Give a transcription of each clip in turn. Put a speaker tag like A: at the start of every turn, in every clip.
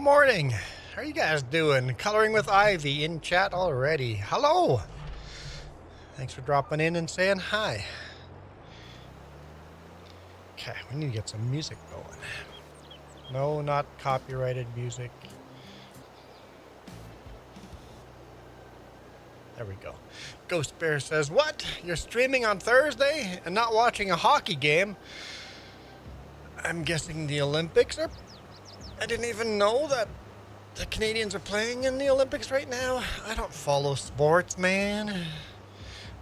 A: morning. How are you guys doing? Coloring with Ivy in chat already. Hello. Thanks for dropping in and saying hi. Okay, we need to get some music going. No, not copyrighted music. There we go. Ghost Bear says, what? You're streaming on Thursday and not watching a hockey game? I'm guessing the Olympics are... I didn't even know that the Canadians are playing in the Olympics right now. I don't follow sports, man.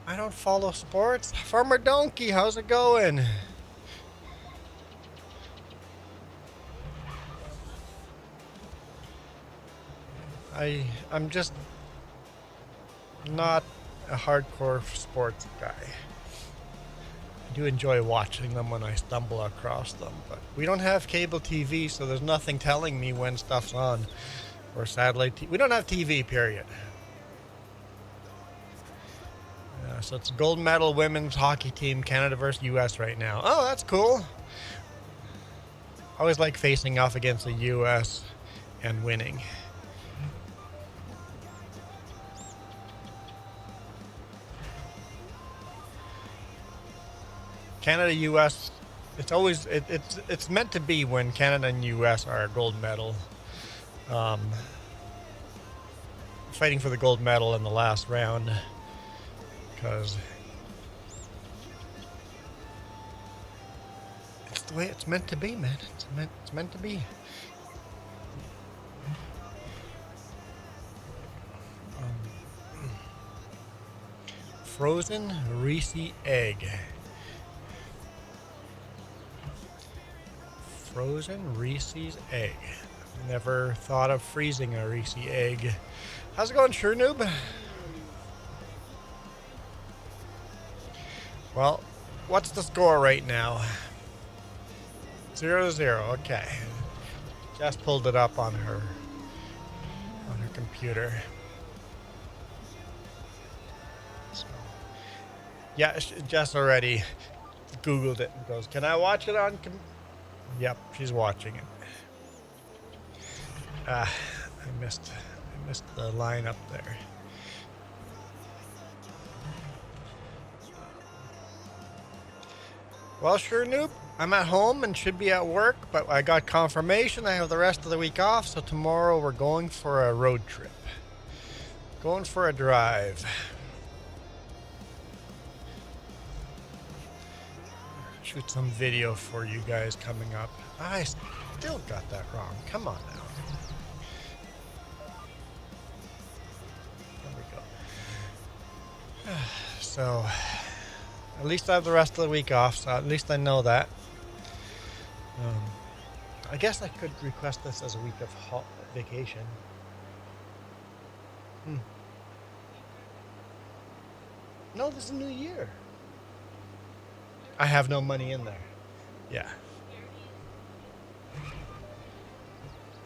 A: I don't follow sports. Farmer Donkey, how's it going? I'm just not a hardcore sports guy. I do enjoy watching them when I stumble across them, but we don't have cable TV, so there's nothing telling me when stuff's on. Or satellite TV. We don't have TV, period. So it's gold medal women's hockey team, Canada versus US right now. Oh, that's cool. I always like facing off against the US and winning. Canada, US, it's always, it's meant to be when Canada and US are gold medal. Fighting for the gold medal in the last round. Because it's the way it's meant to be, man. It's meant to be. Frozen Reese egg. Frozen Reese's egg. Never thought of freezing a Reese egg. How's it going, Sure Noob? Well, what's the score right now? 0-0. Okay. Just pulled it up on her computer. So, yeah, Jess already Googled it and goes, "Can I watch it on?" Yep, she's watching it. I missed the line up there. Well, Sure Noob, I'm at home and should be at work, but I got confirmation I have the rest of the week off, so tomorrow we're going for a road trip. Going for a drive. Shoot some video for you guys coming up. I still got that wrong. Come on now. There we go. So, at least I have the rest of the week off, so at least I know that. I guess I could request this as a week of vacation. No, this is New Year. I have no money in there. Yeah.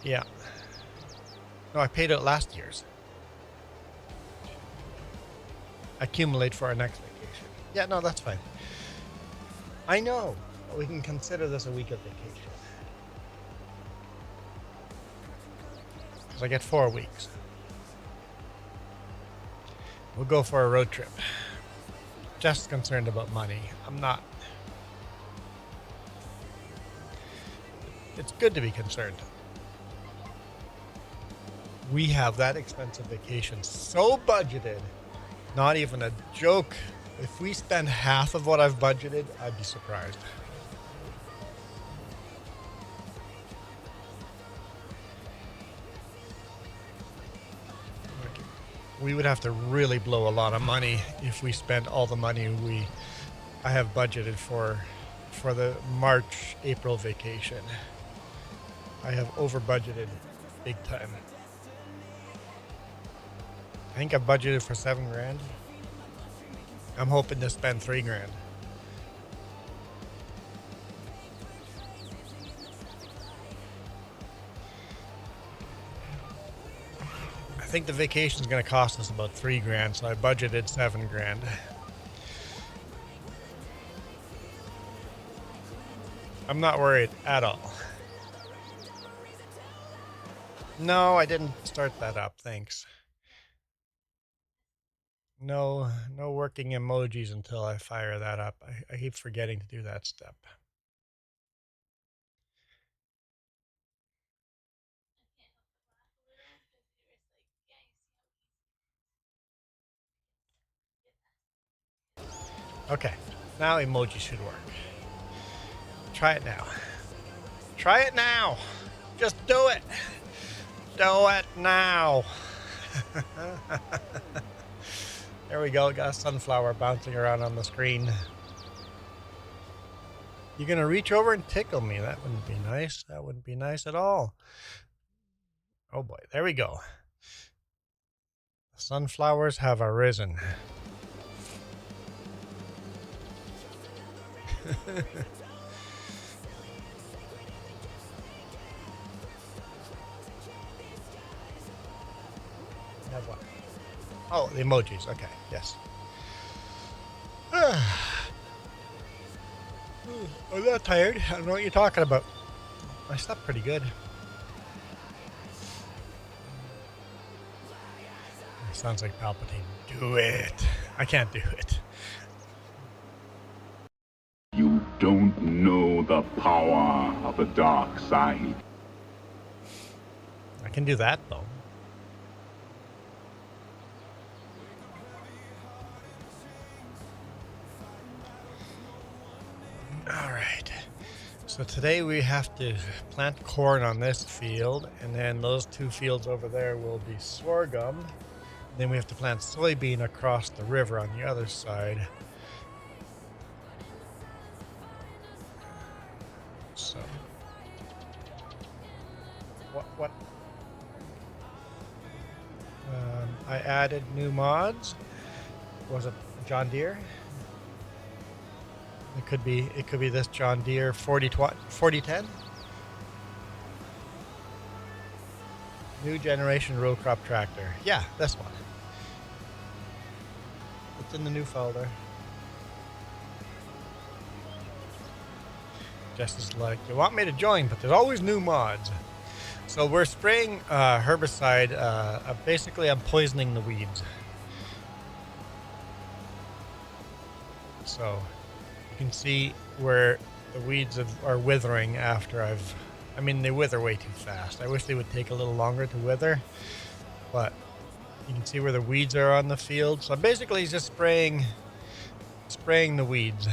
A: Yeah. No, I paid out last year's. Accumulate for our next vacation. Yeah, no, that's fine. I know. We can consider this a week of vacation. Because I get 4 weeks. We'll go for a road trip. Just concerned about money. I'm not. It's good to be concerned. We have that expensive vacation so budgeted. Not even a joke. If we spend half of what I've budgeted, I'd be surprised. We would have to really blow a lot of money if we spent all the money I have budgeted for the March-April vacation. I have over budgeted big time. I think I've budgeted for $7,000. I'm hoping to spend $3,000. I think the vacation is going to cost us about $3,000, so I budgeted $7,000. I'm not worried at all. No, I didn't start that up, thanks. No working emojis until I fire that up. I keep forgetting to do that step. Okay, now emoji should work. Try it now. Try it now. Just do it. Do it now. There we go. Got a sunflower bouncing around on the screen. You're going to reach over and tickle me. That wouldn't be nice. That wouldn't be nice at all. Oh boy. There we go. The sunflowers have arisen. Have what? Oh, the emojis. Okay, yes. I'm not tired. I don't know what you're talking about. I slept pretty good. It sounds like Palpatine. Do it. I can't do it.
B: You don't know the power of the dark side.
A: I can do that, though. All right. So today we have to plant corn on this field, and then those two fields over there will be sorghum. Then we have to plant soybean across the river on the other side. So, what? I added new mods. Was it John Deere? It could be this John Deere 4010. New generation row crop tractor. Yeah, this one. It's in the new folder. Jess is like, you want me to join, but there's always new mods. So we're spraying herbicide. Basically, I'm poisoning the weeds. So you can see where the weeds are withering after I mean, they wither way too fast. I wish they would take a little longer to wither, but you can see where the weeds are on the field. So basically, just spraying the weeds.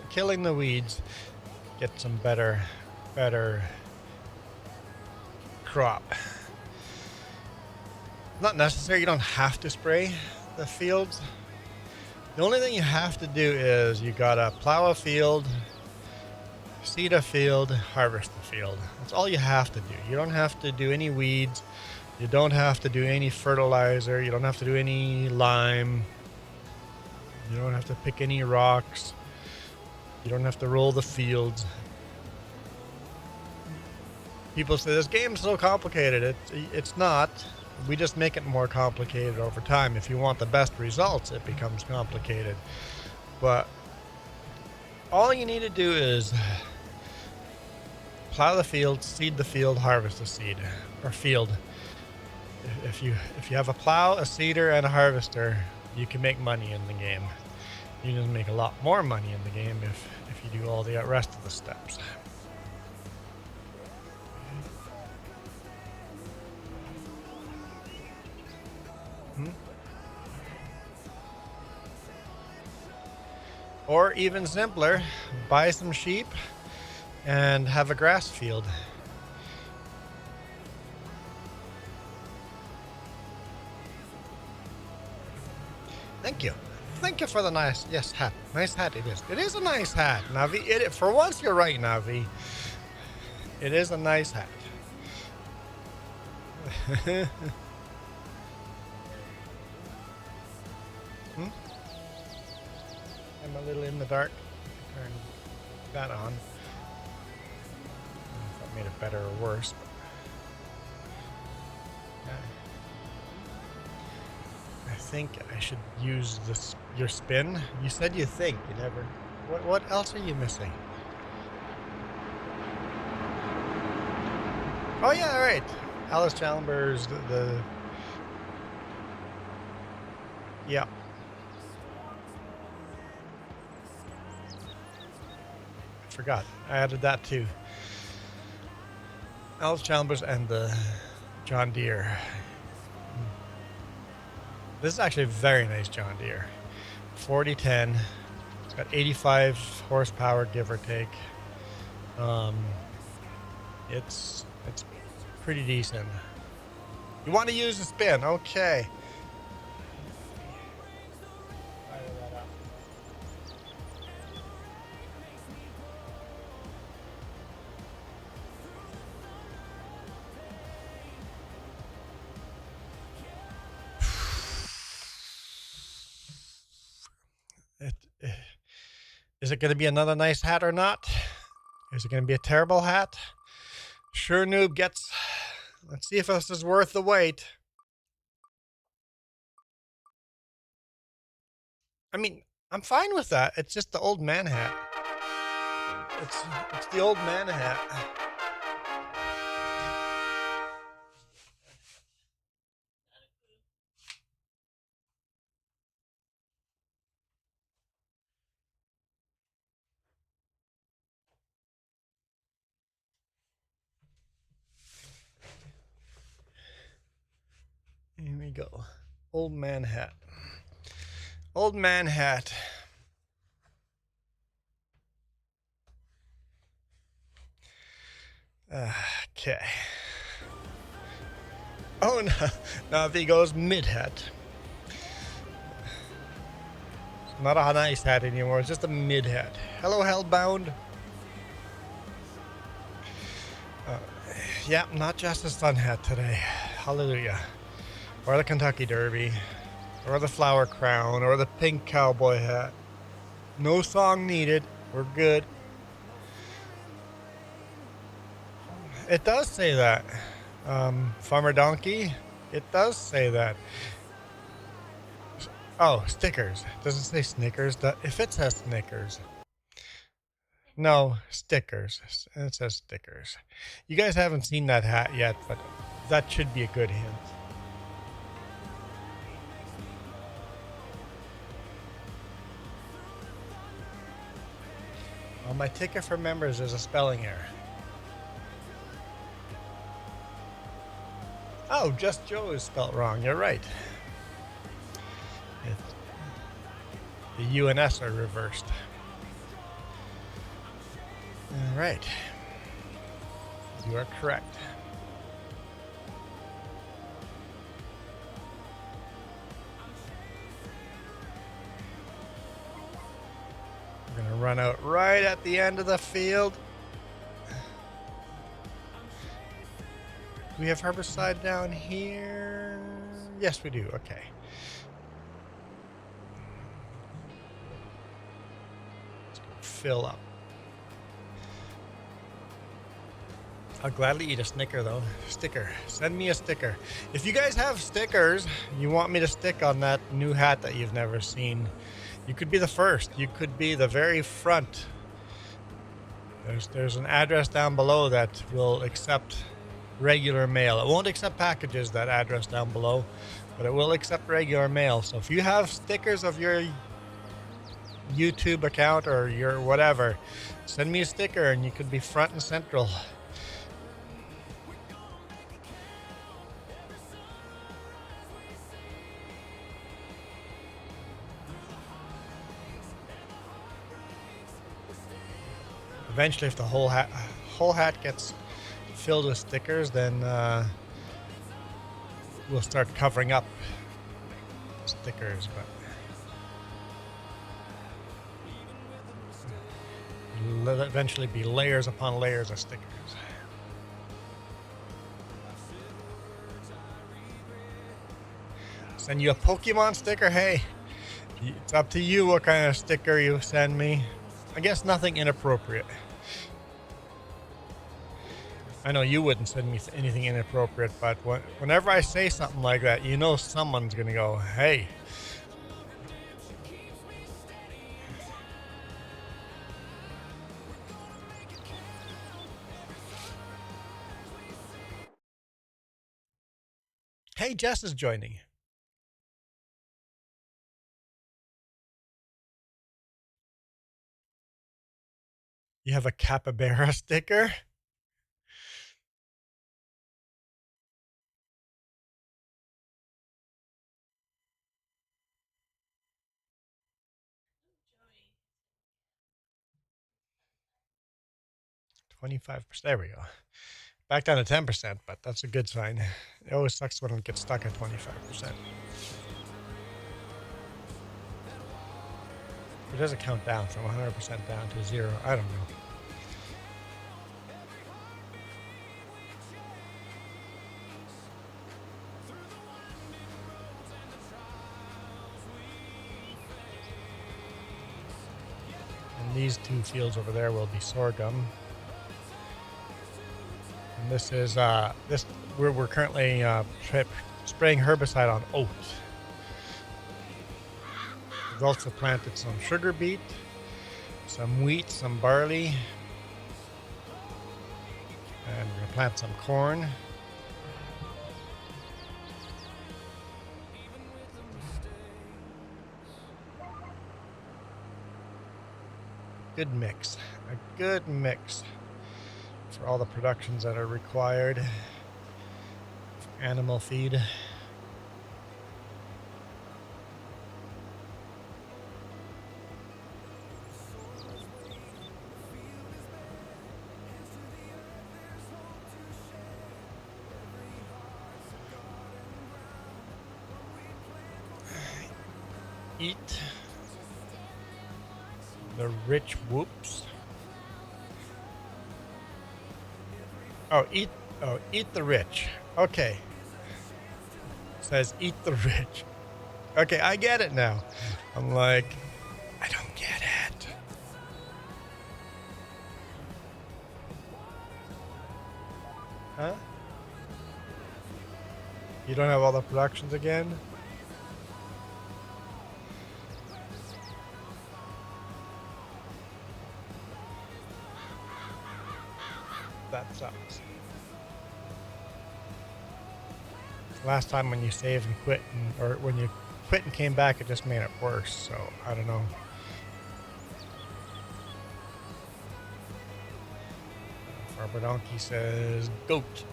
A: Killing the weeds, get some better crop. Not necessary. You don't have to spray the fields. The only thing you have to do is you gotta plow a field, seed a field, harvest the field. That's all you have to do. You don't have to do any weeds. You don't have to do any fertilizer. You don't have to do any lime. You don't have to pick any rocks. You don't have to roll the fields. People say this game's so complicated. It's not. We just make it more complicated over time. If you want the best results, it becomes complicated. But all you need to do is plow the field, seed the field, harvest the seed or field. If you have a plow, a seeder, and a harvester, you can make money in the game. You can make a lot more money in the game if you do all the rest of the steps. Or even simpler, buy some sheep and have a grass field. Thank you. Thank you for the nice, yes, hat. Nice hat it is. It is a nice hat, Navi. For once, you're right, Navi. It is a nice hat. I'm a little in the dark. Turn that on. I don't know if that made it better or worse. But I think I should use this. Your spin. You said you think. You never. What else are you missing? Oh yeah, right. Alice Chalmers. The yeah. I forgot. I added that too. Alice Chalmers and the John Deere. This is actually a very nice John Deere. 4010. It's got 85 horsepower, give or take. It's pretty decent. You want to use the spin? Okay. Is it going to be another nice hat or not? Is it going to be a terrible hat? Sure Noob gets... Let's see if this is worth the wait. I mean, I'm fine with that. It's just the old man hat. It's the old man hat. Here we go. Old man hat. Old man hat. Okay. Oh no. Now if he goes mid hat. It's not a nice hat anymore. It's just a mid hat. Hello, Hellbound. Yeah, not just a sun hat today. Hallelujah. Or the Kentucky Derby, or the flower crown, or the pink cowboy hat. No song needed. We're good. It does say that. Farmer Donkey, it does say that. Oh, stickers. Does it say Snickers? If it says Snickers. No, stickers. It says stickers. You guys haven't seen that hat yet, but that should be a good hint. On my ticket for members, there's a spelling error. Oh, Just Joe is spelled wrong. You're right. The U and S are reversed. All right. You are correct. We're going to run out right at the end of the field. Do we have herbicide down here? Yes, we do. Okay. Let's go fill up. I'll gladly eat a Snicker though. Sticker. Send me a sticker. If you guys have stickers you want me to stick on that new hat that you've never seen, you could be the first. You could be the very front. There's an address down below that will accept regular mail. It won't accept packages, that address down below, but it will accept regular mail. So if you have stickers of your YouTube account or your whatever, send me a sticker and you could be front and central. Eventually, if the whole hat gets filled with stickers, then we'll start covering up stickers, but it'll eventually be layers upon layers of stickers. Send you a Pokemon sticker? Hey, it's up to you what kind of sticker you send me. I guess nothing inappropriate. I know you wouldn't send me anything inappropriate, but whenever I say something like that, you know someone's gonna go, hey. Hey, Jess is joining. You have a capybara sticker? $25. There we go. Back down to 10%, but that's a good sign. It always sucks when it gets stuck at 25%. It doesn't count down from 100% down to 0. I don't know. And these 2 fields over there will be sorghum. And this is we're currently spraying herbicide on oat. We've also planted some sugar beet, some wheat, some barley, and we're gonna plant some corn. Good mix, a good mix for all the productions that are required. Animal feed. Eat the rich whoops. Eat the rich. Okay. Says eat the rich. Okay, I get it now. I'm like, I don't get it. Huh? You don't have all the productions again? That sucks. Last time when you saved and quit, or when you quit and came back, it just made it worse. So I don't know. Farber Donkey says goat.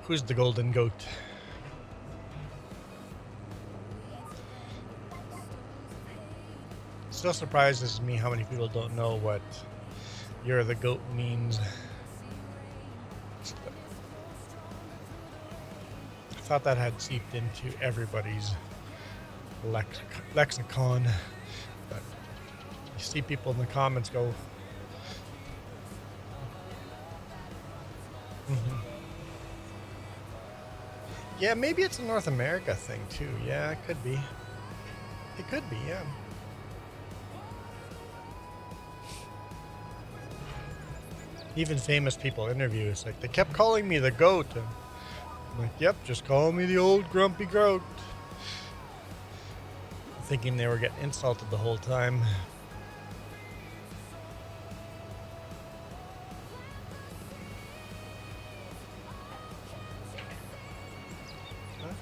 A: Who's the golden goat? Still surprises me how many people don't know what "you're the goat" means. I thought that had seeped into everybody's lexicon, but you see people in the comments go, yeah, maybe it's a North America thing too. Yeah, it could be. It could be, yeah. Even famous people interviews, like, they kept calling me the goat. And I'm like, yep, just call me the old grumpy goat. Thinking they were getting insulted the whole time. Huh?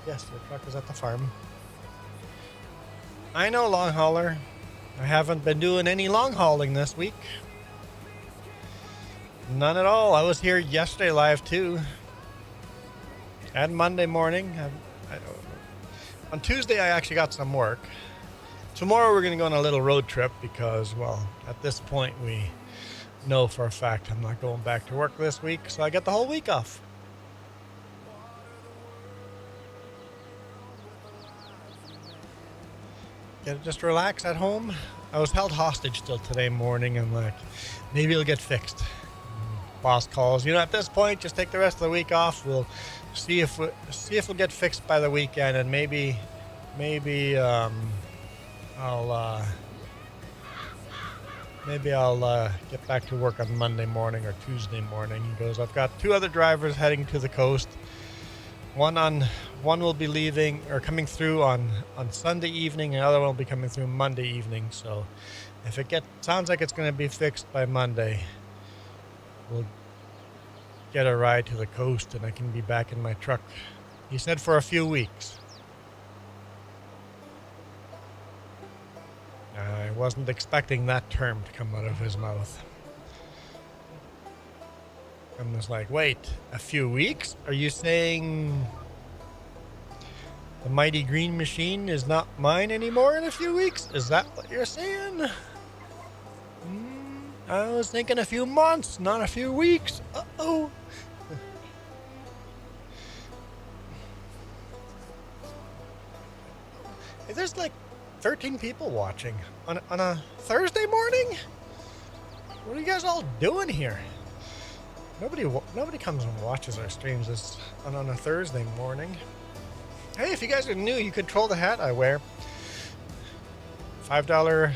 A: Yes, the truck is at the farm. I know, long hauler. I haven't been doing any long hauling this week. None at all. I was here yesterday live too. And Monday morning. On Tuesday I actually got some work. Tomorrow we're going to go on a little road trip because, well, at this point we know for a fact I'm not going back to work this week, so I get the whole week off. Get to just relax at home. I was held hostage till today morning, and like, maybe it'll get fixed. Boss calls, at this point, just take the rest of the week off. We'll see if we'll get fixed by the weekend, and maybe I'll maybe I'll get back to work on Monday morning or Tuesday morning. He goes, I've got 2 other drivers heading to the coast. One will be leaving or coming through on Sunday evening, and the other one will be coming through Monday evening. So if it sounds like it's going to be fixed by Monday, we'll get a ride to the coast and I can be back in my truck. He said for a few weeks. I wasn't expecting that term to come out of his mouth. I'm just like, wait, a few weeks? Are you saying the mighty green machine is not mine anymore in a few weeks? Is that what you're saying? I was thinking a few months, not a few weeks. Uh-oh. Hey, there's like 13 people watching on a Thursday morning? What are you guys all doing here? Nobody comes and watches our streams on a Thursday morning. Hey, if you guys are new, you control the hat I wear. $5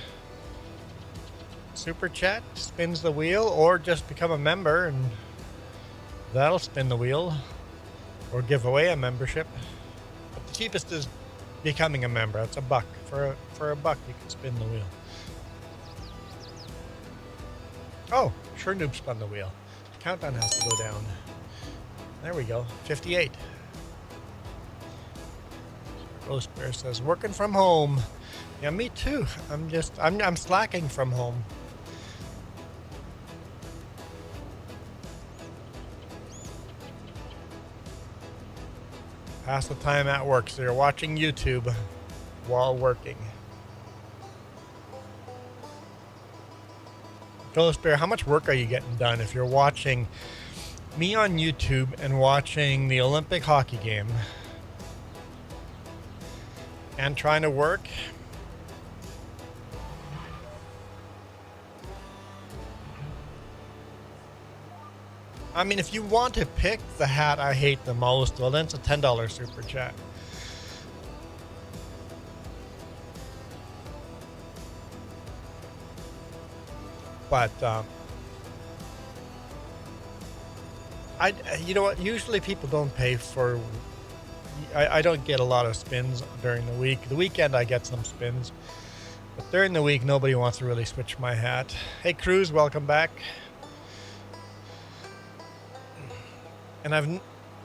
A: super chat spins the wheel, or just become a member and that'll spin the wheel, or give away a membership. But the cheapest is becoming a member. It's $1. For a $1 you can spin the wheel. Oh, sure, noob spun the wheel. The countdown has to go down. There we go. 58. Ghost Bear says, working from home. Yeah, me too. I'm slacking from home. Pass the time at work, so you're watching YouTube while working. Ghost Bear, how much work are you getting done if you're watching me on YouTube and watching the Olympic hockey game and trying to work? I mean, if you want to pick the hat I hate the most, well, then it's a $10 super chat. But, you know what? Usually people don't pay for. I don't get a lot of spins during the week. The weekend I get some spins, but during the week nobody wants to really switch my hat. Hey, Cruz, welcome back. And I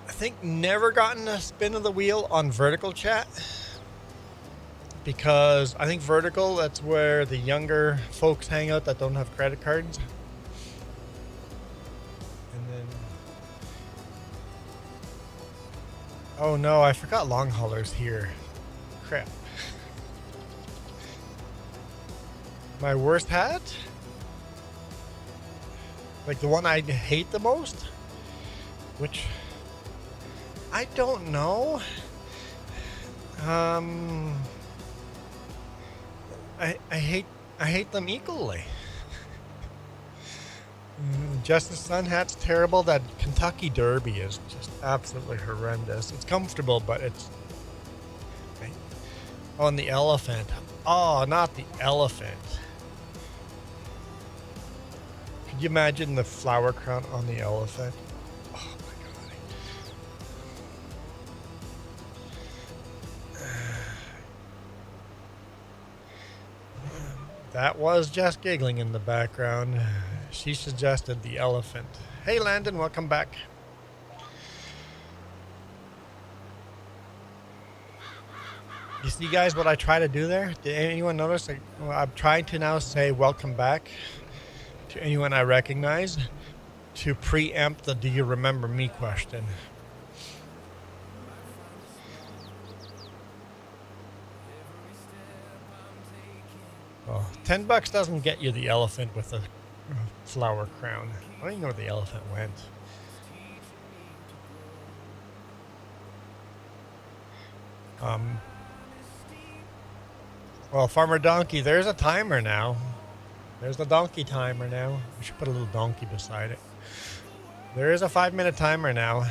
A: think never gotten a spin of the wheel on vertical chat, because I think vertical, that's where the younger folks hang out that don't have credit cards. And then, oh no, I forgot long haulers here. Crap. My worst hat? Like the one I hate the most? Which I don't know. I hate them equally. Justice Sun hat's terrible. That Kentucky Derby is just absolutely horrendous. It's comfortable, but it's. Oh, and the elephant. Oh, not the elephant. Could you imagine the flower crown on the elephant? That was Jess giggling in the background. She suggested the elephant. Hey, Landon, welcome back. You see, guys, what I try to do there? Did anyone notice? I'm trying to now say welcome back to anyone I recognize to preempt the "Do you remember me?" question. Oh, $10 doesn't get you the elephant with a flower crown. I don't even know where the elephant went. Well, Farmer Donkey, there's a timer now. There's the donkey timer now. We should put a little donkey beside it. There is a 5-minute timer now.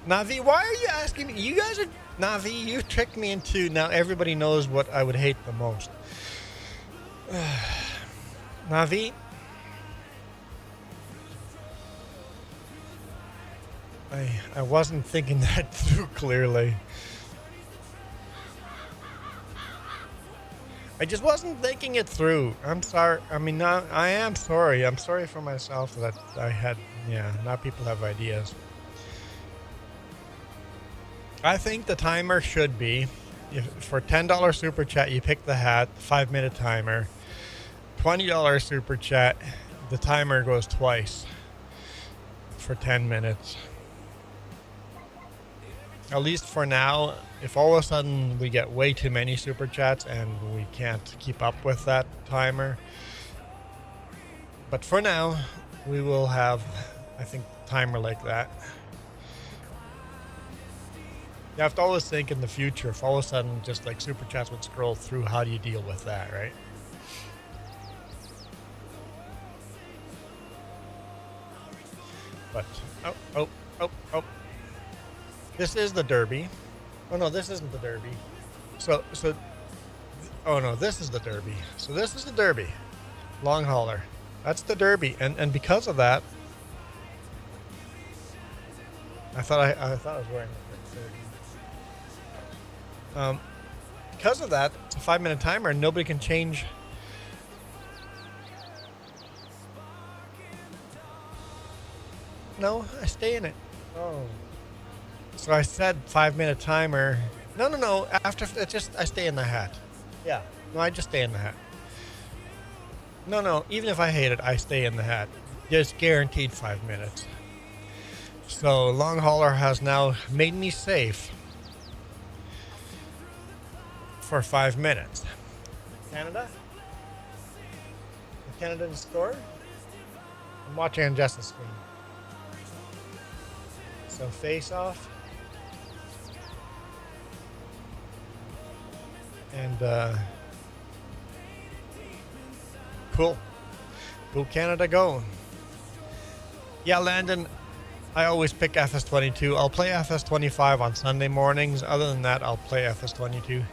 A: Navi, why are you asking me? You guys are Navi, you tricked me into now everybody knows what I would hate the most. Navi, I wasn't thinking that through clearly. I just wasn't thinking it through. I'm sorry. I mean, I am sorry. I'm sorry for myself that I had, yeah, now people have ideas. I think the timer should be, for $10 super chat, you pick the hat, 5-minute timer. $20 super chat, the timer goes twice for 10 minutes. At least for now. If all of a sudden we get way too many super chats and we can't keep up with that timer. But for now, we will have, I think, timer like that. You have to always think in the future, if all of a sudden just like super chats would scroll through, how do you deal with that, right? But, oh. This is the Derby. Oh no, this isn't the Derby. Oh no, this is the Derby. So this is the Derby. Long hauler. That's the Derby. And because of that, I thought I was wearing it. Because of that, it's a 5-minute timer and nobody can change. No, I stay in it. Oh. So I said 5-minute timer. No. After I stay in the hat. Yeah. No, I just stay in the hat. No. Even if I hate it, I stay in the hat. Just guaranteed 5 minutes. So long hauler has now made me safe for 5 minutes. Canada? Canada in store? I'm watching on Jess's screen. So face off. And cool Canada go. Yeah, Landon, I always pick FS22. I'll play FS25 on Sunday mornings. Other than that, I'll play FS22.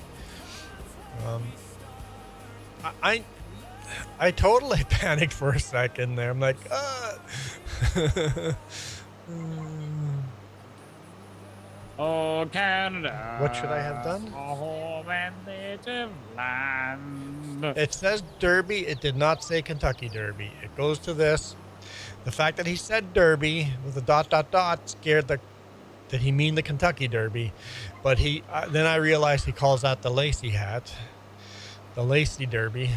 A: I totally panicked for a second there. I'm like,
C: Oh, Canada.
A: What should I have done?
C: Oh, native land.
A: It says Derby. It did not say Kentucky Derby. It goes to this. The fact that he said Derby with a ... scared that he mean the Kentucky Derby. But then I realized he calls that the Lacey hat. The Lacey Derby.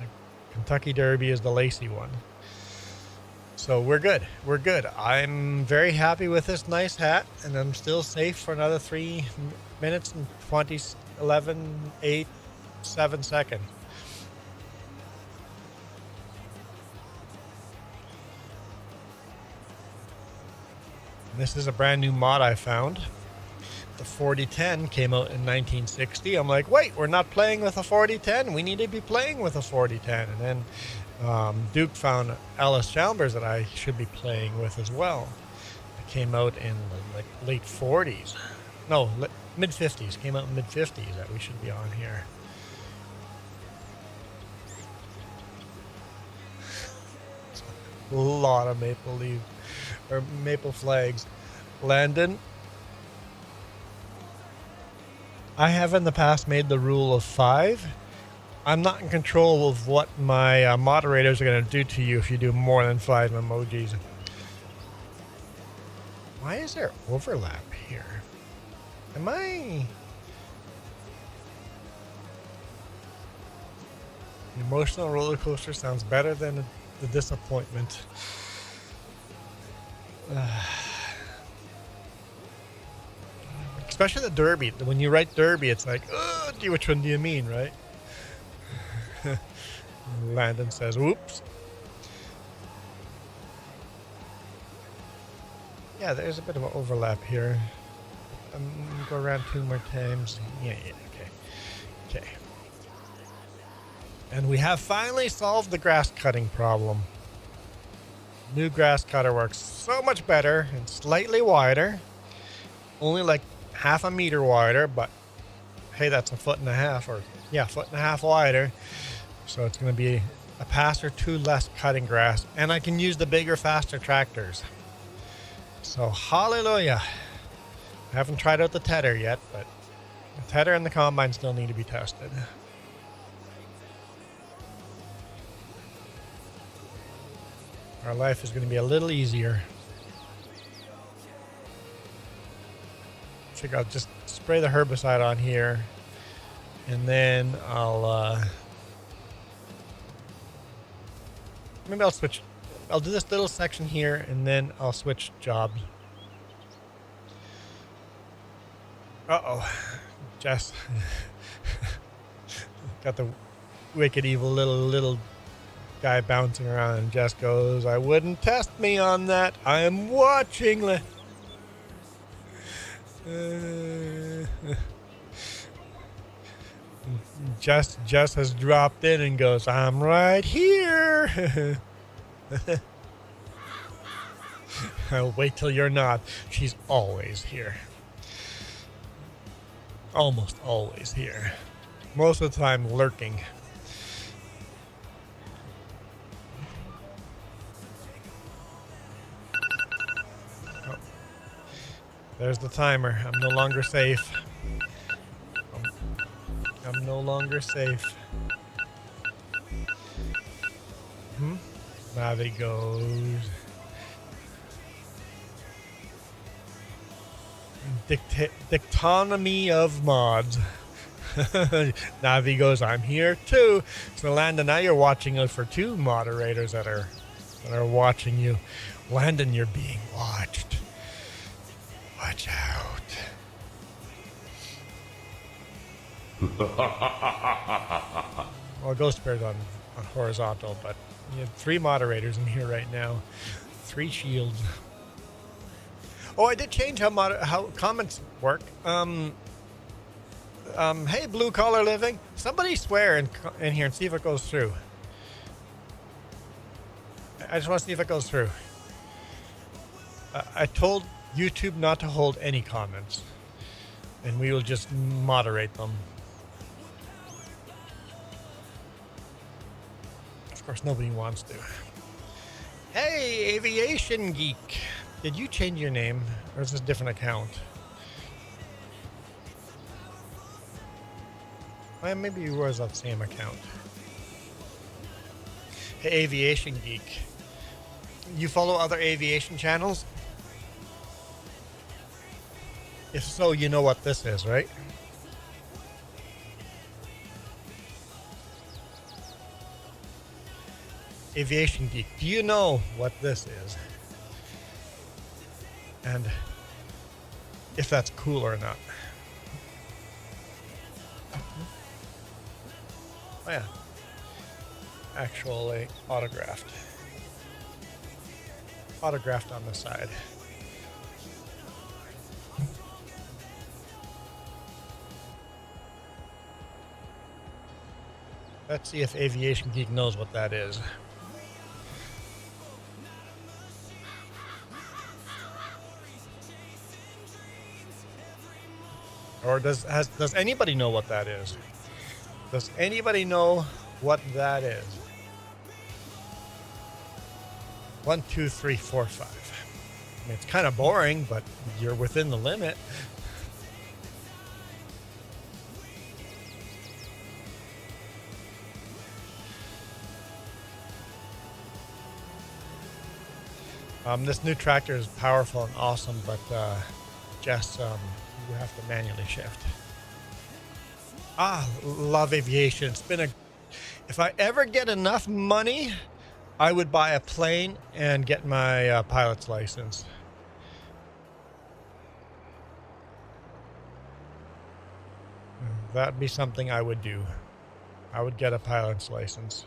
A: The Kentucky Derby is the Lacey one. So we're good. I'm very happy with this nice hat, and I'm still safe for another 3 minutes and 7 seconds. This is a brand new mod I found. The 4010 came out in 1960. I'm like, wait, we're not playing with a 4010. We need to be playing with a 4010. And then Duke found Alice Chalmers that I should be playing with as well. It came out in like late 40s. No, mid 50s. Came out in mid 50s that we should be on here. A lot of maple flags. Landon, I have in the past made the rule of 5. I'm not in control of what my moderators are going to do to you if you do more than 5 emojis. Why is there overlap here? Am I... The emotional roller coaster sounds better than the disappointment. Especially the Derby. When you write Derby, it's like, which one do you mean, right? Landon says, whoops. Yeah, there's a bit of an overlap here. I'm going to go around 2 more times. Yeah, okay. And we have finally solved the grass cutting problem. New grass cutter works so much better and slightly wider. Only like half a meter wider, but hey, that's a foot and a half, or yeah, foot and a half wider. So it's going to be a pass or two less cutting grass, and I can use the bigger, faster tractors. So hallelujah. I haven't tried out the tedder yet, but the tedder and the combine still need to be tested. Our life is going to be a little easier. I think I'll just spray the herbicide on here, and then maybe I'll switch. I'll do this little section here, and then I'll switch jobs. Uh-oh. Jess. Got the wicked evil little guy bouncing around, and Jess goes, I wouldn't test me on that. I am watching. Jess has dropped in and goes, I'm right here. I'll wait till you're not. She's always here. Almost always here. Most of the time lurking. Oh. There's the timer. I'm no longer safe. I'm no longer safe. Navi goes. Dictonomy of mods. Navi goes, I'm here too. So Landon, now you're watching us for two moderators that are watching you. Landon, you're being watched. Watch out. Well, Ghost Bear's on horizontal, but you have 3 moderators in here right now. 3 shields. Oh, I did change how comments work. Hey, Blue Collar Living. Somebody swear in here and see if it goes through. I just want to see if it goes through. I told YouTube not to hold any comments, and we will just moderate them. Of course, nobody wants to. Hey, Aviation Geek. Did you change your name, or is this a different account? Well, maybe it was that same account. Hey, Aviation Geek. You follow other aviation channels? If so, you know what this is, right? Aviation Geek, do you know what this is? And if that's cool or not. Oh yeah. Actually autographed. Autographed on the side. Let's see if Aviation Geek knows what that is. Or does anybody know what that is? Does anybody know what that is? 1, 2, 3, 4, 5. I mean, it's kind of boring, but you're within the limit. This new tractor is powerful and awesome, but just you have to manually shift. Love aviation. It's been if I ever get enough money, I would buy a plane and get my pilot's license. That'd be something I would do. I would get a pilot's license.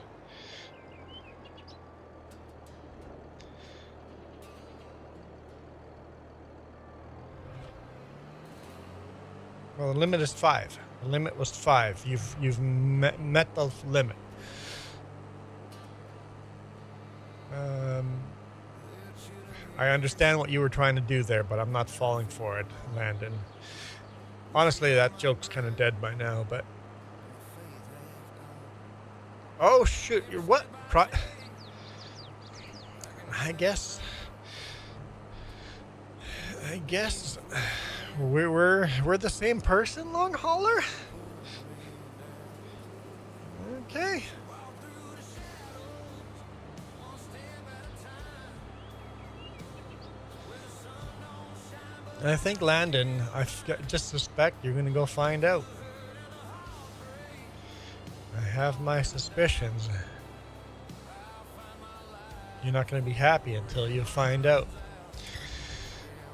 A: Well, the limit is 5. The limit was 5. You've met the limit. I understand what you were trying to do there, but I'm not falling for it, Landon. Honestly, that joke's kind of dead by now, but... Oh, shoot. You're what? I guess we're the same person, long hauler? Okay. I think, Landon, just suspect you're going to go find out. I have my suspicions. You're not going to be happy until you find out.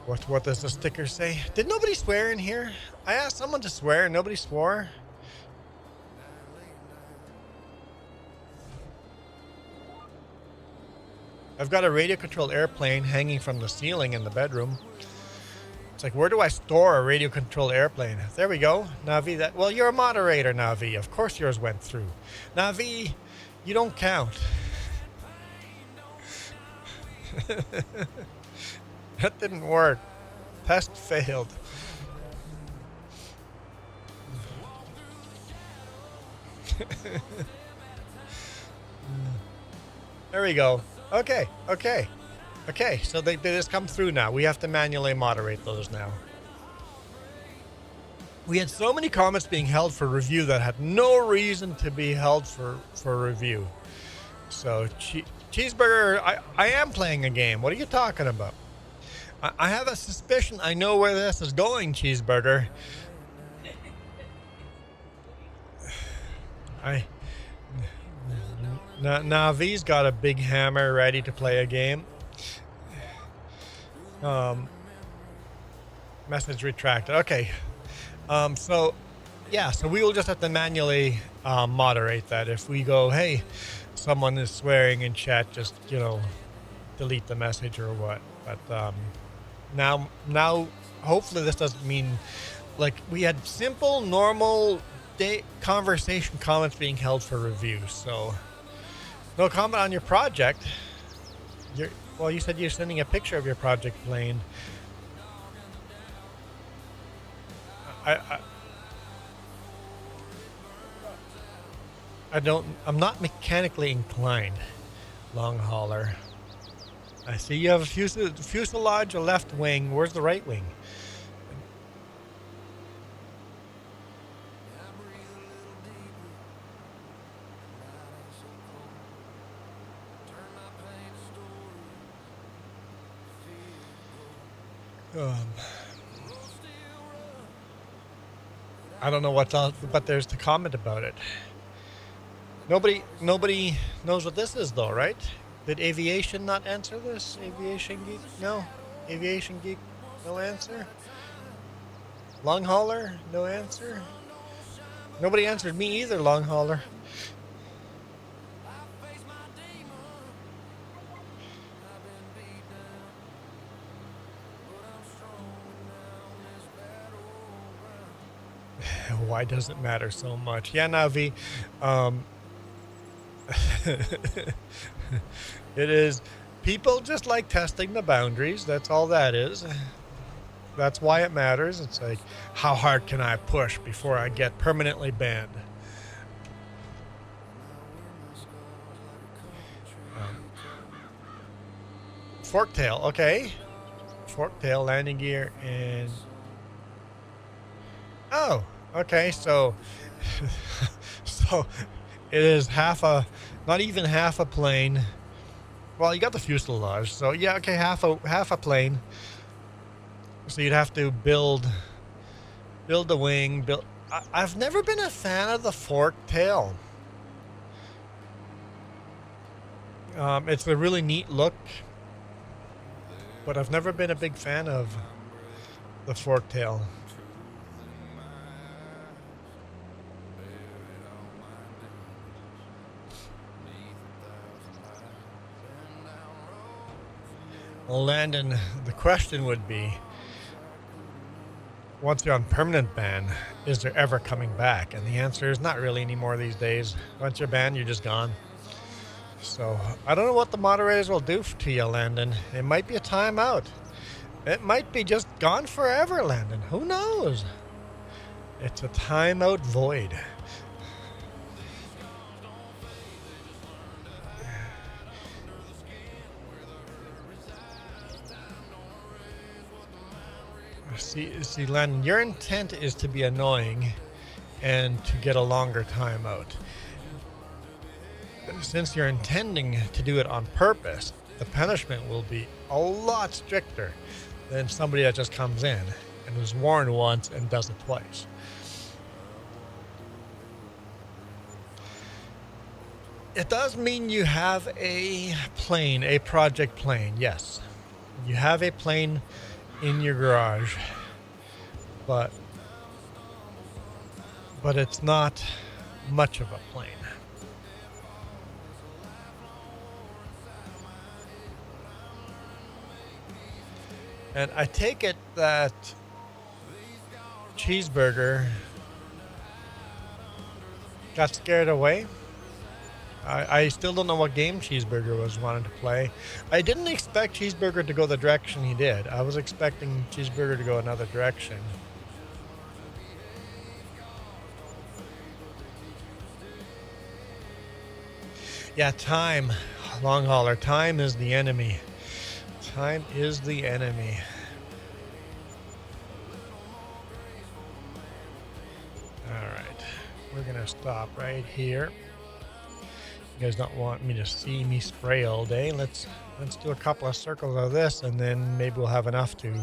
A: What does the sticker say? Did nobody swear in here? I asked someone to swear and nobody swore. I've got a radio-controlled airplane hanging from the ceiling in the bedroom. It's like, where do I store a radio-controlled airplane? There we go. Navi, well, you're a moderator, Navi. Of course yours went through. Navi, you don't count. That didn't work. Test failed. There we go. Okay. So they just come through now. We have to manually moderate those now. We had so many comments being held for review that had no reason to be held for review. So, Cheeseburger, I am playing a game. What are you talking about? I have a suspicion I know where this is going, Cheeseburger. Navi's got a big hammer ready to play a game. Message retracted. Okay. So we will just have to manually moderate that. If we go, hey, someone is swearing in chat, just, delete the message or what. But now, hopefully this doesn't mean, like, we had simple, normal conversation comments being held for review. So, no comment on your project. You said you're sending a picture of your project plane. I'm not mechanically inclined, long hauler. I see you have a fuselage, a left wing. Where's the right wing? I don't know what's else, but there's the comment about it. Nobody knows what this is, though, right? Did Aviation not answer this? Aviation Geek? No. Aviation Geek? No answer. Long hauler? No answer. Nobody answered me either, long hauler. Why does it matter so much? Yeah, Navi. It is. People just like testing the boundaries. That's all that is. That's why it matters. It's like, how hard can I push before I get permanently banned? Forktail, okay. Forktail, landing gear, and... Oh, okay, so... so, it is not even half a plane. Well, you got the fuselage, so yeah, okay, half a plane. So you'd have to build the wing. I've never been a fan of the forktail. It's a really neat look, but I've never been a big fan of the forktail. Well, Landon, the question would be, once you're on permanent ban, is there ever coming back? And the answer is not really anymore these days. Once you're banned, you're just gone. So, I don't know what the moderators will do to you, Landon. It might be a timeout. It might be just gone forever, Landon. Who knows? It's a timeout void. See, Len, your intent is to be annoying and to get a longer timeout. Since you're intending to do it on purpose, the punishment will be a lot stricter than somebody that just comes in and was warned once and does it twice. It does mean you have a plane, a project plane, yes. You have a plane in your garage, but it's not much of a plane. And I take it that Cheeseburger got scared away. I still don't know what game Cheeseburger was wanting to play. I didn't expect Cheeseburger to go the direction he did. I was expecting Cheeseburger to go another direction. Yeah, time. Long hauler. Time is the enemy. Time is the enemy. Alright. We're going to stop right here. You guys don't want me to see me spray all day. Let's do a couple of circles of this, and then maybe we'll have enough to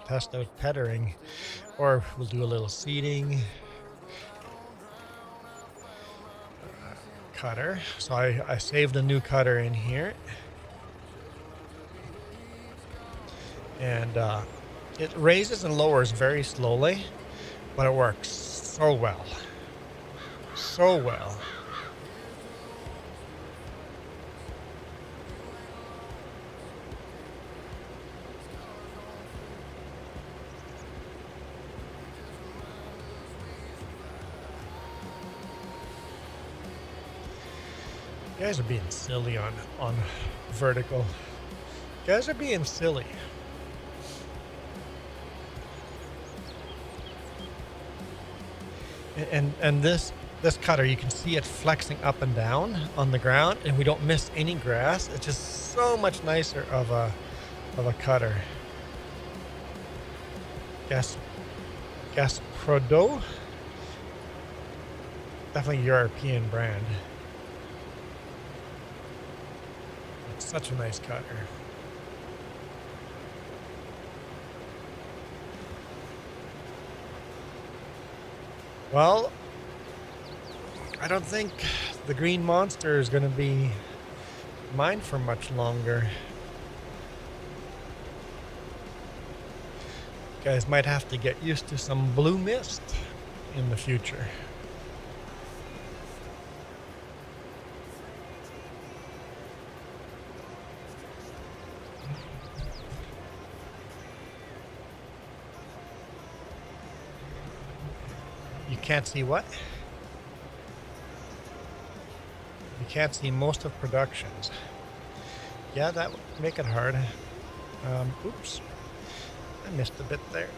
A: test out tethering, or we'll do a little seeding. Cutter. So I saved a new cutter in here, and it raises and lowers very slowly, but it works so well. So well. You guys are being silly on vertical. You guys are being silly. And this cutter, you can see it flexing up and down on the ground, and we don't miss any grass. It's just so much nicer of a cutter. Gasprodo. Definitely European brand. Such a nice cutter. Well, I don't think the green monster is going to be mine for much longer. You guys might have to get used to some blue mist in the future. Can't see what? You can't see most of productions. Yeah, that would make it hard. Oops. I missed a bit there.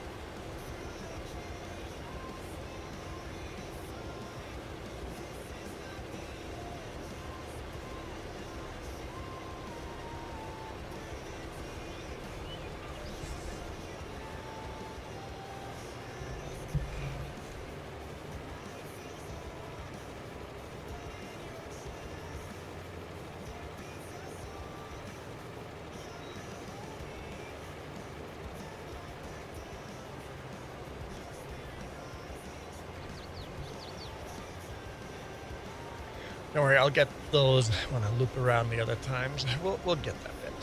A: Don't worry, I'll get those when I loop around the other times. We'll get that bit.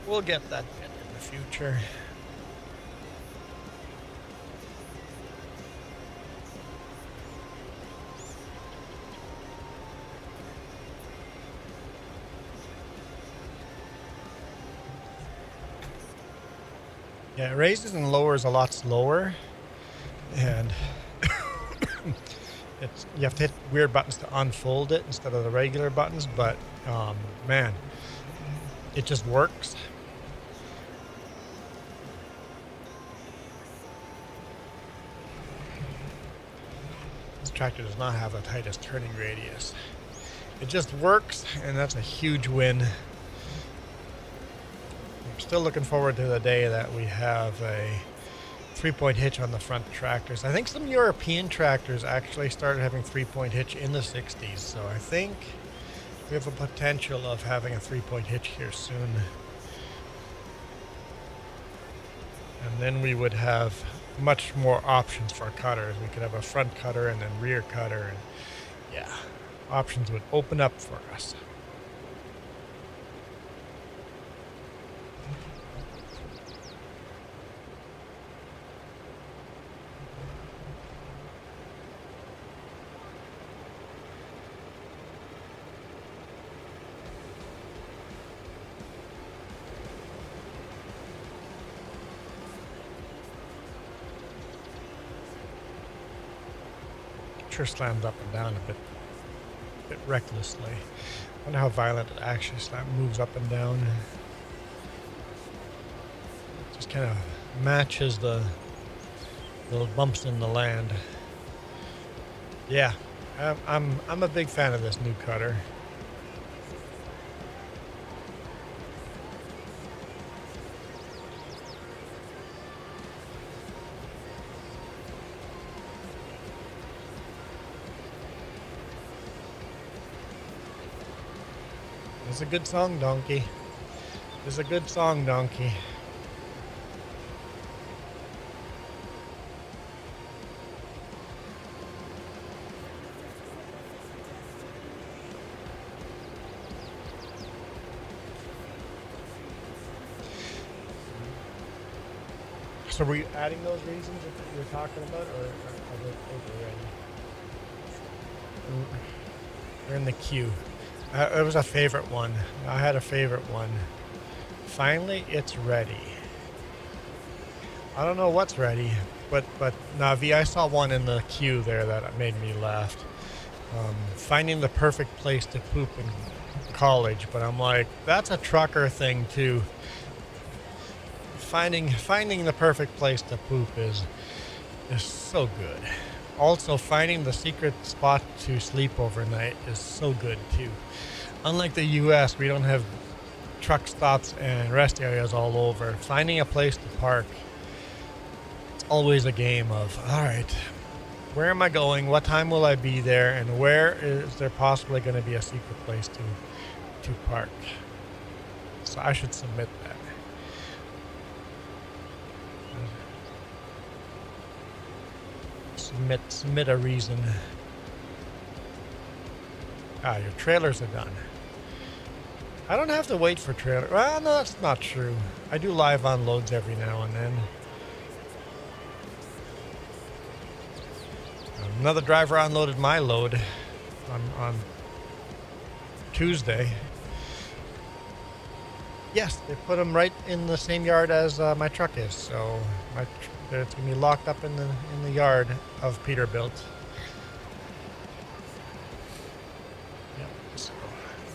A: We'll get that bit in the future. Yeah, it raises and lowers a lot slower, and you have to hit weird buttons to unfold it instead of the regular buttons, but man, it just works. tractor does not have the tightest turning radius. It just works, and that's a huge win. I'm still looking forward to the day that we have a 3-point hitch on the front tractors. I think some European tractors actually started having 3-point hitch in the 60s, so I think we have a potential of having a 3-point hitch here soon. And then we would have much more options for cutters. We could have a front cutter and then rear cutter, and yeah, options would open up for us. Sure slams up and down a bit recklessly. I wonder how violent it actually moves up and down. Just kind of matches the little bumps in the land. Yeah, I'm a big fan of this new cutter. It's a good song, Donkey. It's a good song, Donkey. So were you adding those reasons that you were talking about, or are they already? They're in the queue. It was a favorite one. I had a favorite one. Finally, it's ready. I don't know what's ready, but Navi, I saw one in the queue there that made me laugh. Finding the perfect place to poop in college, but I'm like, that's a trucker thing too. Finding the perfect place to poop is so good. Also, finding the secret spot to sleep overnight is so good too. Unlike the US, we don't have truck stops and rest areas all over. Finding a place to park, it's always a game of, all right, where am I going? What time will I be there? And where is there possibly going to be a secret place to park? So I should submit that. Submit a reason. Ah, your trailers are done. I don't have to wait for trailer. Well, no, that's not true. I do live unloads every now and then. Another driver unloaded my load on Tuesday. Yes, they put them right in the same yard as my truck is, so it's gonna be locked up in the yard of Peterbilt. Yep, so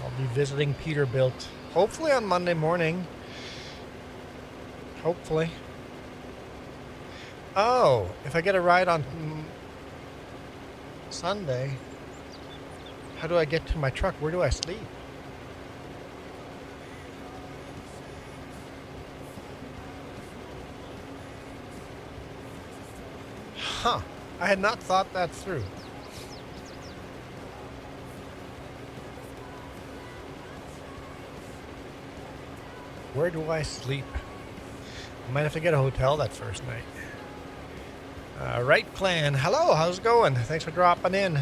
A: I'll be visiting Peterbilt hopefully on Monday morning. Hopefully. Oh, if I get a ride on Sunday, how do I get to my truck? Where do I sleep? Huh. I had not thought that through. Where do I sleep? I might have to get a hotel that first night. Right Clan. Hello, how's it going? Thanks for dropping in.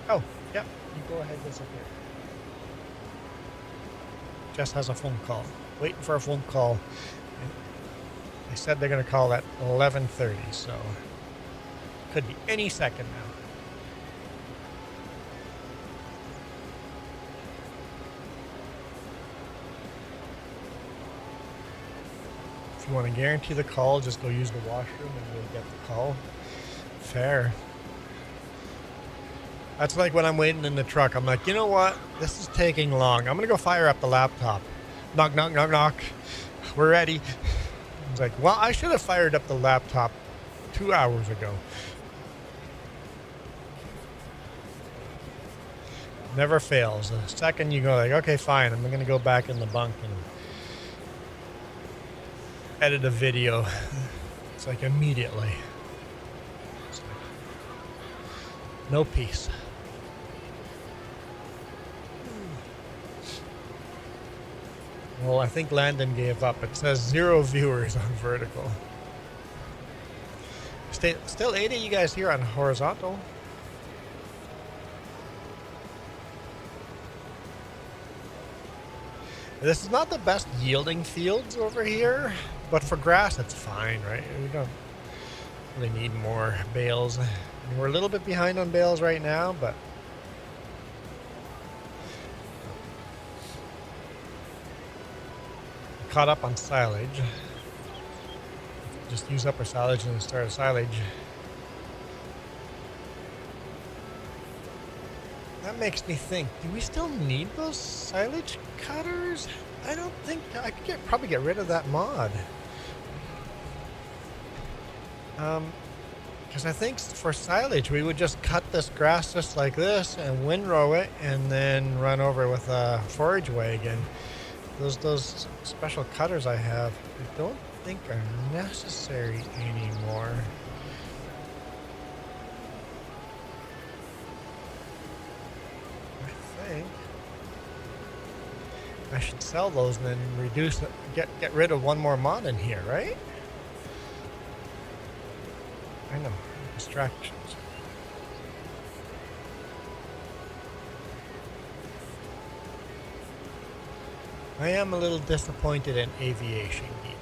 A: Oh, yep. You go ahead and disappear. Jess has a phone call. Waiting for a phone call. They said they're going to call at 11:30, so could be any second now. If you want to guarantee the call, just go use the washroom and you'll get the call. Fair. That's like when I'm waiting in the truck. I'm like, you know what? This is taking long. I'm going to go fire up the laptop. Knock, knock, knock, knock. We're ready. It's like, well, I should have fired up the laptop 2 hours ago. Never fails. The second you go like, okay, fine, I'm going to go back in the bunk and edit a video. It's like immediately. It's like, no peace. Well, I think Landon gave up. It says 0 viewers on vertical. Still 80 you guys here on horizontal. This is not the best yielding fields over here, but for grass it's fine, right? We don't really need more bales. I mean, we're a little bit behind on bales right now, but caught up on silage. Just use up our silage and start a silage. That makes me think, do we still need those silage cutters? I don't think, I could probably get rid of that mod. Because I think for silage, we would just cut this grass just like this and windrow it and then run over with a forage wagon. Those special cutters I have, I don't think are necessary anymore. I think I should sell those and then reduce it, get rid of one more mod in here, right? I know, distractions. I am a little disappointed in Aviation Geek.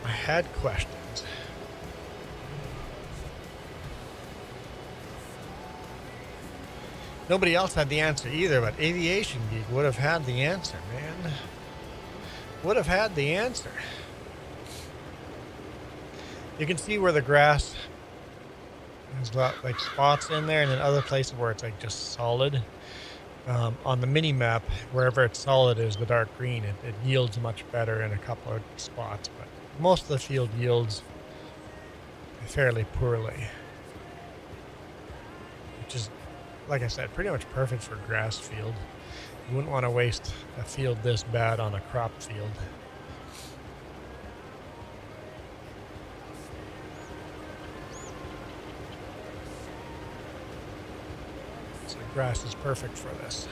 A: I had questions. Nobody else had the answer either, but Aviation Geek would have had the answer, man. Would have had the answer. You can see where the grass has got like spots in there, and then other places where it's like just solid. On the mini map, wherever it's solid is the dark green. It yields much better in a couple of spots, but most of the field yields fairly poorly, which is, like I said, pretty much perfect for grass field. You wouldn't want to waste a field this bad on a crop field. So grass is perfect for this.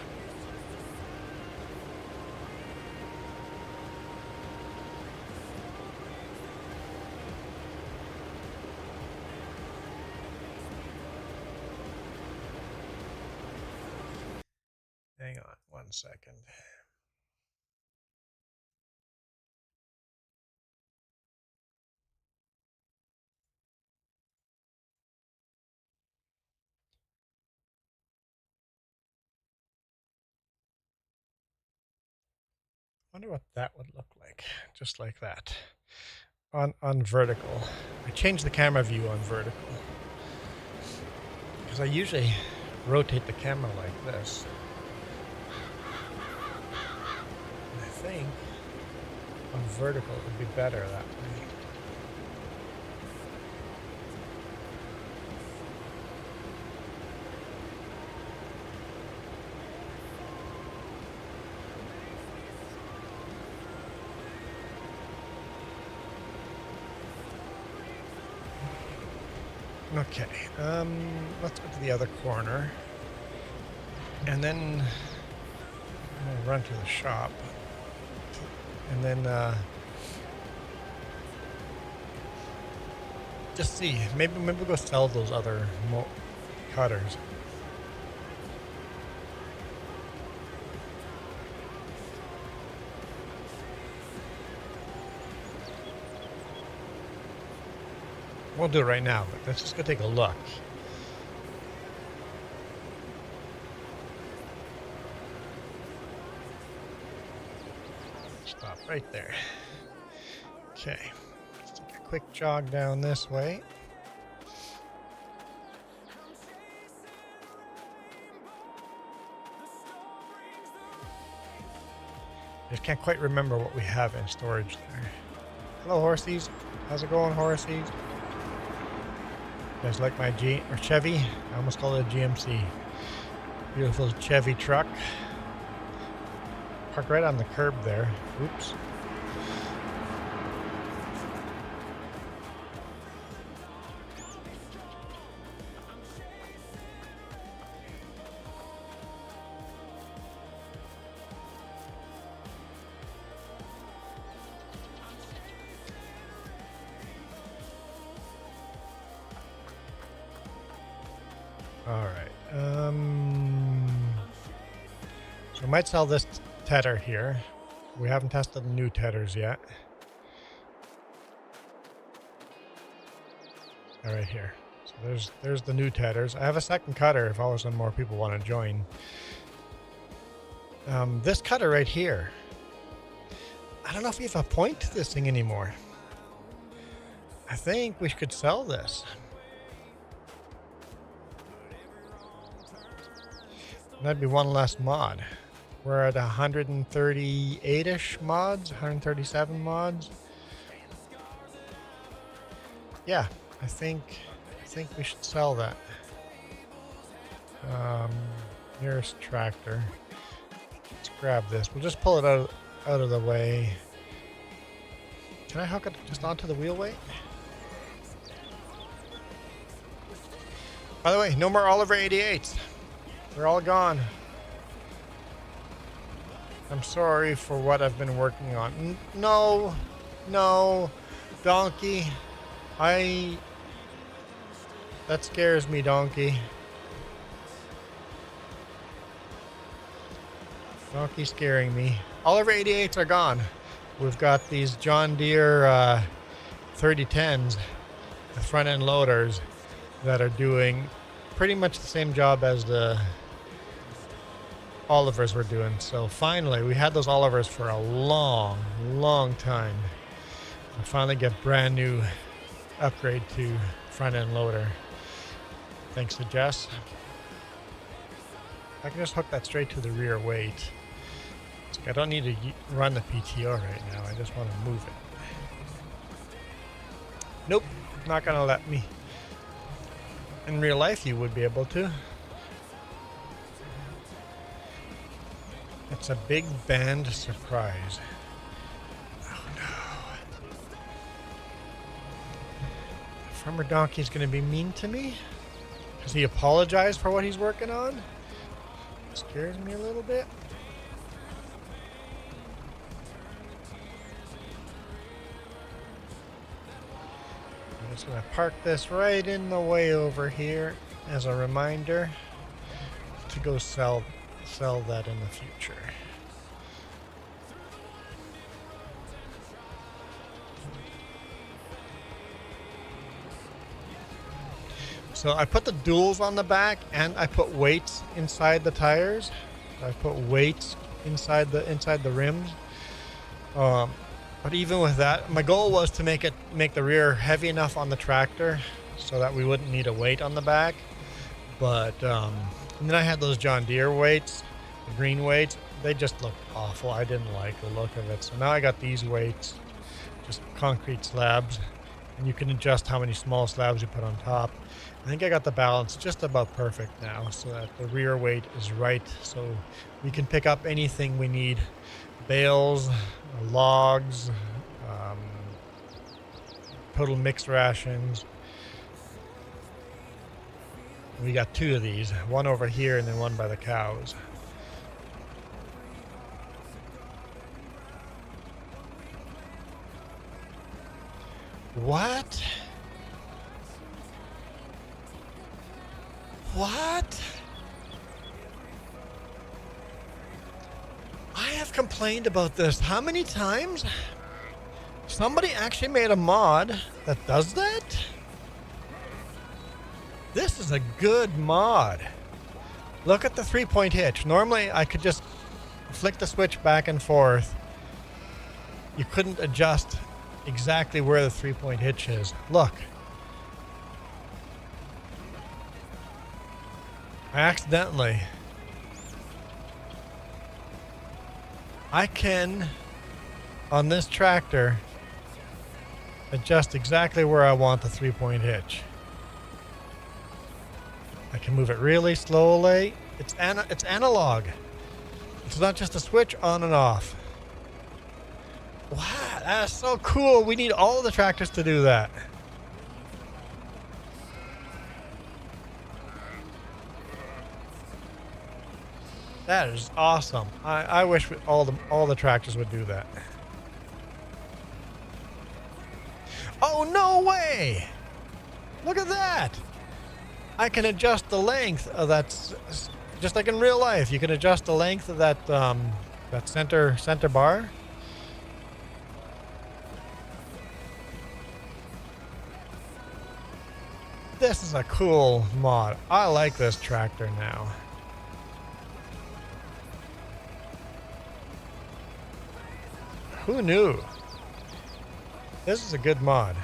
A: Hang on 1 second. Wonder what that would look like, just like that. On vertical. I changed the camera view on vertical, because I usually rotate the camera like this. And I think on vertical it would be better that way. Okay, let's go to the other corner, and then I'm gonna run to the shop, and then just see, maybe we'll go sell those other cutters. We'll do it right now, but let's just go take a look. Stop right there. Okay, let's take a quick jog down this way. just can't quite remember what we have in storage there. Hello, horsies. How's it going, horsies? You guys like my Chevy? I almost called it a GMC. Beautiful Chevy truck. Parked right on the curb there. Oops. Alright, so we might sell this tedder here. We haven't tested the new tedders yet. All right, here. So there's the new tedders. I have a second cutter if all of a sudden more people want to join. This cutter right here. I don't know if we have a point to this thing anymore. I think we could sell this. That'd be one less mod. We're at 138-ish mods, 137 mods. Yeah, I think we should sell that. Nearest tractor. Let's grab this. We'll just pull it out of the way. Can I hook it just onto the wheel weight? By the way, no more Oliver 88s. They're all gone. I'm sorry for what I've been working on. No, Donkey. That scares me, Donkey. Donkey scaring me. All of our 88s are gone. We've got these John Deere 3010s, the front end loaders, that are doing pretty much the same job as the Olivers were doing. So finally, we had those Olivers for a long time. I finally get brand new upgrade to front end loader. Thanks to Jess. I can just hook that straight to the rear weight. It's like I don't need to run the PTO right now. I just want to move it. Nope, not gonna let me. In real life, you would be able to. It's a big band surprise. Oh no. Farmer Donkey's gonna be mean to me? Does he apologize for what he's working on? It scares me a little bit. I'm just gonna park this right in the way over here as a reminder to go sell that in the future. So I put the duals on the back and I put weights inside the tires. I put weights inside the rims. But even with that, my goal was to make the rear heavy enough on the tractor so that we wouldn't need a weight on the back. But and then I had those John Deere weights, the green weights. They just looked awful. I didn't like the look of it. So now I got these weights, just concrete slabs, and you can adjust how many small slabs you put on top. I think I got the balance just about perfect now so that the rear weight is right so we can pick up anything we need. Bales, logs, total mixed rations. We got two of these, one over here and then one by the cows. What? What? I have complained about this how many times? Somebody actually made a mod that does that? This is a good mod. Look at the 3-point hitch. Normally I could just flick the switch back and forth. You couldn't adjust exactly where the 3-point hitch is. Look. I accidentally I can, on this tractor, adjust exactly where I want the 3-point hitch. I can move it really slowly. It's analog. It's not just a switch on and off. Wow, that's so cool. We need all the tractors to do that. That is awesome. I wish all the tractors would do that. Oh, no way! Look at that! I can adjust the length of that, just like in real life. You can adjust the length of that that center bar. This is a cool mod. I like this tractor now. Who knew? This is a good mod.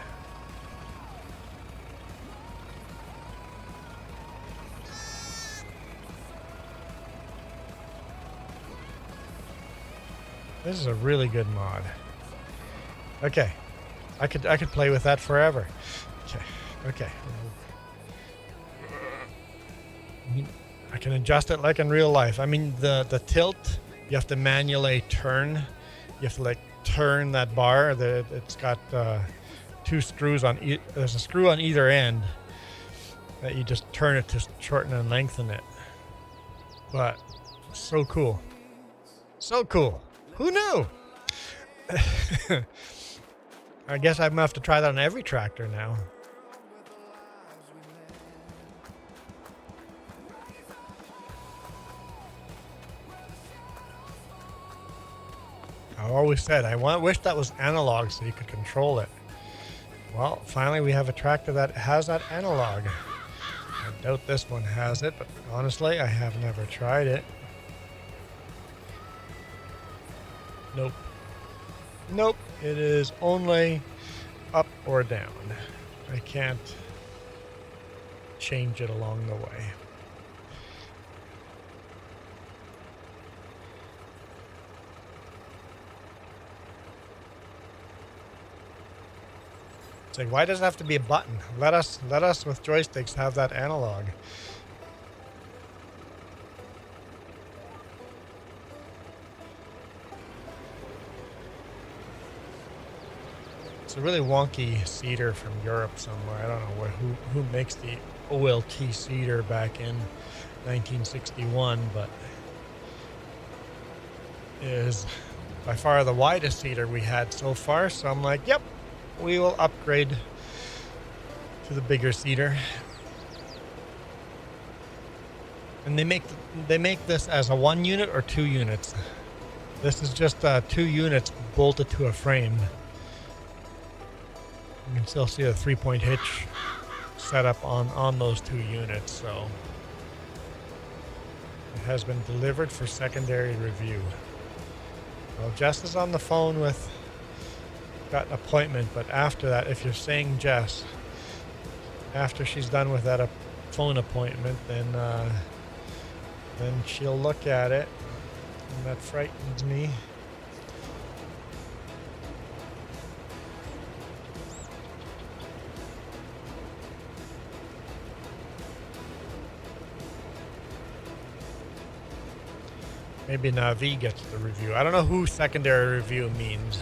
A: This is a really good mod. Okay. I could play with that forever. Okay. I can adjust it like in real life. I mean, the tilt, you have to manually turn. You have to like turn that bar. It's got two screws on there's a screw on either end that you just turn it to shorten and lengthen it. But so cool. So cool. Who knew? I guess I'm gonna have to try that on every tractor now. I always said wish that was analog so you could control it. Well, finally we have a tractor that has that analog. I doubt this one has it, but honestly, I have never tried it. Nope. Nope. It is only up or down. I can't change it along the way. It's like, why does it have to be a button? Let us with joysticks have that analog. It's a really wonky seeder from Europe somewhere. I don't know who makes the OLT seeder back in 1961, but it is by far the widest seeder we had so far. So I'm like, yep, we will upgrade to the bigger seeder. And they make this as a 1 unit or 2 units. This is just 2 units bolted to a frame. You can still see the 3-point hitch set up on those 2 units, so it has been delivered for secondary review. Well, Jess is on the phone got an appointment, but after that, if you're saying Jess, after she's done with that phone appointment, then she'll look at it, and that frightens me. Maybe Navi gets the review. I don't know who secondary review means.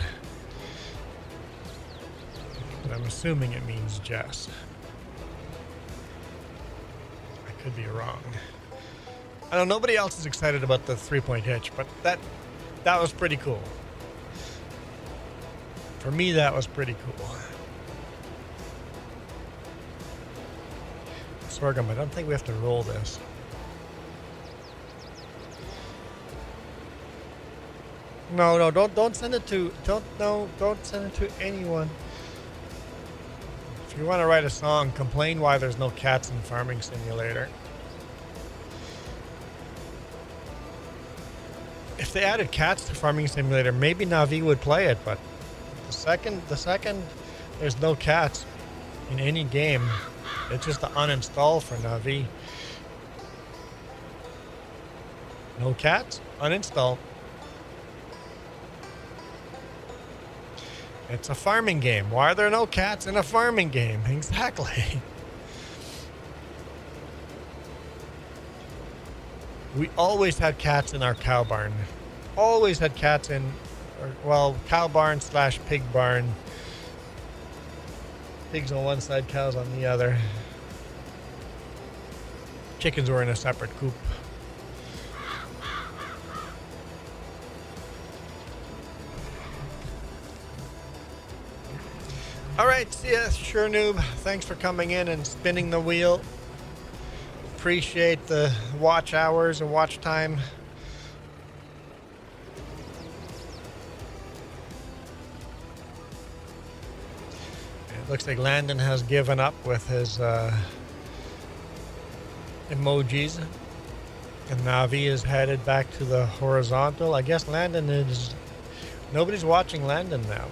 A: But I'm assuming it means Jess. I could be wrong. I know nobody else is excited about the 3-point hitch, but that was pretty cool. For me, that was pretty cool. Sorghum, I don't think we have to roll this. No, don't send it to don't send it to anyone. If you want to write a song, complain why there's no cats in Farming Simulator. If they added cats to Farming Simulator, maybe Navi would play it, but the second there's no cats in any game, it's just to uninstall for Navi. No cats, uninstall. It's a farming game. Why are there no cats in a farming game? Exactly. We always had cats in our cow barn. Always had cats in, well, cow barn slash pig barn. Pigs on one side, cows on the other. Chickens were in a separate coop. All right, see ya, Sure Noob. Thanks for coming in and spinning the wheel. Appreciate the watch hours and watch time. It looks like Landon has given up with his emojis. And Navi is headed back to the horizontal. I guess Landon is... Nobody's watching Landon now.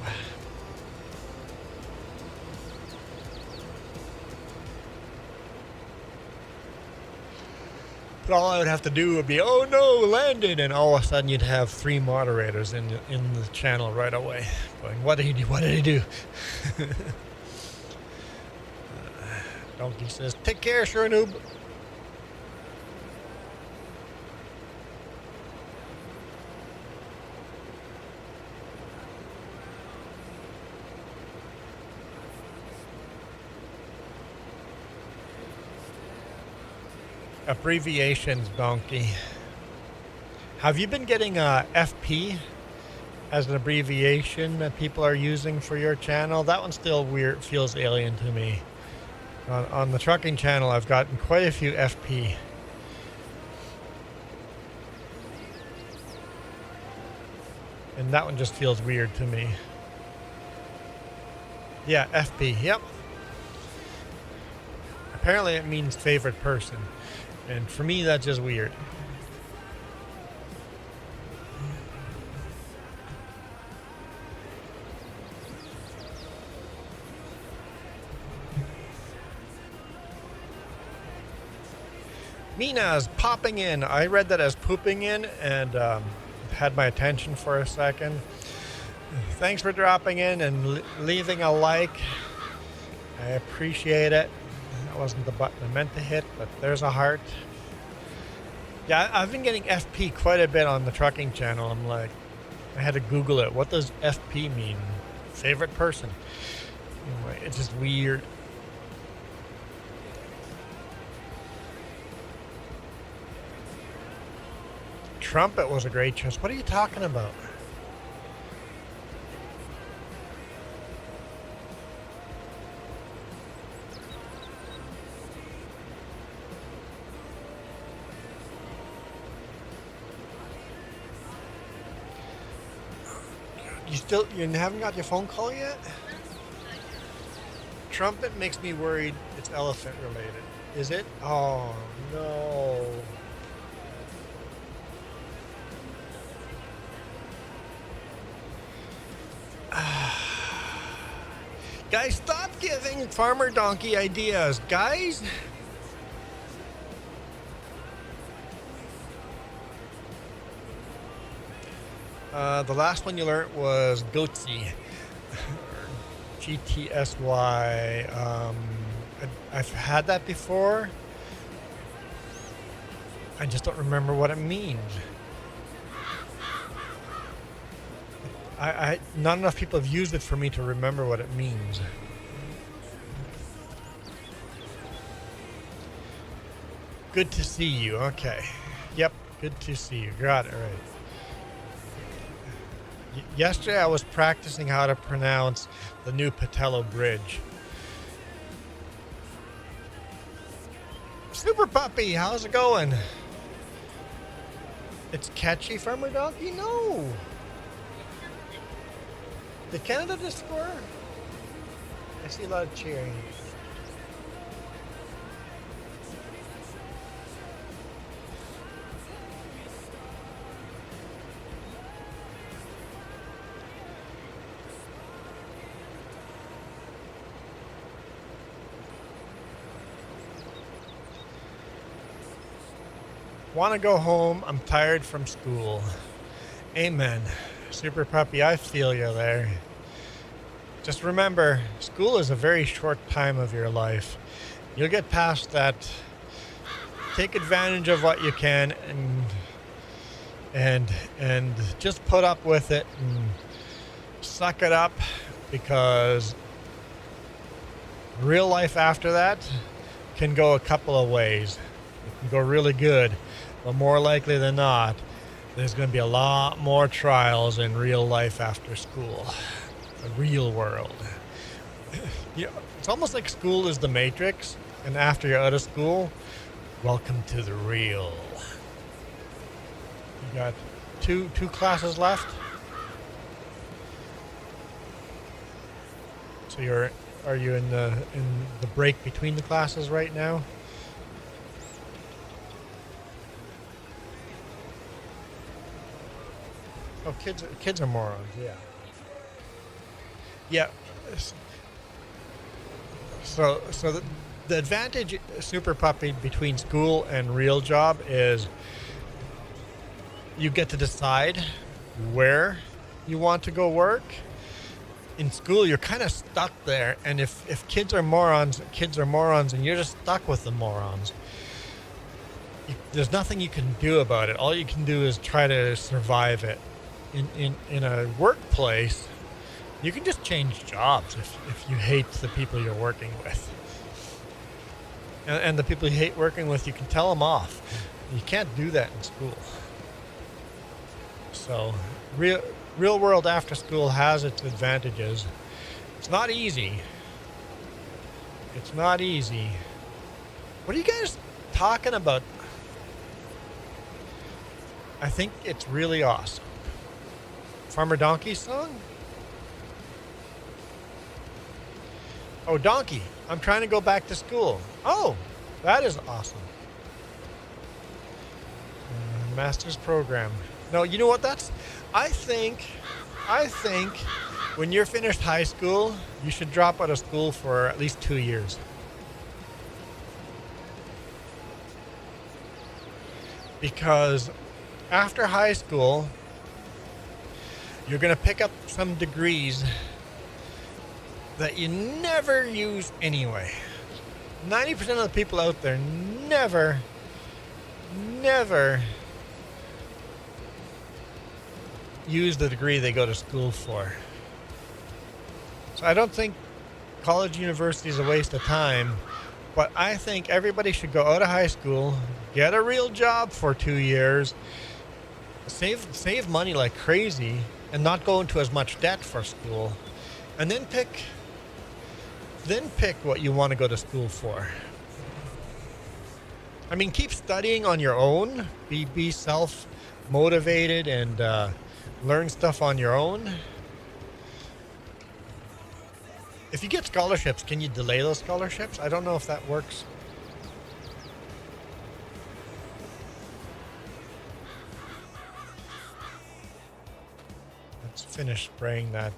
A: But all I would have to do would be, oh no, Landon, and all of a sudden you'd have 3 moderators in the channel right away. Going, what did he do? What did he do? Donkey says, take care, Sure Noob. Abbreviations, Donkey. Have you been getting FP as an abbreviation that people are using for your channel? That one still weird, feels alien to me. On the trucking channel, I've gotten quite a few FP. And that one just feels weird to me. Yeah, FP, yep. Apparently it means favorite person. And for me, that's just weird. Mina's popping in. I read that as pooping in and had my attention for a second. Thanks for dropping in and leaving a like. I appreciate it. That wasn't the button I meant to hit, but there's a heart. Yeah, I've been getting FP quite a bit on the trucking channel. I'm like, I had to Google it. What does FP mean? Favorite person. Anyway, it's just weird. Trumpet was a great choice. What are you talking about? You haven't got your phone call yet? Trumpet makes me worried it's elephant related. Is it? Oh, no. Guys, stop giving Farmer Donkey ideas. Guys? The last one you learned was Goatsy. GTSY. I've had that before. I just don't remember what it means. Not enough people have used it for me to remember what it means. Good to see you. Okay. Yep. Good to see you. Got it right. Yesterday I was practicing how to pronounce the new Patello Bridge. Super Puppy, how's it going? It's catchy, Farmer Donkey? No. Did Canada just score? I see a lot of cheering. Want to go home. I'm tired from school. Amen. Super Puppy, I feel you there. just remember, school is a very short time of your life. You'll get past that. Take advantage of what you can and just put up with it and suck it up, because real life after that can go a couple of ways. It can go really good, but more likely than not, there's going to be a lot more trials in real life after school. The real world. You know, it's almost like school is the Matrix, and after you're out of school, welcome to the real. You got two classes left. So are you in the break between the classes right now? Oh, kids are morons. Yeah. Yeah. So the advantage, Super Puppy, between school and real job is you get to decide where you want to go work. In school, you're kind of stuck there, and if kids are morons, and you're just stuck with the morons. There's nothing you can do about it. All you can do is try to survive it. In a workplace, you can just change jobs if you hate the people you're working with. And the people you hate working with, you can tell them off. You can't do that in school. So, real world after school has its advantages. It's not easy. It's not easy. What are you guys talking about? I think it's really awesome. Farmer Donkey song? Oh, Donkey, I'm trying to go back to school. Oh, that is awesome. Master's program. No, you know what that's? I think when you're finished high school, you should drop out of school for at least 2 years. Because after high school, you're going to pick up some degrees that you never use anyway. 90% of the people out there never use the degree they go to school for. So I don't think college, university is a waste of time, but I think everybody should go out of high school, get a real job for 2 years, save money like crazy, and not go into as much debt for school, and then pick what you want to go to school for. I mean, keep studying on your own, be self-motivated, and learn stuff on your own. If you get scholarships, can you delay those scholarships? I don't know if that works. Let's finish spraying that.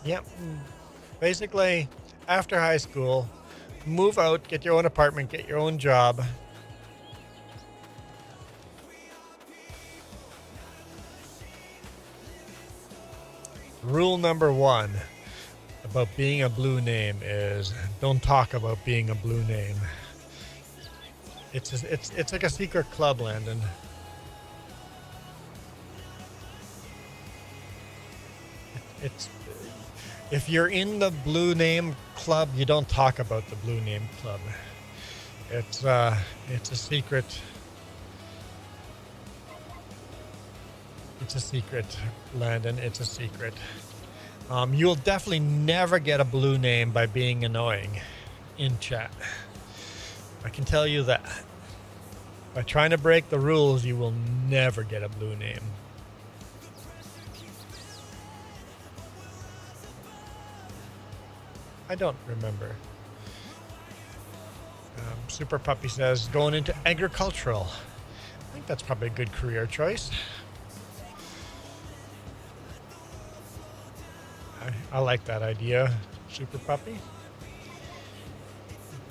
A: Yep. Basically, after high school, move out, get your own apartment, get your own job. Rule number 1 about being a blue name is don't talk about being a blue name. It's like a secret club, Landon. It's if you're in the blue name club, you don't talk about the blue name club. It's a secret. It's a secret, Landon. It's a secret. You'll definitely never get a blue name by being annoying in chat. I can tell you that. By trying to break the rules, you will never get a blue name. I don't remember. Super Puppy says, going into agricultural. I think that's probably a good career choice. I like that idea, Super Puppy.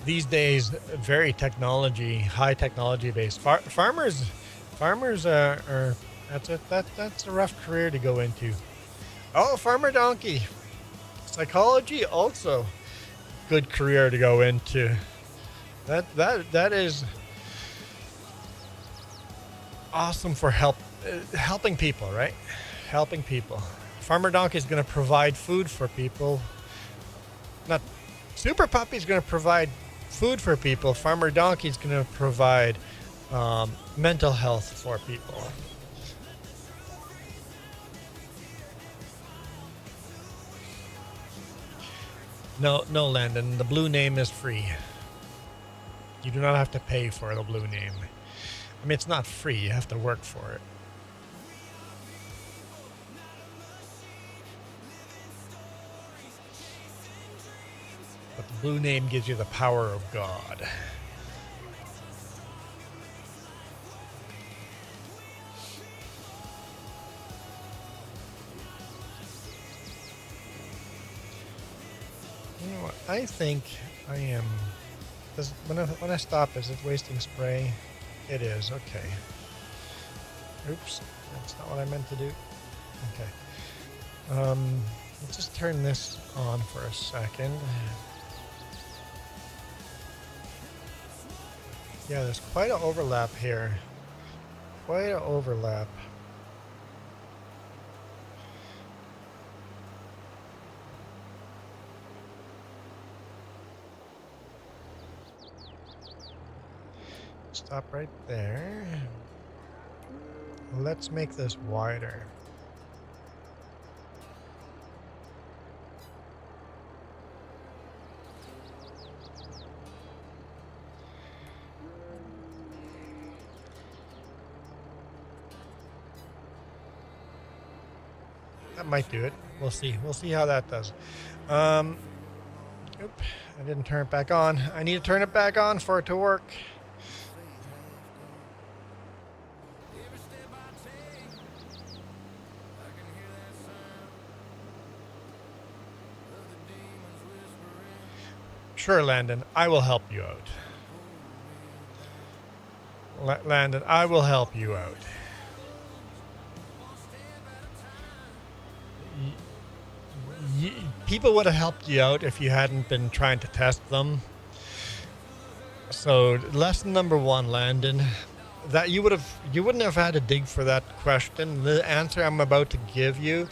A: These days, very high technology based. Farmers are that's a rough career to go into. Oh, farmer donkey. Psychology also good career to go into. That is awesome for helping people, right? Helping people. Farmer donkey is going to provide food for people. Not super puppy is going to provide food for people. Farmer donkey is going to provide mental health for people. No, Landon. The blue name is free. You do not have to pay for the blue name. I mean, it's not free. You have to work for it. But the blue name gives you the power of God. You know what? I think I am. When I stop, is it wasting spray? It is. Okay. Oops, that's not what I meant to do. Okay. Let's just turn this on for a second. Yeah, there's quite an overlap here. Quite an overlap. Stop right there. Let's make this wider. That might do it. We'll see. We'll see how that does. Oop, I didn't turn it back on. I need to turn it back on for it to work. Sure, Landon, I will help you out. Landon, I will help you out. People would have helped you out if you hadn't been trying to test them. So, lesson number 1, Landon, that you wouldn't have had to dig for that question. The answer I'm about to give you,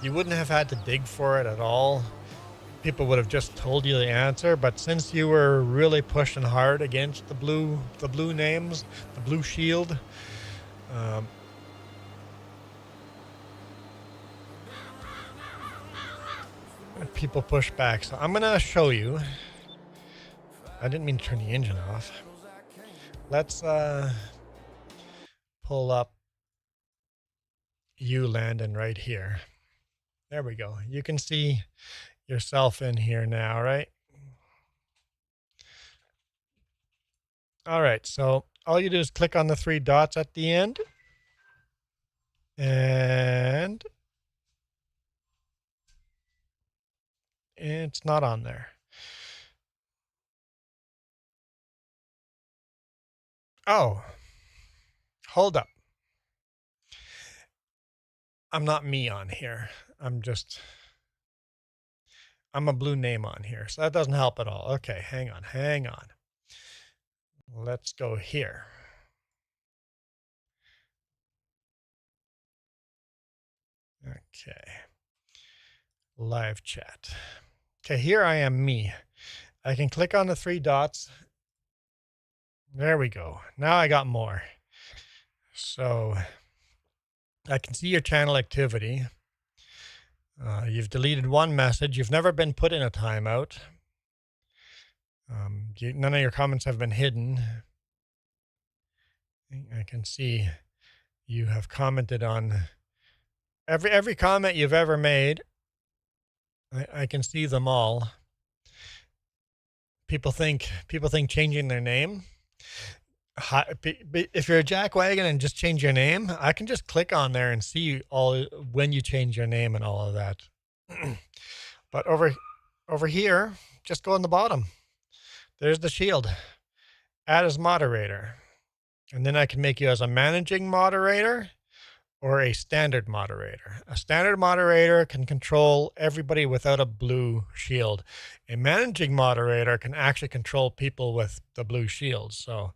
A: you wouldn't have had to dig for it at all. People would have just told you the answer, but since you were really pushing hard against the blue names, the blue shield, people push back. So I'm gonna show you. I didn't mean to turn the engine off. Let's pull up you, Landon, right here. There we go. You can see yourself in here now, right? All right, so all you do is click on the 3 dots at the end, and it's not on there. Oh, hold up. I'm not me on here. I'm a blue name on here, so that doesn't help at all. Okay, hang on. Let's go here. Okay. Live chat. Okay, here I am, me. I can click on the 3 dots. There we go. Now I got more. So I can see your channel activity. You've deleted 1 message. You've never been put in a timeout. None of your comments have been hidden. I can see you have commented on every comment you've ever made. I can see them all. People think changing their name. If you're a jackwagon and just change your name, I can just click on there and see all when you change your name and all of that. But over here, just go on the bottom. There's the shield. Add as moderator. And then I can make you as a managing moderator, or a standard moderator. A standard moderator can control everybody without a blue shield. A managing moderator can actually control people with the blue shield. So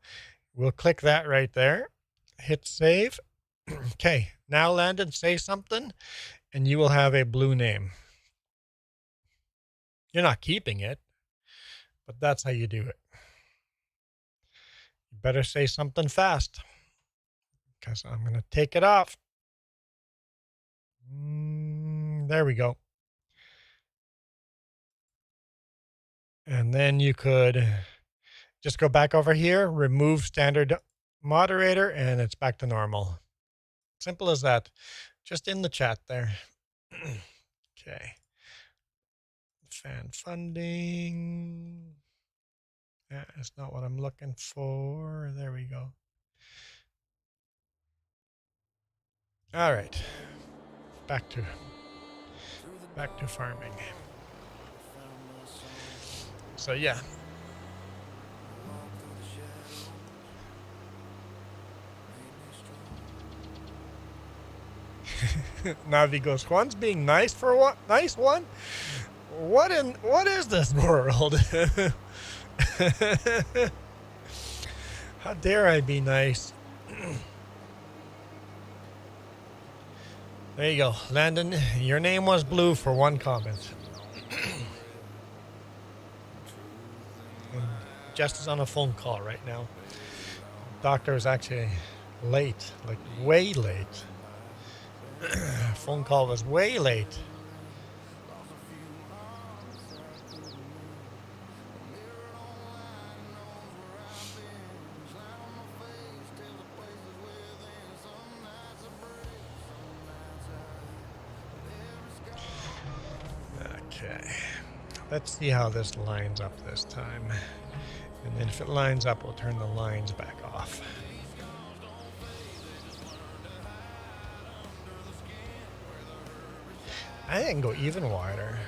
A: we'll click that right there. Hit save. Okay, now Landon, say something, and you will have a blue name. You're not keeping it, but that's how you do it. You better say something fast, because I'm going to take it off. There we go. And then you could just go back over here, remove standard moderator, and it's back to normal. Simple as that. Just in the chat there. Okay. Fan funding. That's not what I'm looking for. There we go. All right. Back to farming. So yeah. Navi goes, Juan's being nice for what? Nice one? What is this world? How dare I be nice? There you go. Landon, your name was blue for one comment. Jess is on a phone call right now. Doctor is actually late, like way late. Phone call was way late. Okay, let's see how this lines up this time. And then if it lines up, we'll turn the lines back off. I can go even wider.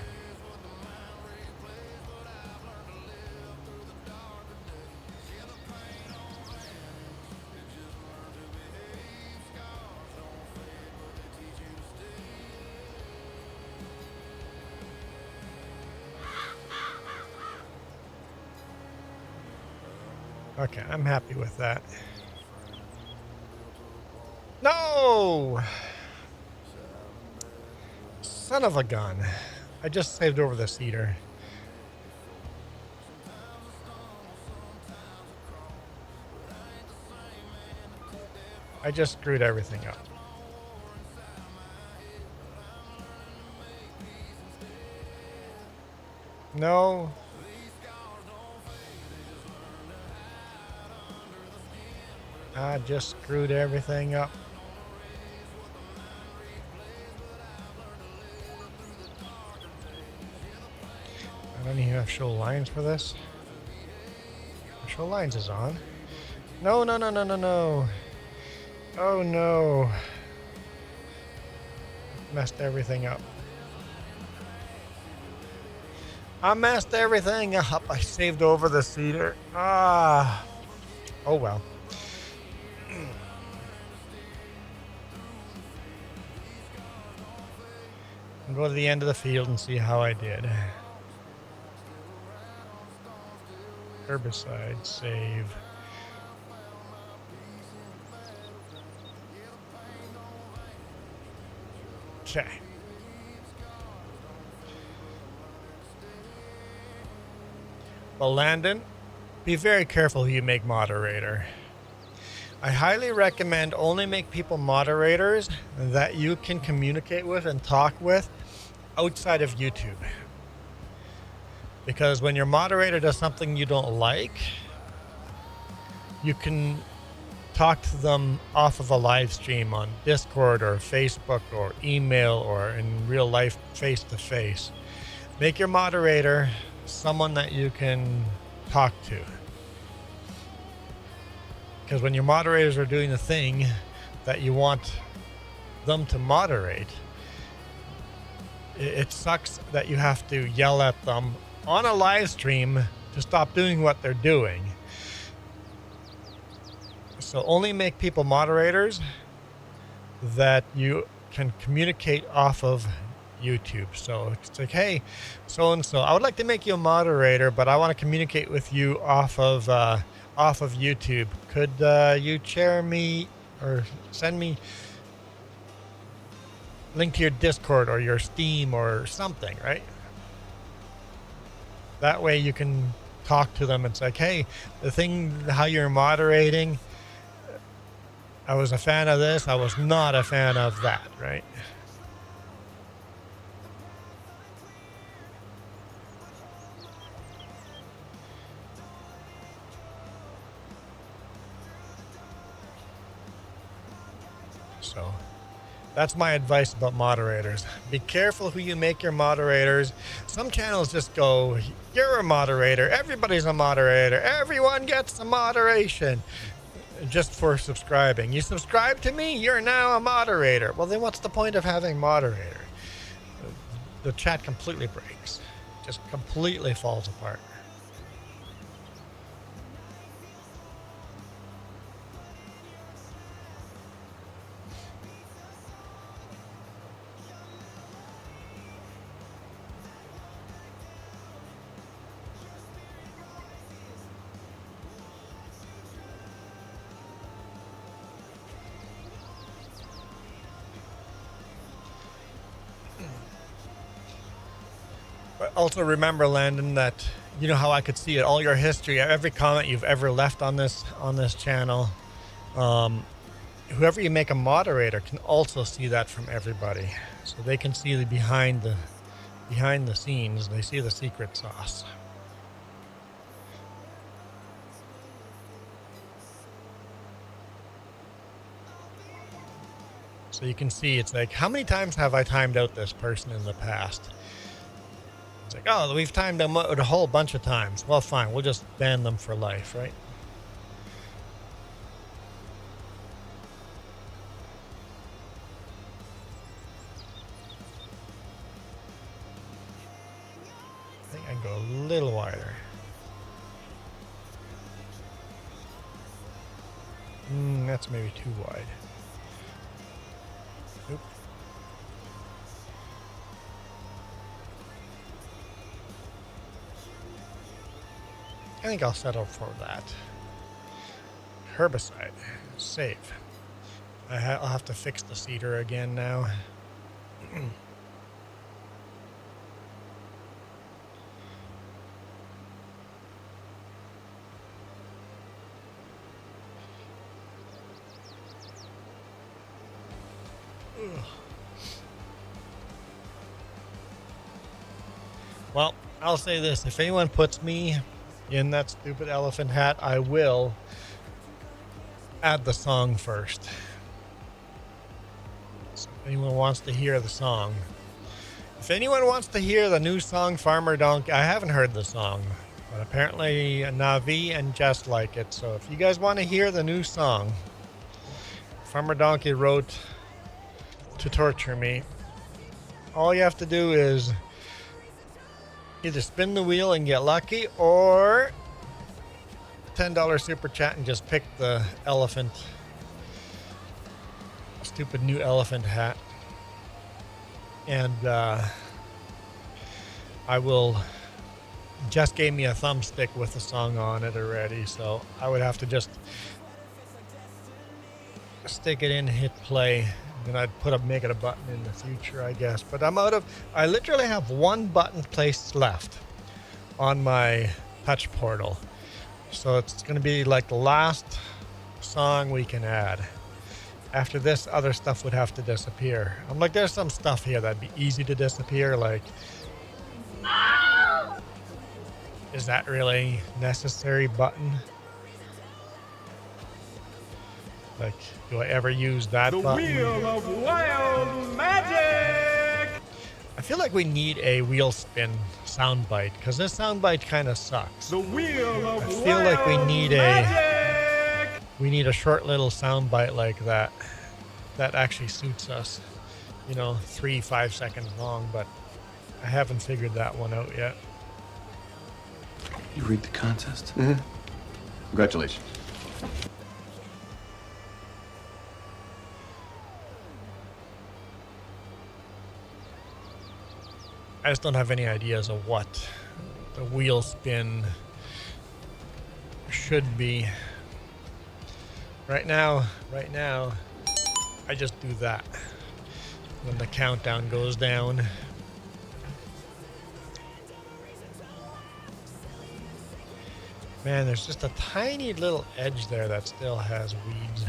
A: Okay, I'm happy with that. No! Son of a gun. I just saved over the cedar. I just screwed everything up. No. I just screwed everything up. I don't even have show lines for this. Show lines is on. No, no, no, no, no, no. Oh no. Messed everything up. I messed everything up. I saved over the cedar. Ah. Oh well. I'll go to the end of the field and see how I did. Herbicide, save. Okay. Well, Landon, be very careful who you make moderator. I highly recommend only make people moderators that you can communicate with and talk with outside of YouTube. Because when your moderator does something you don't like, you can talk to them off of a live stream on Discord or Facebook or email or in real life face-to-face. Make your moderator someone that you can talk to. Because when your moderators are doing the thing that you want them to moderate, it sucks that you have to yell at them on a live stream to stop doing what they're doing. So only make people moderators that you can communicate off of YouTube. So it's like, hey, so and so, I would like to make you a moderator, but I want to communicate with you off of YouTube. Could you share me or send me link to your Discord or your Steam or something, right? That way you can talk to them. It's like, hey, the thing, how you're moderating, I was a fan of this, I was not a fan of that, right? So that's my advice about moderators. Be careful who you make your moderators. Some channels just go, you're a moderator, everybody's a moderator, everyone gets a moderation just for subscribing. You subscribe to me, you're now a moderator. Well, then what's the point of having moderator? The chat completely breaks, just completely falls apart. But also remember, Landon, that you know how I could see it, all your history, every comment you've ever left on this channel. Whoever you make a moderator can also see that from everybody, so they can see the behind the scenes. They see the secret sauce. So you can see, it's like, how many times have I timed out this person in the past? It's like, oh, we've timed them out a whole bunch of times. Well, fine, we'll just ban them for life, right? I think I can go a little wider. That's maybe too wide. Oop. I think I'll settle for that. Herbicide. Save. I'll have to fix the cedar again now. Well, I'll say this. If anyone puts me in that stupid elephant hat, I will add the song first. So if anyone wants to hear the song. If anyone wants to hear the new song, Farmer Donkey, I haven't heard the song, but apparently Navi and Jess like it. So if you guys want to hear the new song, Farmer Donkey wrote to torture me. All you have to do is either spin the wheel and get lucky, or $10 super chat and just pick the elephant, stupid new elephant hat, and I will. Just gave me a thumbstick with the song on it already, so I would have to just stick it in, hit play. And I'd make it a button in the future, I guess. But I literally have one button placed left on my touch portal. So it's going to be like the last song we can add. After this, other stuff would have to disappear. I'm like, there's some stuff here that'd be easy to disappear. Like, is that really necessary button? Like, do I ever use that button? The Wheel of Wild Magic! I feel like we need a wheel spin soundbite, because this soundbite kind of sucks. The Wheel of I feel like we need a short little soundbite like that actually suits us. You know, 3-5 seconds long, but I haven't figured that one out yet.
D: You rigged the contest?
E: Mm-hmm. Congratulations.
A: I just don't have any ideas of what the wheel spin should be. Right now, I just do that. When the countdown goes down. Man, there's just a tiny little edge there that still has weeds.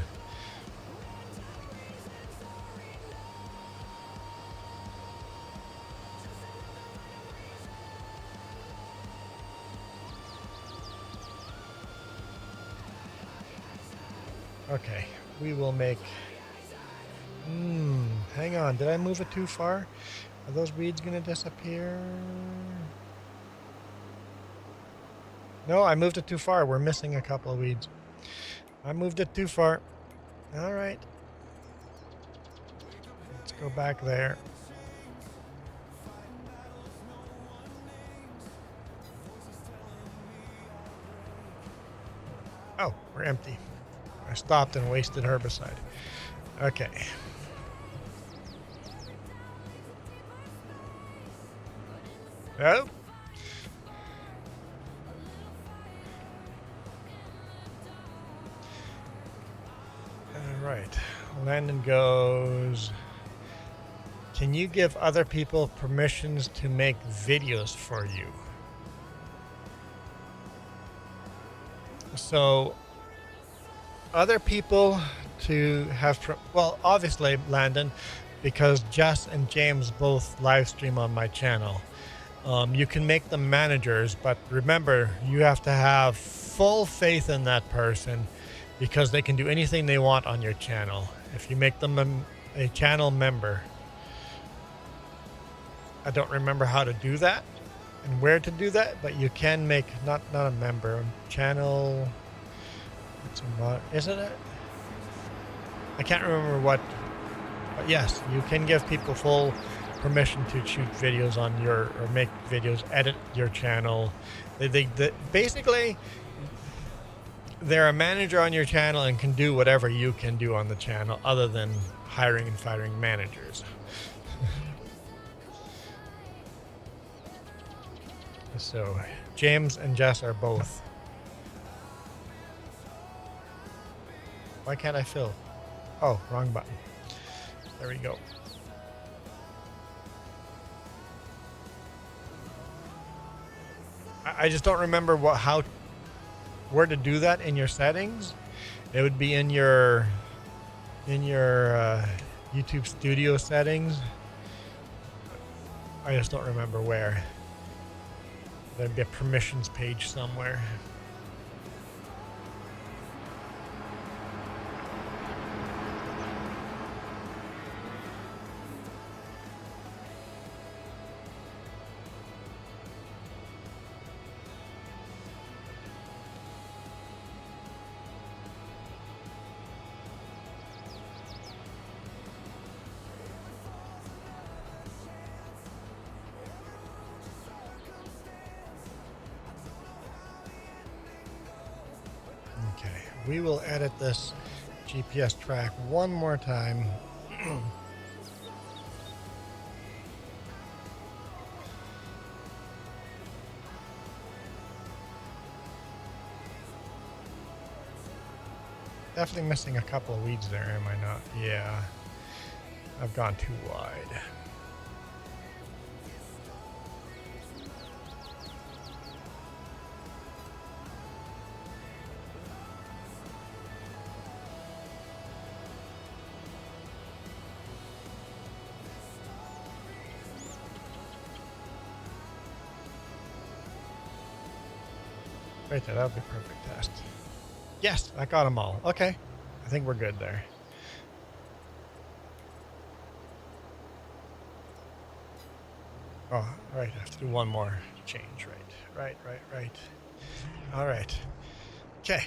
A: Okay, we will make... hang on, did I move it too far? Are those weeds gonna disappear? No, I moved it too far. We're missing a couple of weeds. I moved it too far. All right. Let's go back there. Oh, we're empty. I stopped and wasted herbicide. Okay. Oh. All right. Landon goes, can you give other people permissions to make videos for you? So other people to have, well, obviously Landon, because Jess and James both live stream on my channel. You can make them managers, but remember, you have to have full faith in that person because they can do anything they want on your channel. If you make them a channel member, I don't remember how to do that and where to do that, but you can make, not a member, channel, is it? I can't remember what, but yes, you can give people full permission to shoot videos on your, or make videos, edit your channel. They basically, they're a manager on your channel and can do whatever you can do on the channel other than hiring and firing managers. So James and Jess are both. Why can't I fill? Oh, wrong button. There we go. I just don't remember where to do that in your settings. It would be in your YouTube Studio settings. I just don't remember where. There'd be a permissions page somewhere. Okay, we will edit this GPS track one more time. Definitely missing a couple of weeds there, am I not? Yeah, I've gone too wide. Right there, that would be a perfect test. Yes, I got them all. Okay, I think we're good there. Oh, all right, I have to do one more change. Right. All right. Okay.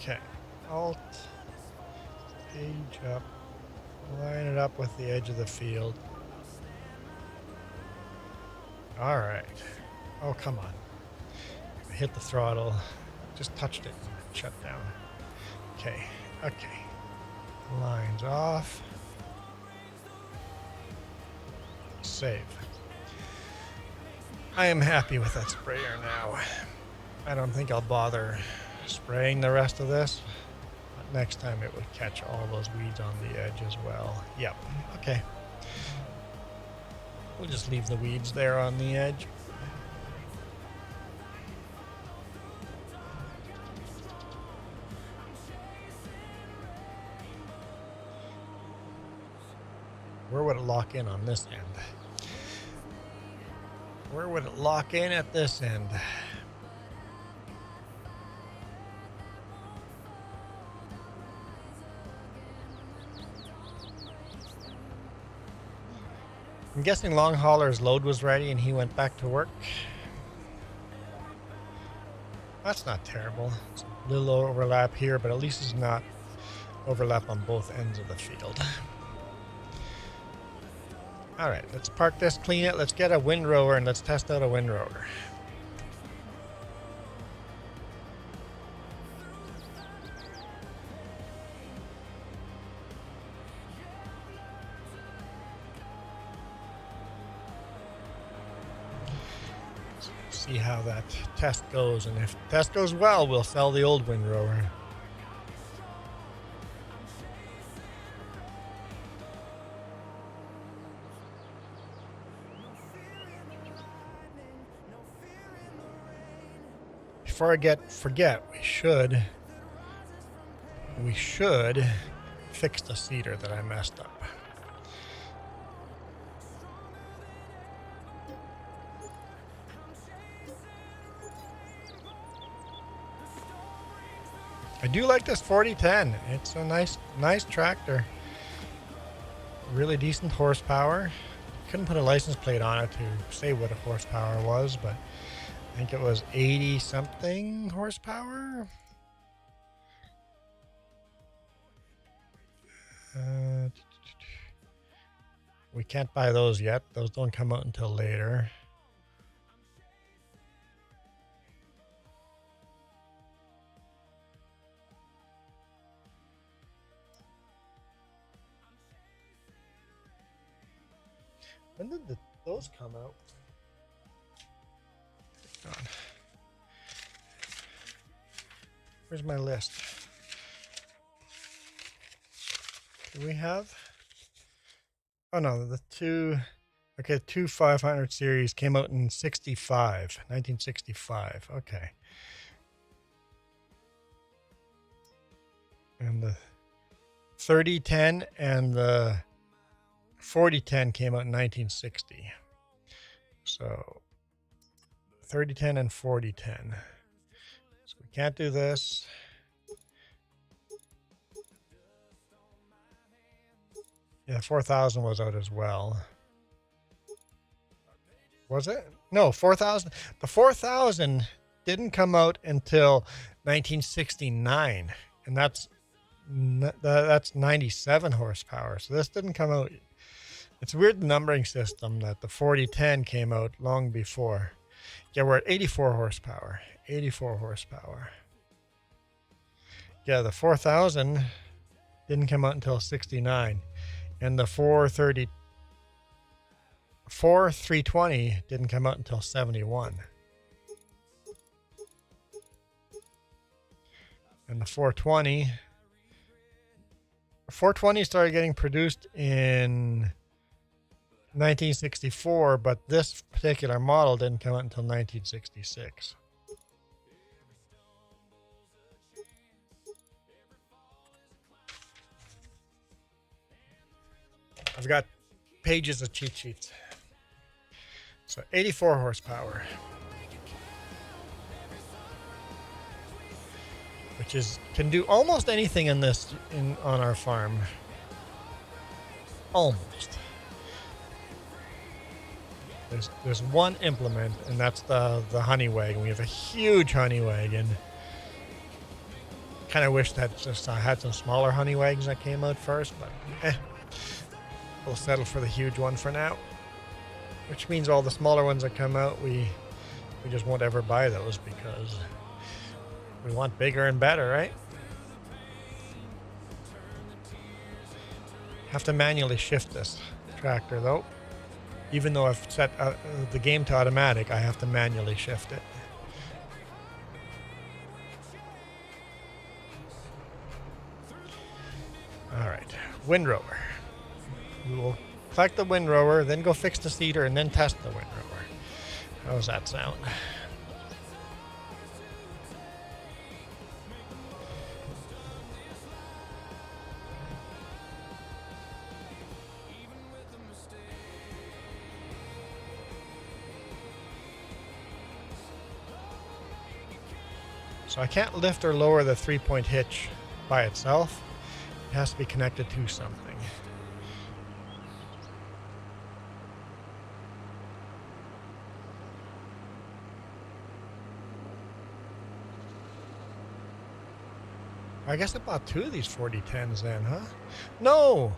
A: Okay. Alt. Age up, line it up with the edge of the field. All right. Oh, come on. hit the throttle. Just touched it. Shut down. Okay. Okay. Lines off. Save. I am happy with that sprayer now. I don't think I'll bother spraying the rest of this. But next time it would catch all those weeds on the edge as well. Yep. Okay. We'll just leave the weeds there on the edge. Where would it lock in on this end? Where would it lock in at this end? I'm guessing long hauler's load was ready and he went back to work. That's not terrible. It's a little overlap here, but at least it's not overlap on both ends of the field. All right, let's park this, clean it. Let's get a windrower and let's test out a windrower. See how that test goes, and if the test goes well, we'll sell the old windrower. Before I forget, we should fix the seeder that I messed up. I do like this 4010. It's a nice tractor. Really decent horsepower. Couldn't put a license plate on it to say what a horsepower was, but I think it was 80 something horsepower. We can't buy those yet. Those don't come out until later. When did those come out? God. Where's my list? Do we have? Oh no, the two 500 series came out in 1965. Okay. And the 3010 and the 4010 came out in 1960. So 3010 and 4010. So we can't do this. Yeah, 4000 was out as well. Was it? No, 4000. The 4000 didn't come out until 1969, and that's 97 horsepower. So this didn't come out. It's a weird numbering system that the 4010 came out long before. Yeah, we're at 84 horsepower. 84 horsepower. Yeah, the 4000 didn't come out until 69. And the 320 didn't come out until 71. And the 420 started getting produced in 1964, but this particular model didn't come out until 1966. I've got pages of cheat sheets. So 84 horsepower, which can do almost anything on our farm. Almost. There's one implement, and that's the honey wagon. We have a huge honey wagon. Kind of wish that just had some smaller honey wagons that came out first, but we'll settle for the huge one for now. Which means all the smaller ones that come out, we We just won't ever buy those because we want bigger and better, right? Have to manually shift this tractor though. Even though I've set the game to automatic, I have to manually shift it. All right, windrower. We will collect the windrower, then go fix the seeder, and then test the windrower. How does that sound? So I can't lift or lower the 3-point hitch by itself. It has to be connected to something. I guess I bought 2 of these 4010s then, huh? No!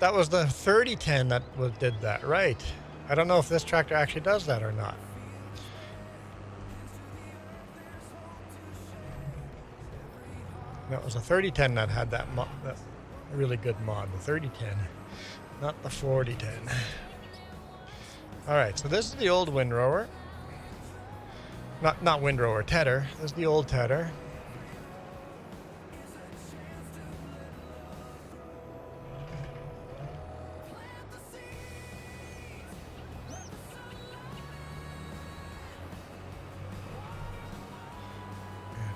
A: That was the 3010 that did that, right. I don't know if this tractor actually does that or not. That was a 3010 that had that really good mod, the 3010, not the 4010. All right, so this is the old windrower. Not windrower, tedder. This is the old tedder.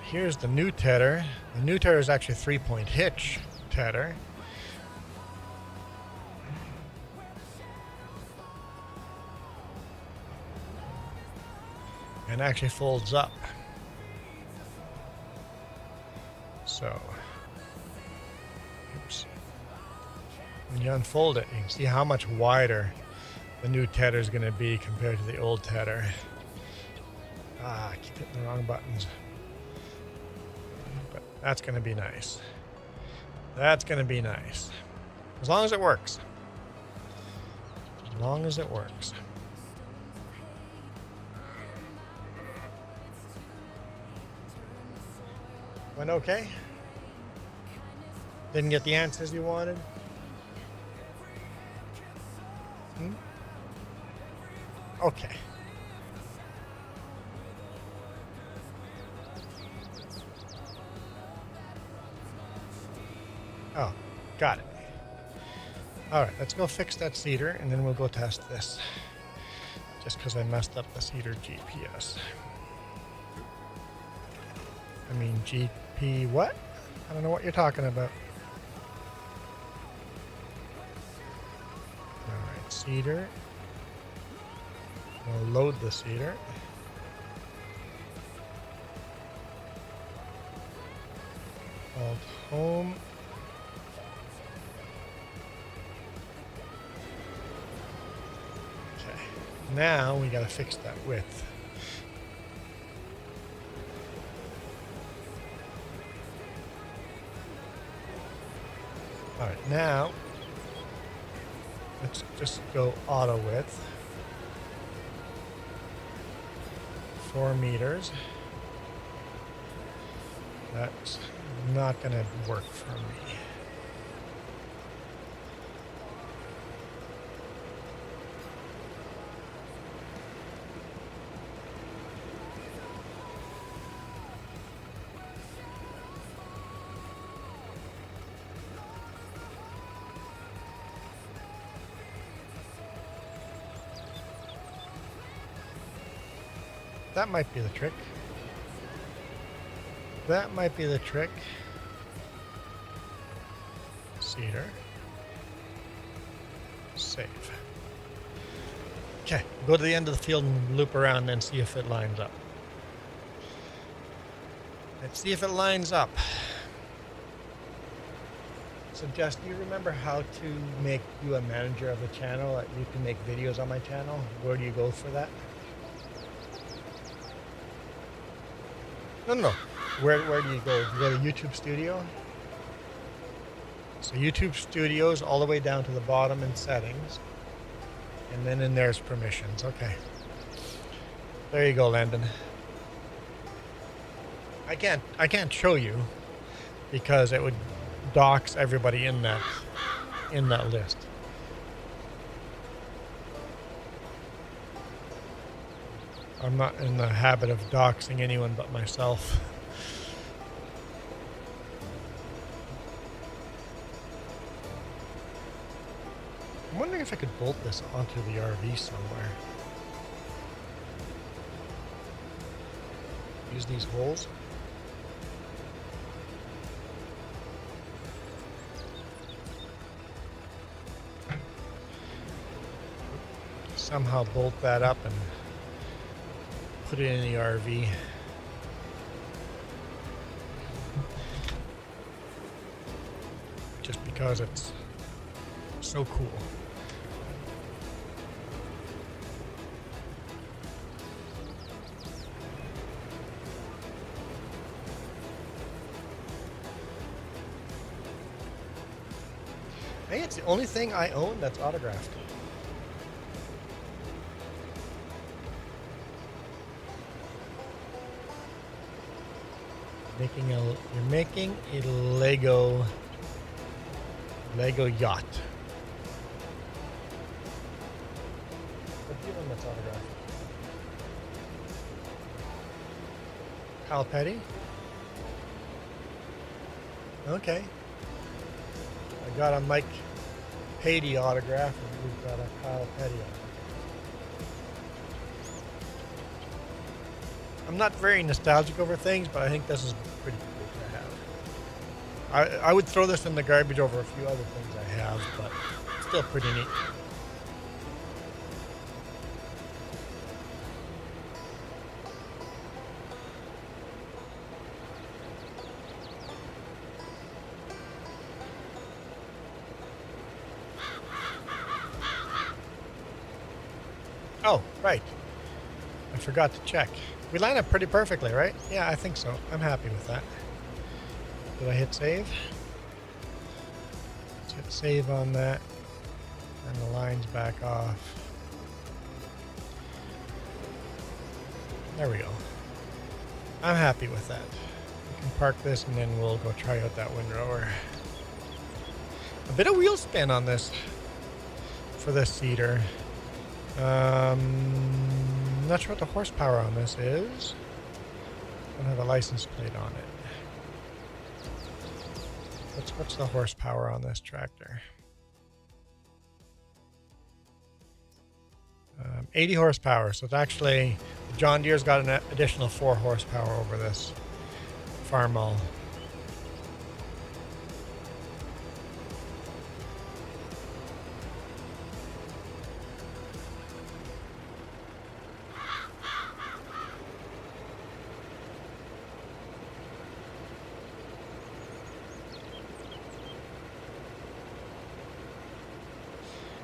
A: Here's the new tedder. The new tedder is actually a 3-point hitch tedder. And actually folds up. So, oops. When you unfold it, you can see how much wider the new tedder is going to be compared to the old tedder. I keep hitting the wrong buttons. That's going to be nice. That's going to be nice. As long as it works. As long as it works. Went okay? Didn't get the answers you wanted? Okay. Oh, got it. All right, let's go fix that seeder, and then we'll go test this. Just because I messed up the seeder GPS. I mean, GP what? I don't know what you're talking about. All right, seeder. We'll load the seeder. Alt home. Now we gotta fix that width. All right, now let's just go auto width. 4 meters. That's not gonna work for me. That might be the trick. That might be the trick. Seeder. Save. Okay, go to the end of the field and loop around and see if it lines up. Let's see if it lines up. So Jess, do you remember how to make you a manager of the channel? That you can make videos on my channel? Where do you go for that? No. Where do you go? You go to YouTube Studio. So YouTube Studio's all the way down to the bottom in settings. And then in there's permissions. Okay. There you go, Landon. I can't show you because it would dox everybody in that list. I'm not in the habit of doxing anyone but myself. I'm wondering if I could bolt this onto the RV somewhere. Use these holes. Somehow bolt that up and put it in the RV. Just because it's so cool. Hey, it's the only thing I own that's autographed. You're making a Lego yacht. What do you own that's autographed? Kyle Petty? Okay. I got a Mike Patey autograph, and we've got a Kyle Petty autograph. I'm not very nostalgic over things, but I think this is pretty cool to have. I would throw this in the garbage over a few other things I have, but still pretty neat. Oh, right. I forgot to check. We lined up pretty perfectly, right? Yeah, I think so. I'm happy with that. Did I hit save? Let's hit save on that. And the line's back off. There we go. I'm happy with that. We can park this and then we'll go try out that windrower. A bit of wheel spin on this for this seater. Not sure what the horsepower on this is. Don't have a license plate on it. What's the horsepower on this tractor? 80 horsepower. So it's actually John Deere's got an additional 4 horsepower over this Farmall.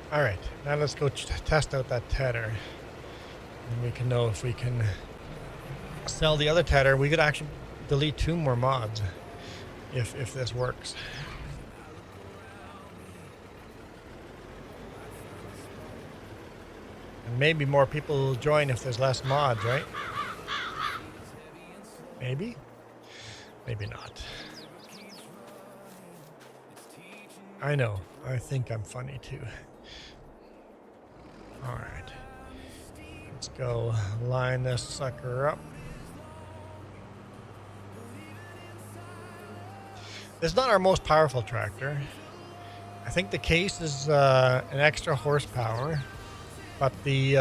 A: All right, now let's go test out that tedder, and we can know if we can sell the other tedder. We could actually delete 2 more mods if this works. And maybe more people will join if there's less mods, right? Maybe? Maybe not. I know, I think I'm funny too. All right, let's go line this sucker up. It's not our most powerful tractor. I think the case is an extra horsepower, but the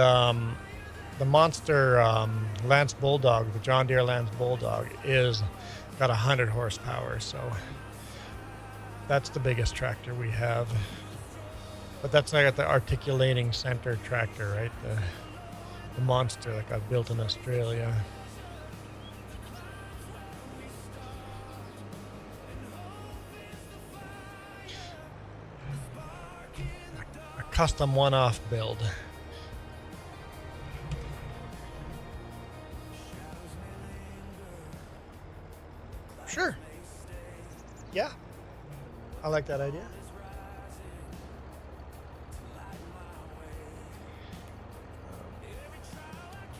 A: monster Lance Bulldog, the John Deere Lance Bulldog, is got 100 horsepower. So that's the biggest tractor we have. But that's like the articulating center tractor, right? The monster that got built in Australia. A custom one-off build. Sure. Yeah. I like that idea.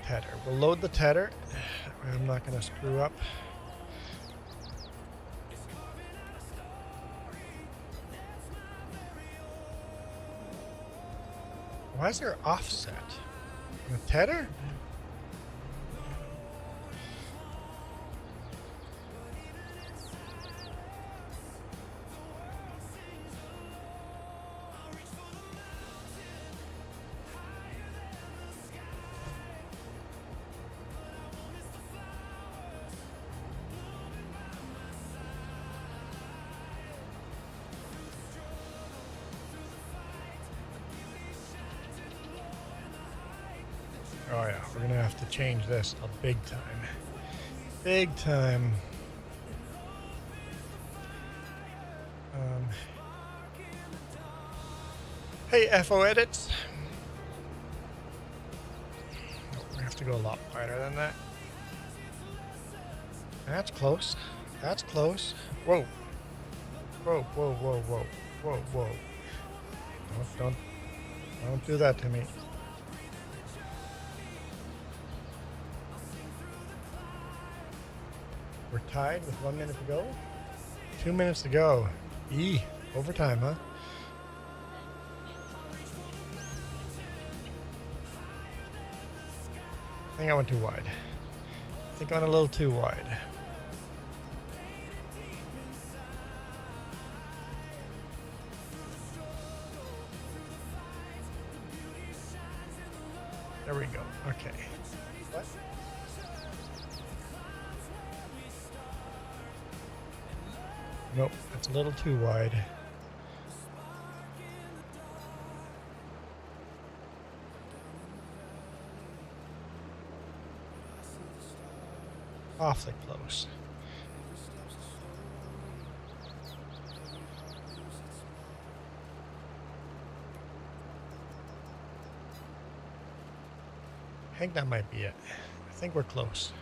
A: tether. We'll load the tether. I'm not going to screw up. Why is there offset? The tether? Oh yeah, we're gonna have to change this a big time. Big time. Hey, FO edits. Oh, we have to go a lot wider than that. That's close. That's close. Whoa. Whoa, whoa, whoa, whoa, whoa, whoa. Don't do that to me. We're tied with 1 minute to go. 2 minutes to go. Overtime, huh? I think I went too wide. I think I went a little too wide. There we go. Okay. What? Nope, that's a little too wide. Awfully close. I think that might be it. I think we're close.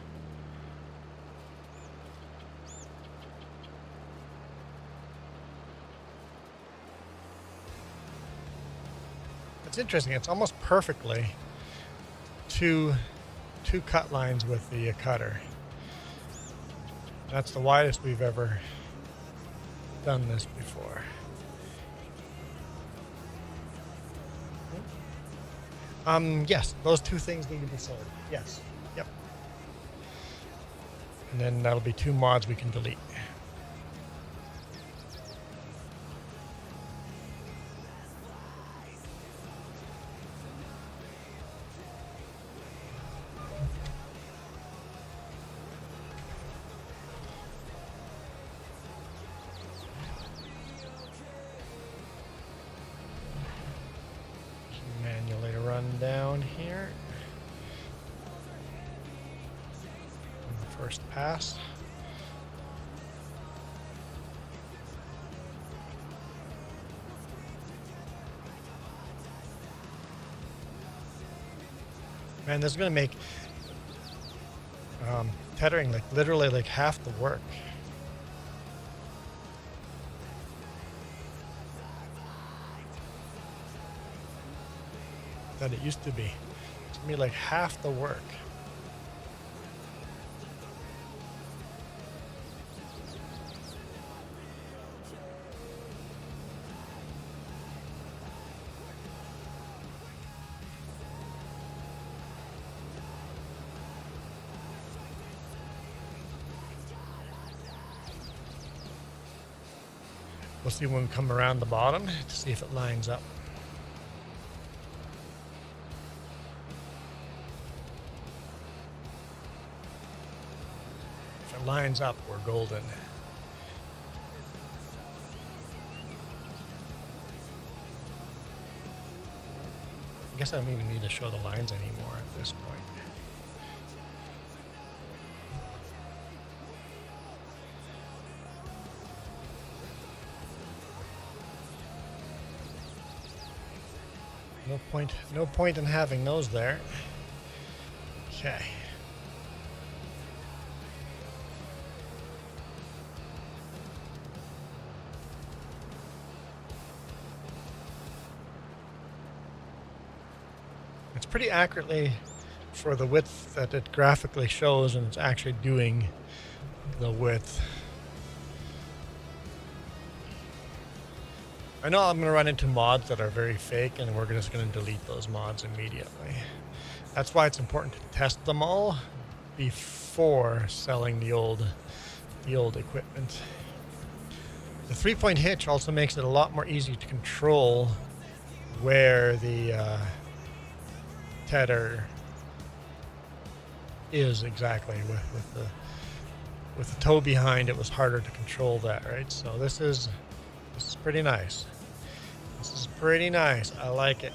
A: It's interesting. It's almost perfectly two cut lines with the cutter. That's the widest we've ever done this before. Yes, those two things need to be sold. Yes. Yep. And then that'll be 2 mods we can delete. Manually run down here. On the first pass. Man, this is going to make tethering like literally like half the work. That it used to be. It's gonna be like half the work. We'll see when we come around the bottom to see if it lines up. Lines up, we're golden. I guess I don't even need to show the lines anymore at this point. No point in having those there. Okay. Pretty accurately for the width that it graphically shows, and it's actually doing the width. I know I'm going to run into mods that are very fake, and we're just going to delete those mods immediately. That's why it's important to test them all before selling the old equipment. The 3-point hitch also makes it a lot more easy to control where the tether is exactly. With the toe behind, it was harder to control that, right? So this is pretty nice. This is pretty nice. I like it.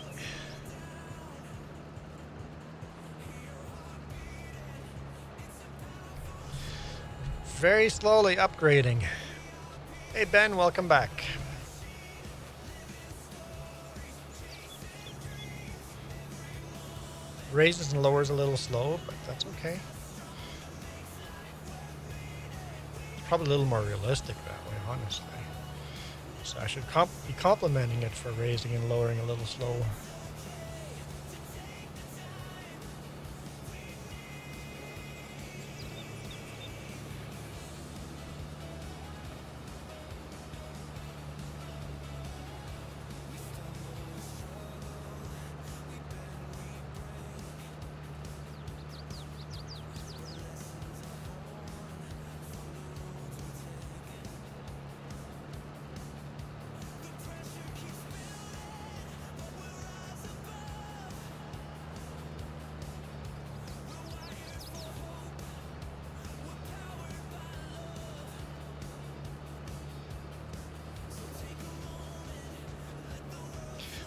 A: Very slowly upgrading. Hey Ben, welcome back. Raises and lowers a little slow, but that's okay. It's probably a little more realistic that way, honestly. So I should be complimenting it for raising and lowering a little slow.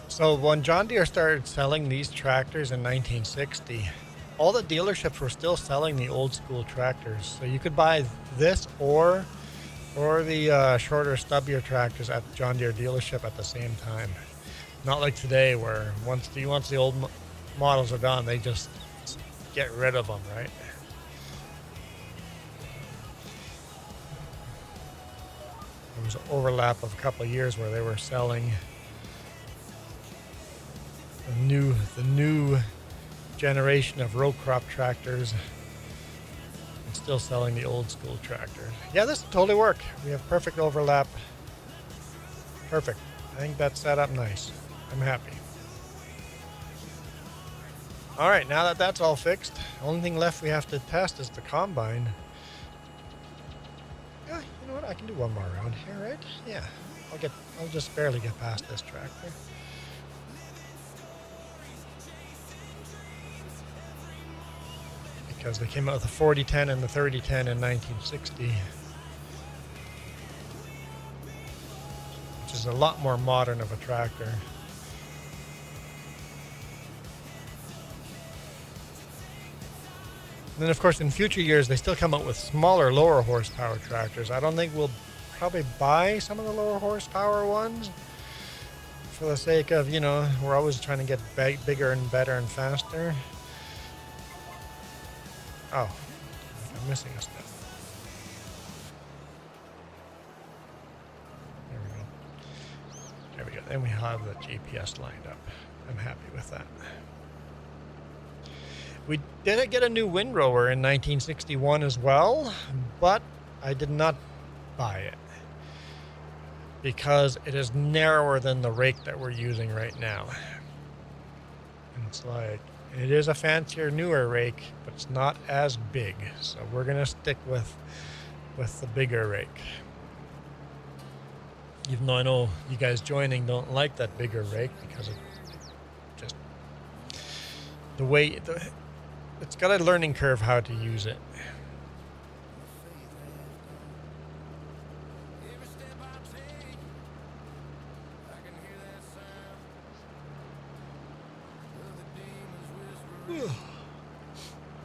A: So when John Deere started selling these tractors in 1960, all the dealerships were still selling the old school tractors. So you could buy this or the shorter, stubbier tractors at the John Deere dealership at the same time. Not like today, where once the old models are done, they just get rid of them, right? There was an overlap of a couple of years where they were selling the new generation of row crop tractors and still selling the old school tractors. Yeah, this will totally work. We have perfect overlap. Perfect. I think that's set up nice. I'm happy. All right, now that that's all fixed, the only thing left we have to test is the combine. Yeah, you know what? I can do one more round here, right? Yeah. I'll just barely get past this tractor. Because they came out with the 4010 and the 3010 in 1960, which is a lot more modern of a tractor. And then, of course, in future years, they still come out with smaller, lower horsepower tractors. I don't think we'll probably buy some of the lower horsepower ones for the sake of, you know, we're always trying to get bigger and better and faster. Oh, I'm missing a step. There we go. Then we have the GPS lined up. I'm happy with that. We did get a new windrower in 1961 as well, but I did not buy it because it is narrower than the rake that we're using right now. And it's like, it is a fancier, newer rake, but it's not as big. So we're going to stick with the bigger rake. Even though I know you guys joining don't like that bigger rake because it just, the way, it's got a learning curve how to use it.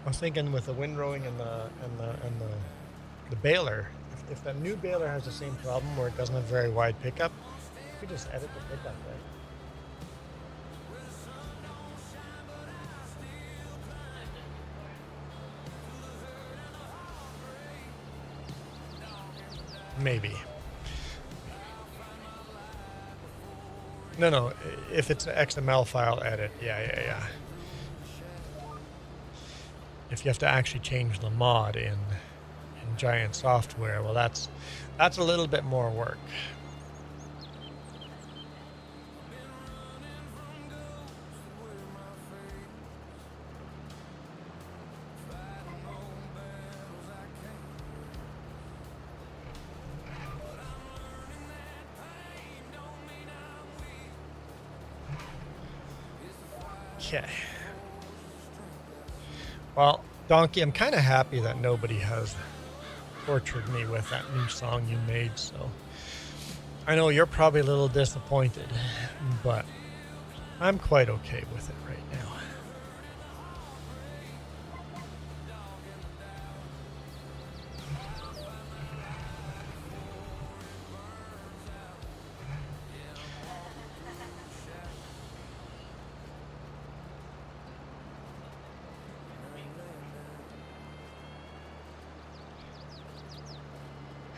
A: I was thinking with the windrowing and the baler, if that new baler has the same problem where it doesn't have very wide pickup, you could just edit the pickup, right? Maybe. No, if it's an XML file edit, yeah. if you have to actually change the mod in Giant Software, well, that's a little bit more work. Okay. Well, Donkey, I'm kind of happy that nobody has tortured me with that new song you made, so I know you're probably a little disappointed, but I'm quite okay with it right now.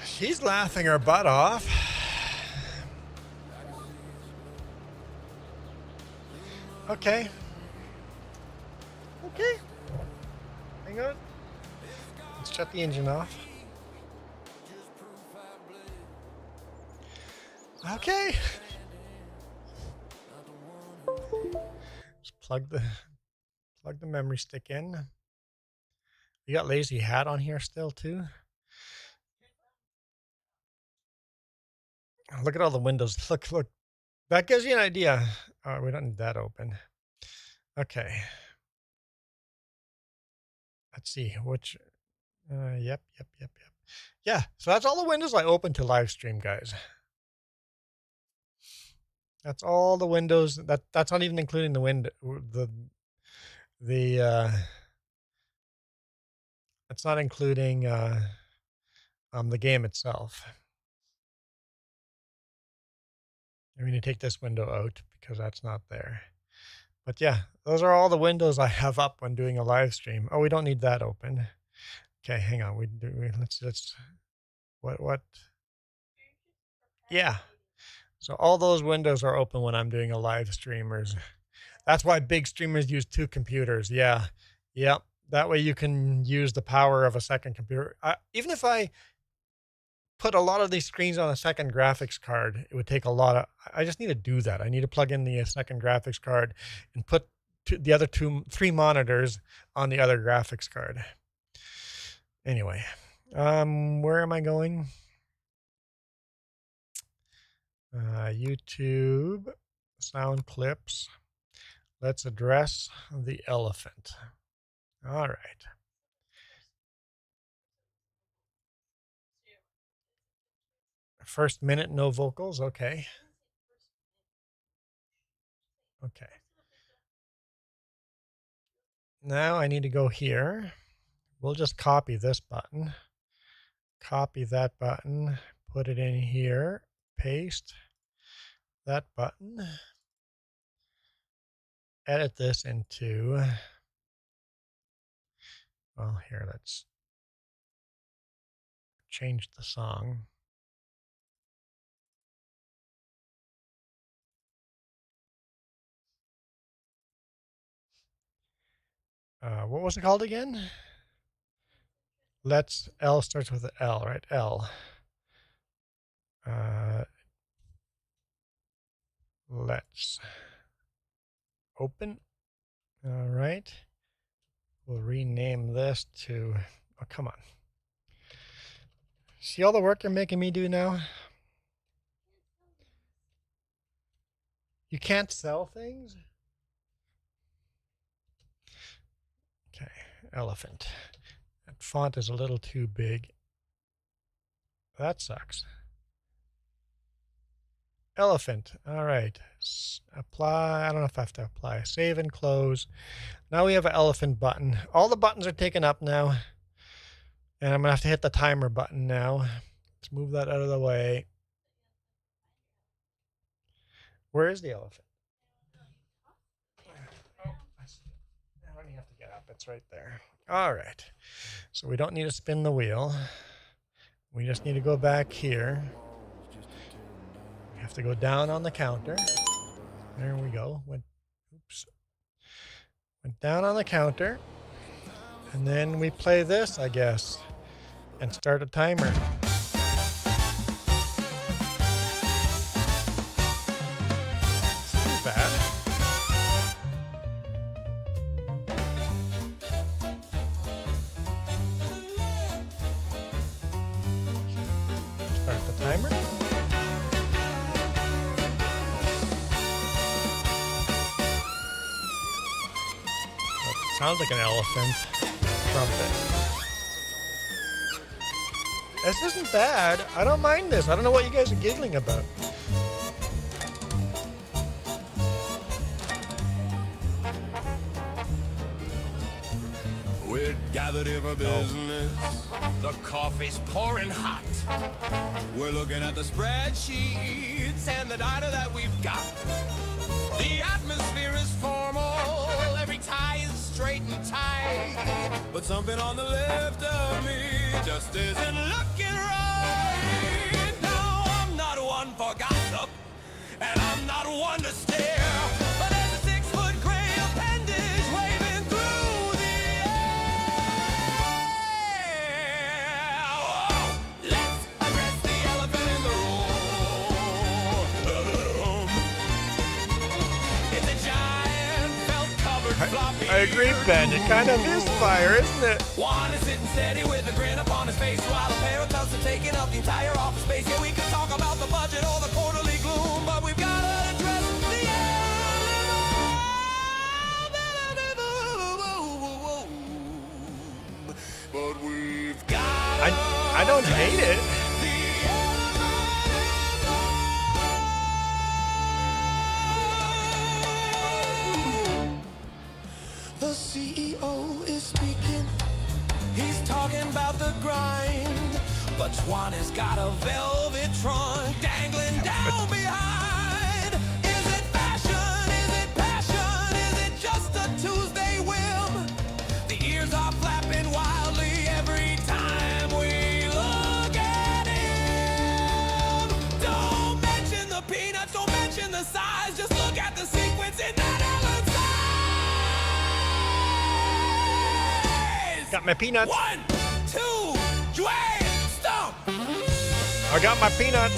A: She's laughing her butt off. Okay. Okay. Hang on. Let's shut the engine off. Okay. Just plug the memory stick in. You got Lazy Hat on here still too. Look at all the windows. Look. That gives you an idea. We don't need that open. Okay. Let's see which. Yep. Yeah. So that's all the windows I open to live stream, guys. That's all the windows. That's not even including the window. That's not including the game itself. I'm going to take this window out because that's not there. But yeah, those are all the windows I have up when doing a live stream. Oh, we don't need that open. Okay, hang on. Let's what? Yeah. So all those windows are open when I'm doing a live streamers. That's why big streamers use 2 computers. Yeah. Yep. That way you can use the power of a second computer. Even if I put a lot of these screens on a second graphics card, it would take a lot of, I just need to do that. I need to plug in the second graphics card and put the other 3 monitors on the other graphics card. Anyway, where am I going? YouTube, sound clips. Let's address the elephant. All right. First minute, no vocals. Okay. Okay. Now I need to go here. We'll just copy this button. Copy that button. Put it in here. Paste that button. Edit this into, well, here, let's change the song. What was it called again? L starts with an L, right? L. Let's open. All right. We'll rename this to, oh, come on. See all the work you're making me do now? You can't sell things? Okay, elephant. That font is a little too big. That sucks. Elephant. All right. Apply. I don't know if I have to apply. Save and close. Now we have an elephant button. All the buttons are taken up now. And I'm going to have to hit the timer button now. Let's move that out of the way. Where is the elephant? Oh, I see it. I don't even have to get up. It's right there. All right. So we don't need to spin the wheel. We just need to go back here. We have to go down on the counter. There we go. Went down on the counter. And then we play this, I guess, and start a timer. This isn't bad. Start the timer. That sounds like an elephant. Trumpet. This isn't bad. I don't mind this. I don't know what you guys are giggling about.
E: We're gathered here for business. The coffee's pouring hot. We're looking at the spreadsheets and the data that we've got. The atmosphere is formal. Every tie is straight and tight. But something on the left of me just isn't looking right. No, I'm not one for gossip, and I'm not one to stare. But there's a 6-foot gray appendage waving through the air. Whoa. Let's address the elephant in the room. It's a giant felt-covered floppy.
A: I agree, Ben. It kind of is fire, isn't it?
E: Juan is sitting steady with a grin upon his face while a pair of tubs are taking up the entire office space. Yeah, we could talk about the budget or the quarterly gloom, but we've got to address the elephant. But we've got
A: I don't hate it.
E: The CEO is speaking. He's talking about the grind. But Juan has got a velvet trunk dangling down behind. Is it fashion? Is it passion? Is it just a Tuesday whim? The ears are flapping wildly every time we look at him. Don't mention the peanuts, don't mention the size. Just look at the sequence in that elephant's eyes.
A: Got my peanuts.
E: 1, 2, Dwayne, stomp.
A: I got my peanuts.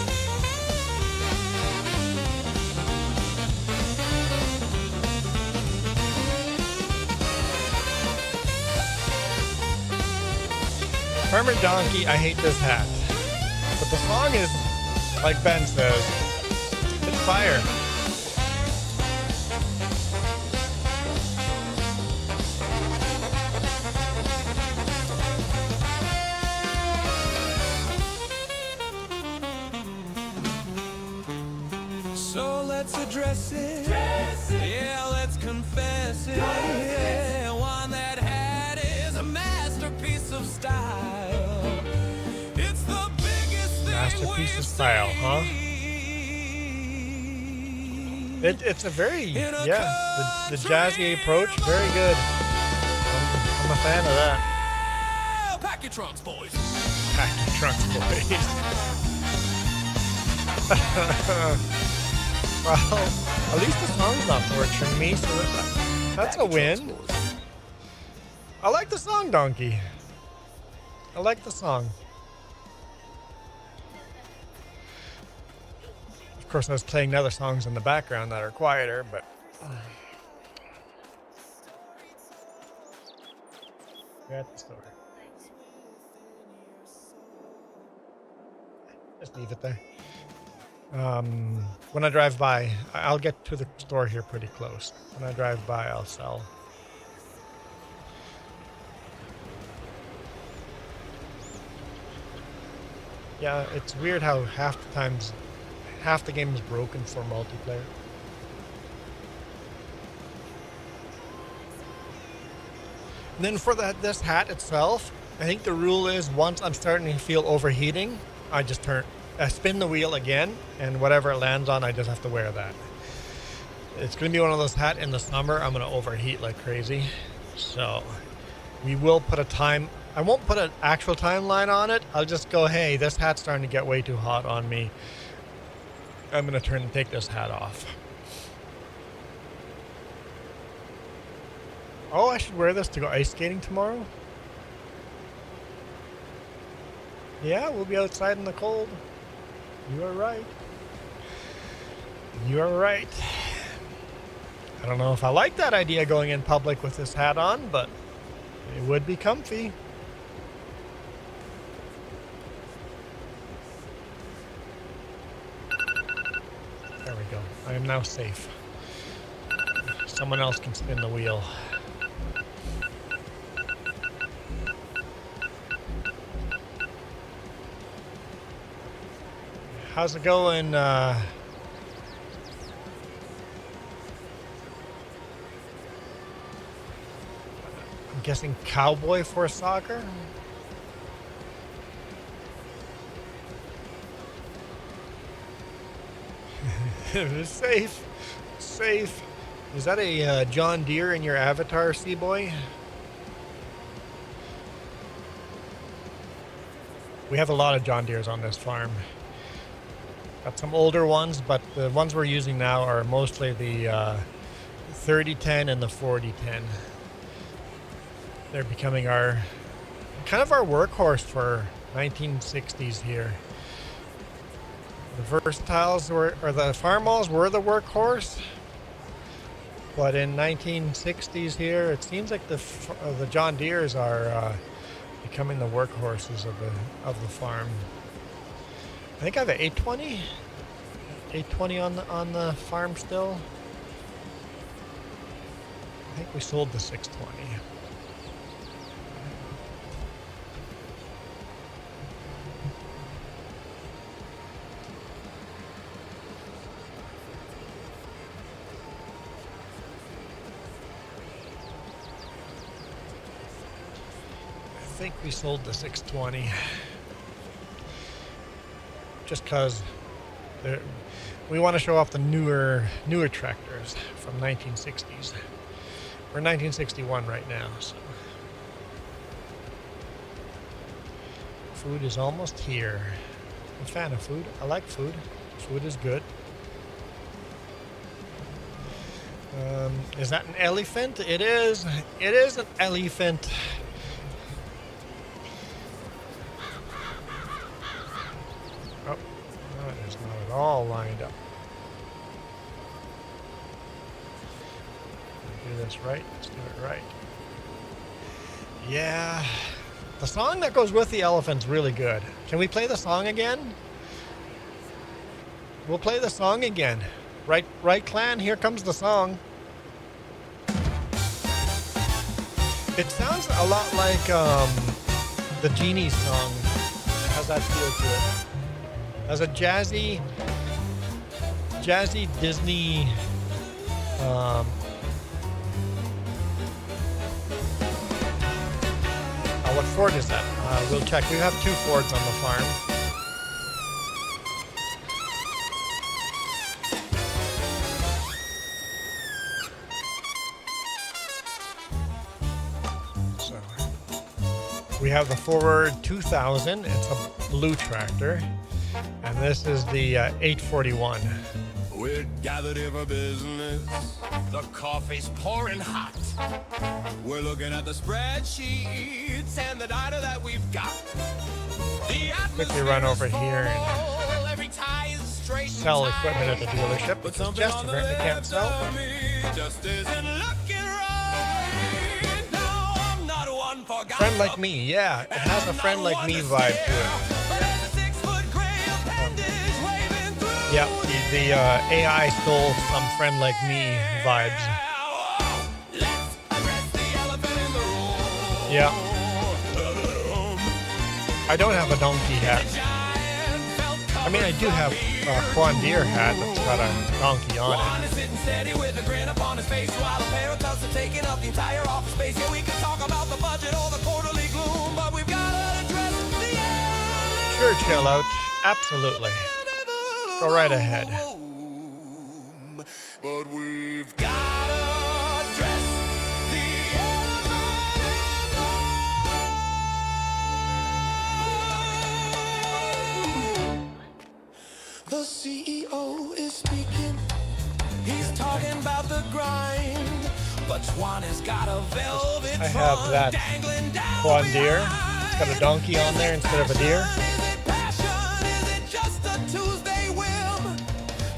A: Farmer Donkey, I hate this hat. But the song is, like Ben says, it's fire.
E: So let's address it. Yeah, let's confess it. Yeah, one that hat is a masterpiece of style. It's the biggest thing
A: Masterpiece of
E: we've
A: style, huh?
E: seen.
A: It's a very, yeah, the jazzy approach, very good. I'm a fan of that.
E: Pack your trunks, boys.
A: Pack your trunks, boys. Well, at least the song's not torturing me, so that's a win. I like the song, Donkey. I like the song. Of course, I was playing other songs in the background that are quieter, but... We're at the store. Just leave it there. When I drive by, I'll get to the store here pretty close. When I drive by, I'll sell. Yeah, it's weird how half the game is broken for multiplayer. And then for this hat itself, I think the rule is once I'm starting to feel overheating, I just spin the wheel again, and whatever it lands on, I just have to wear that. It's going to be one of those hats in the summer. I'm going to overheat like crazy. So we will put a time. I won't put an actual timeline on it. I'll just go, hey, this hat's starting to get way too hot on me. I'm going to take this hat off. Oh, I should wear this to go ice skating tomorrow. Yeah, we'll be outside in the cold. You are right. You are right. I don't know if I like that idea going in public with this hat on, but it would be comfy. There we go. I am now safe. Someone else can spin the wheel. How's it going? I'm guessing cowboy for soccer? Safe. Safe. Is that a John Deere in your avatar, Seaboy? We have a lot of John Deeres on this farm. Got some older ones, but the ones we're using now are mostly the 3010 and the 4010. They're becoming our kind of our workhorse for 1960s here. The Versatiles were, or the Farmalls were the workhorse, but in 1960s here, it seems like the John Deeres are becoming the workhorses of the farm. I think I have an 820 on the farm still. I think we sold the 620. I think we sold the 620. Just because we want to show off the newer tractors from 1960s. We're 1961 right now, so food is almost here. I'm a fan of food. I like food. Food is good. Is that an elephant? It is. It is an elephant. Oh, that is not at all lined up. Do this right. Let's do it right. Yeah. The song that goes with the elephant's really good. Can we play the song again? We'll play the song again. Right, clan? Here comes the song. It sounds a lot like the Genie song. How's that feel to it? As a jazzy Disney what Ford is that? We'll check. We have 2 Fords on the farm. So we have the Ford 2000. It's a blue tractor. And this is the 841.
E: We're gathered here for business. The coffee's pouring hot. We're looking at the spreadsheets and the data that we've got.
A: Quickly run over here and sell equipment at the dealership because Jess apparently can't sell.
E: Just isn't looking right. No, I'm not one for
A: Friend Like Me, yeah, it has a Friend Like Me vibe to it. Yep, the AI stole some Friend Like Me vibes. Yeah. I don't have a donkey hat. I mean, I do have a Juan Deere hat that's got a donkey on it. Sure, chill out. Absolutely. Go right ahead.
E: But we've got to address the elephant in the room. The CEO is speaking. He's talking about the grind. But Juan has got a velvet
A: I have that
E: dangling down
A: Juan Deere.
E: behind.
A: It's got a donkey on there instead of a deer.
E: Is it passion? Is it just a Tuesday whim?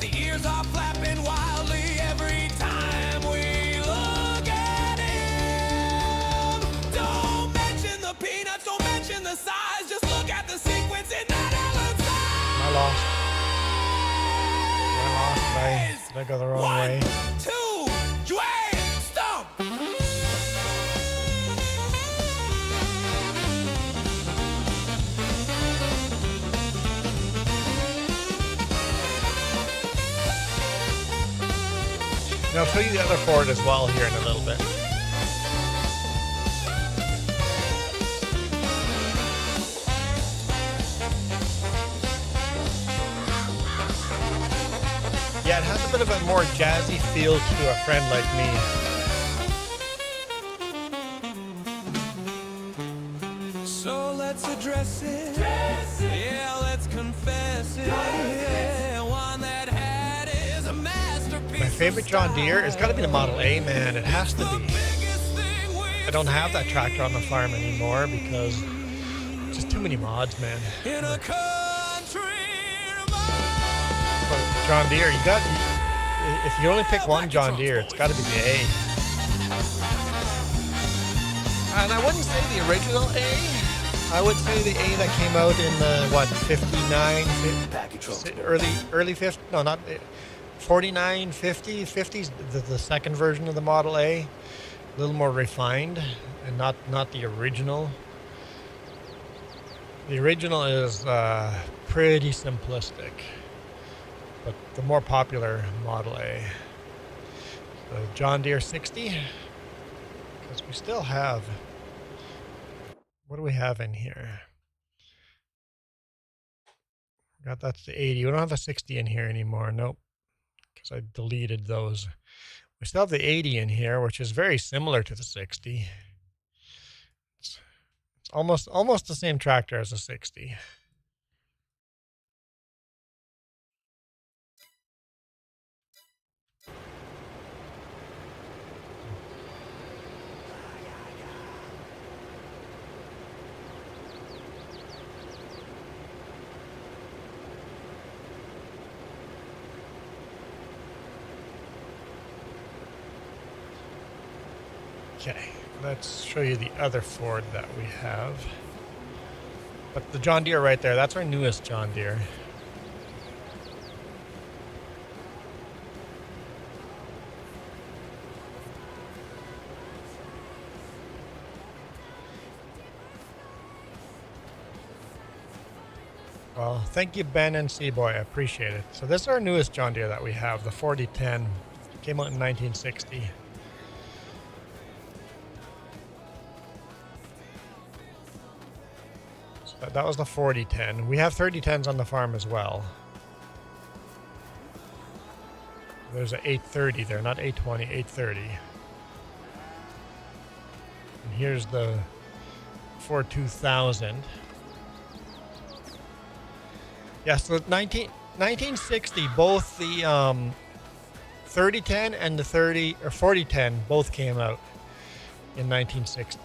E: The ears are flapping wildly every time we look at him. Don't mention the peanuts, don't mention the size. Just look at the sequence in that Ellen's
A: I lost. Did I go the wrong way?
E: 1, 2, Dwayne, stomp!
A: And I'll show you the other Ford as well here in a little bit. Yeah, it has a bit of a more jazzy feel to a friend like me.
E: So let's address it. Yeah, let's confess it. Yeah, one that had is a masterpiece.
A: My favorite John Deere has got to be the Model A, man. It has to be. I don't have that tractor on the farm anymore because just too many mods, man.
E: In a country
A: But John Deere, if you only pick one John Deere, it's got to be the A. And I wouldn't say the original A. I would say the A that came out in the, 59, early 50, no, not 49, 50, 50s, the second version of the Model A. A little more refined and not the original. The original is pretty simplistic, but the more popular Model A. The John Deere 60, because we still have, what do we have in here? That's the 80. We don't have a 60 in here anymore. Nope, because I deleted those. We still have the 80 in here, which is very similar to the 60. It's almost the same tractor as a 60. Okay, let's show you the other Ford that we have. But the John Deere right there, that's our newest John Deere. Well, thank you, Ben and Seaboy. I appreciate it. So this is our newest John Deere that we have, the 4010. Came out in 1960. That was the 4010. We have 3010s on the farm as well. There's an 830 there, not 820, 830. And here's the Ford 2000. Yeah, so 1960, both the 3010 and the 4010 both came out in 1960.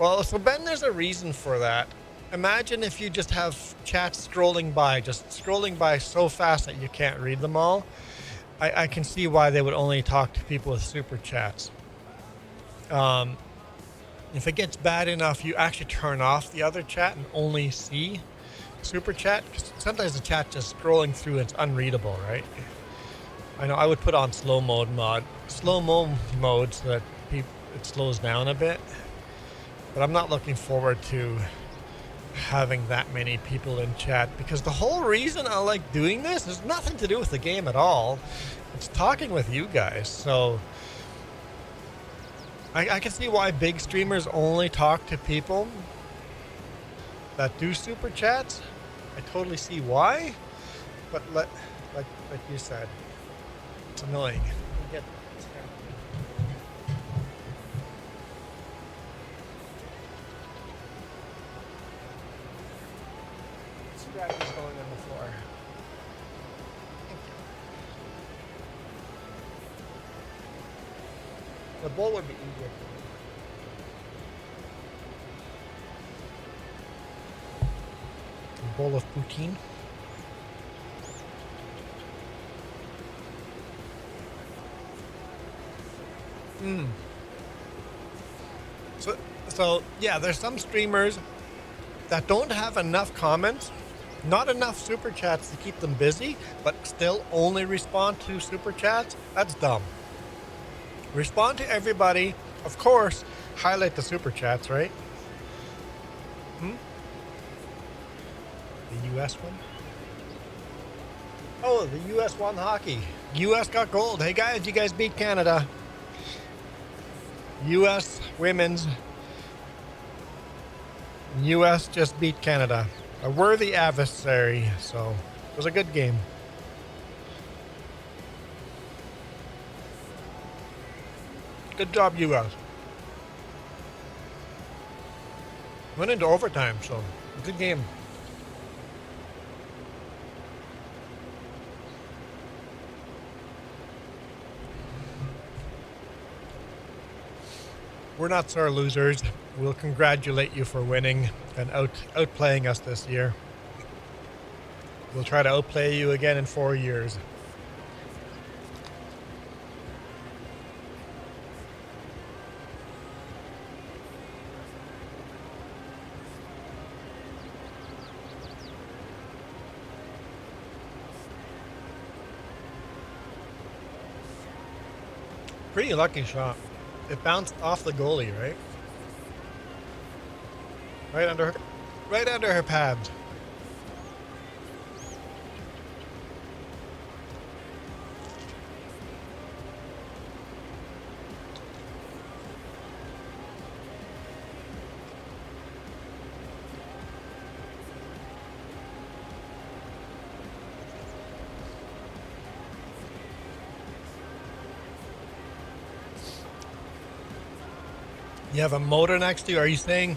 A: Well, so Ben, there's a reason for that. Imagine if you just have chats scrolling by so fast that you can't read them all. I can see why they would only talk to people with super chats. If it gets bad enough, you actually turn off the other chat and only see super chat. 'Cause sometimes the chat just scrolling through, it's unreadable, right? I know I would put on slow mo mode so that it slows down a bit. But I'm not looking forward to having that many people in chat, because the whole reason I like doing this has nothing to do with the game at all. It's talking with you guys. So I can see why big streamers only talk to people that do super chats. I totally see why, but like you said, it's annoying. Going on the floor. Thank you. The bowl would be easier. A bowl of poutine. So yeah, there's some streamers that don't have enough comments, not enough super chats to keep them busy, but still only respond to super chats. That's dumb. Respond to everybody. Of course, highlight the super chats, right? The US one? Oh, the US won hockey. US got gold. Hey guys, you guys beat Canada. US women's. US just beat Canada. A worthy adversary, so it was a good game. Good job, US. Went into overtime, so good game. We're not sore losers. We'll congratulate you for winning and outplaying us this year. We'll try to outplay you again in 4 years. Pretty lucky shot. It bounced off the goalie, right? Right under her pads. You have a motor next to you. Are you saying,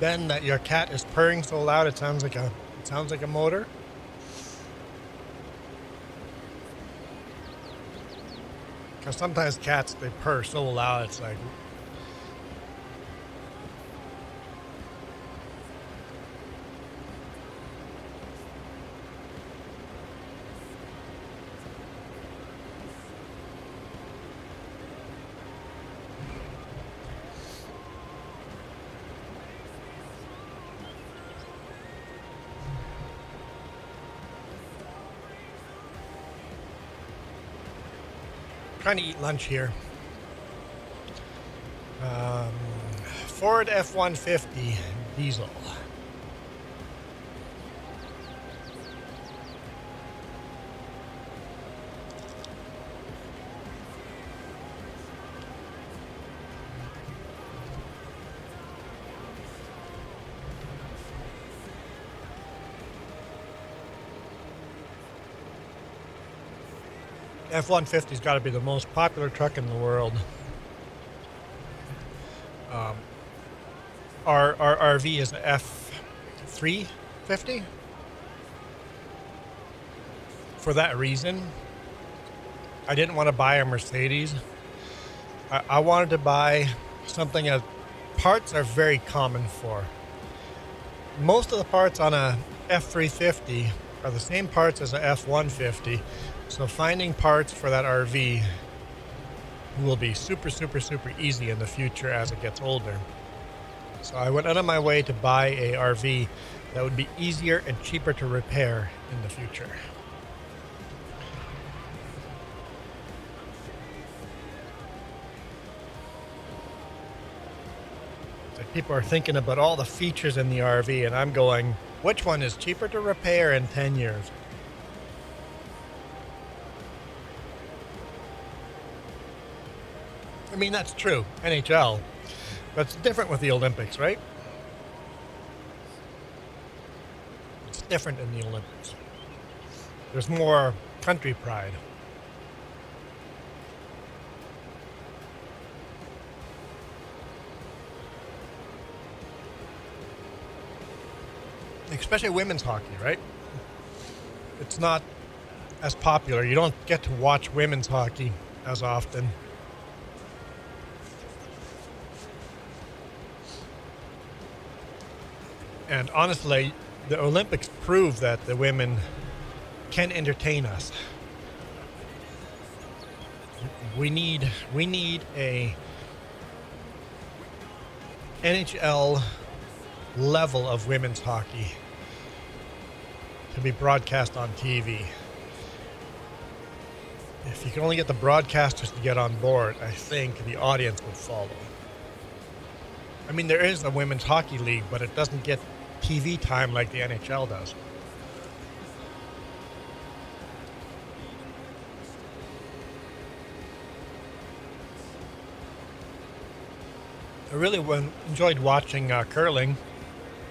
A: Ben, that your cat is purring so loud it sounds like a motor? Because sometimes cats, they purr so loud it's like. Trying to eat lunch here. Ford F-150 diesel. F-150's got to be the most popular truck in the world. Our RV is a F350. For that reason, I didn't want to buy a Mercedes. I wanted to buy something that parts are very common for. Most of the parts on a F350 are the same parts as a F-150. So finding parts for that RV will be super, super, super easy in the future as it gets older. So I went out of my way to buy a RV that would be easier and cheaper to repair in the future. So people are thinking about all the features in the RV, and I'm going, which one is cheaper to repair in 10 years? I mean, that's true, NHL, but it's different with the Olympics, right? It's different in the Olympics. There's more country pride. Especially women's hockey, right? It's not as popular. You don't get to watch women's hockey as often. And honestly, the Olympics prove that the women can entertain us. We need a NHL level of women's hockey to be broadcast on TV. If you can only get the broadcasters to get on board, I think the audience would follow. I mean, there is a women's hockey league, but it doesn't get TV time like the NHL does. I really enjoyed watching curling,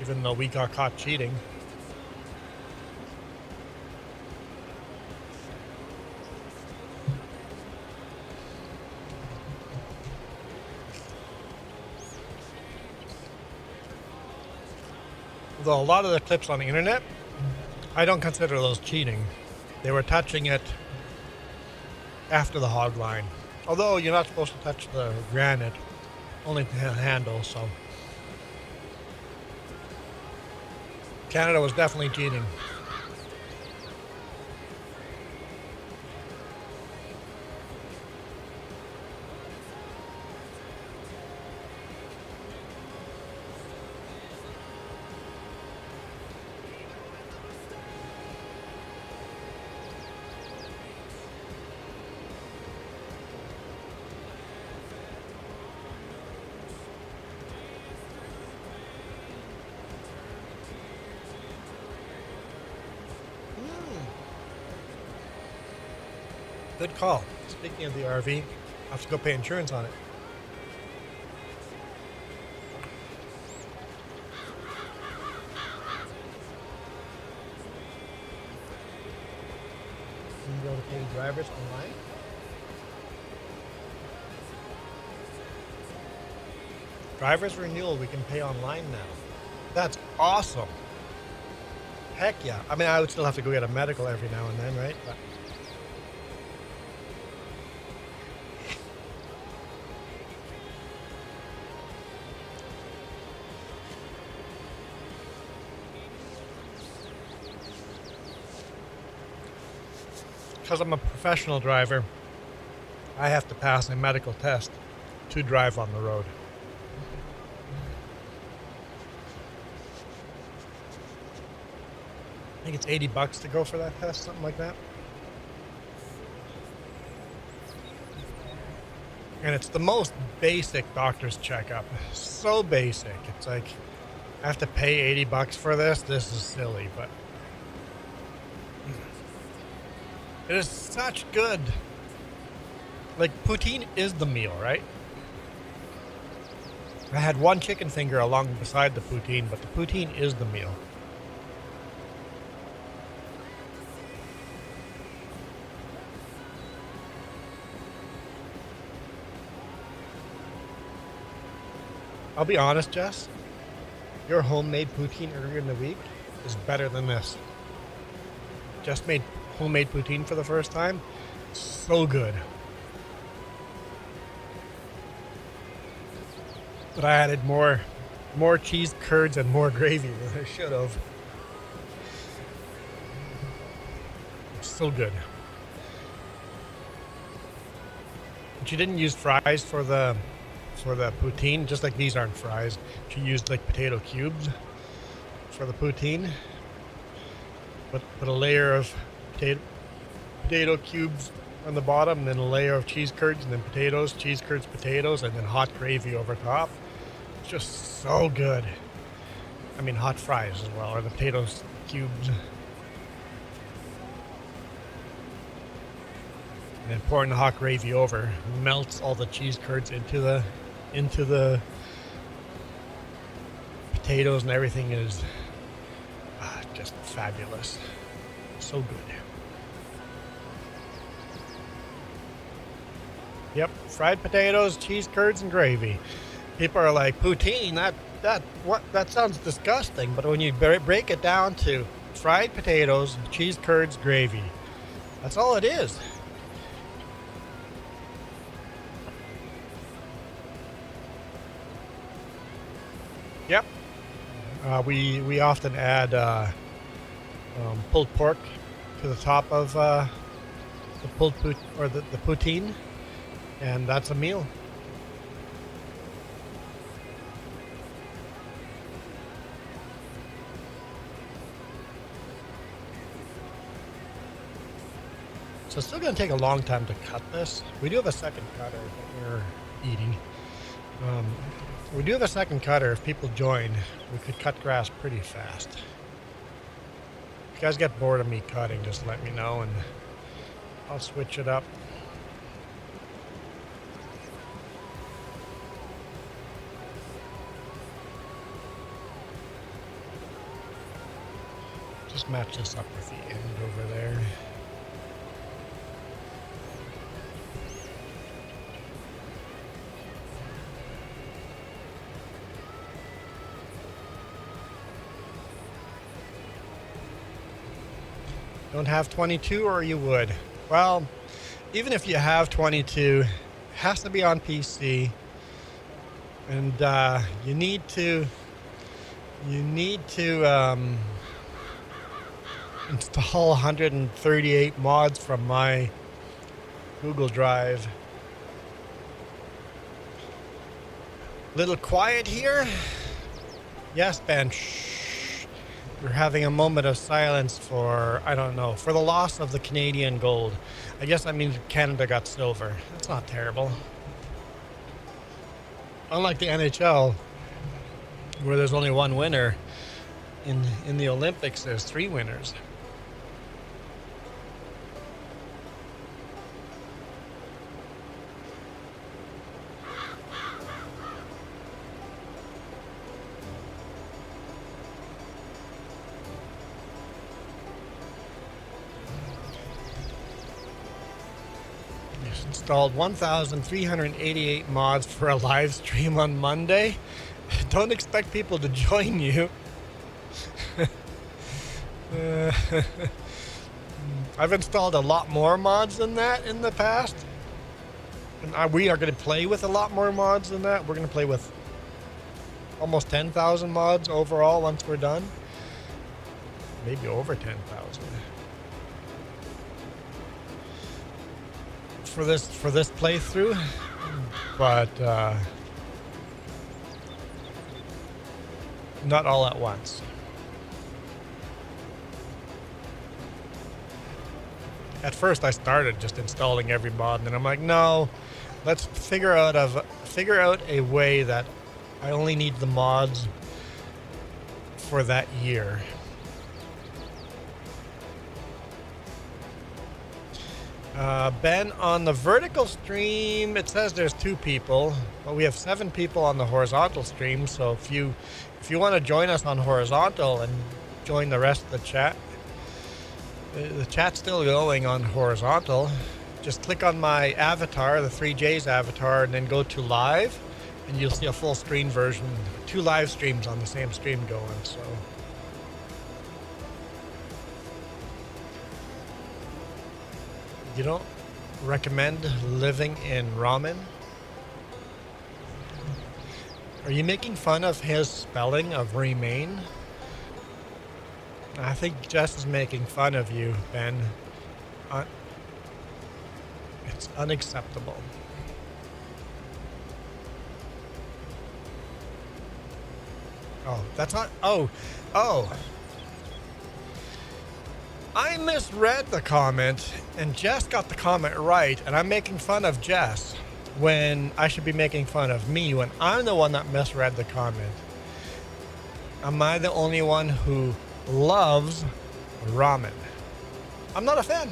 A: even though we got caught cheating. Although a lot of the clips on the internet, I don't consider those cheating. They were touching it after the hog line. Although you're not supposed to touch the granite, only the handle, so. Canada was definitely cheating. Good call. Speaking of the RV, I have to go pay insurance on it. Can you go to pay drivers online? Drivers renewal we can pay online now. That's awesome. Heck yeah. I mean, I would still have to go get a medical every now and then, right? But because I'm a professional driver, I have to pass a medical test to drive on the road. I think it's $80 to go for that test, something like that. And it's the most basic doctor's checkup. So basic. It's like, I have to pay $80 for this. This is silly, but it is such good. Like, poutine is the meal, right? I had one chicken finger along beside the poutine, but the poutine is the meal. I'll be honest, Jess. Your homemade poutine earlier in the week is better than this. Just made homemade poutine for the first time. So good. But I added more cheese curds and more gravy than I should have. So good. But she didn't use fries for the poutine, just like these aren't fries. She used like potato cubes for the poutine. Put a layer of potato cubes on the bottom, and then a layer of cheese curds, and then potatoes, cheese curds, potatoes, and then hot gravy over top. It's just so good. I mean, hot fries as well, or the potatoes cubes. And then pouring the hot gravy over, melts all the cheese curds into the potatoes, and everything is just fabulous. So good. Yep, fried potatoes, cheese curds, and gravy. People are like, poutine, that sounds disgusting. But when you break it down to fried potatoes, cheese curds, gravy, that's all it is. Yep. We often add pulled pork to the top of the the poutine, and that's a meal. So it's still going to take a long time to cut this. We do have a second cutter that we're eating. We do have a second cutter. If people join, we could cut grass pretty fast. If you guys get bored of me cutting, just let me know and I'll switch it up. Just match this up with the end over there. Don't have 22 or you would? Well, even if you have 22, it has to be on PC. And you need to install 138 mods from my Google Drive. Little quiet here? Yes, Ben. Shh. We're having a moment of silence for, I don't know, for the loss of the Canadian gold. I guess that means Canada got silver. That's not terrible. Unlike the NHL, where there's only one winner, in the Olympics there's 3 winners. Installed 1,388 mods for a live stream on Monday. Don't expect people to join you. I've installed a lot more mods than that in the past. And we are going to play with a lot more mods than that. We're going to play with almost 10,000 mods overall once we're done. Maybe over 10,000. For this playthrough, but not all at once. At first, I started just installing every mod, and then I'm like, no, let's figure out a way that I only need the mods for that year. Ben, on the vertical stream, it says there's 2 people, but we have 7 people on the horizontal stream. So if you want to join us on horizontal and join the rest of the chat, the chat's still going on horizontal. Just click on my avatar, the 3J's avatar, and then go to live, and you'll see a full screen version, 2 live streams on the same stream going. So. You don't recommend living in ramen? Are you making fun of his spelling of remain? I think Jess is making fun of you, Ben. It's unacceptable. Oh, that's not... Oh. I misread the comment, and Jess got the comment right, and I'm making fun of Jess when I should be making fun of me when I'm the one that misread the comment. Am I the only one who loves ramen? I'm not a fan.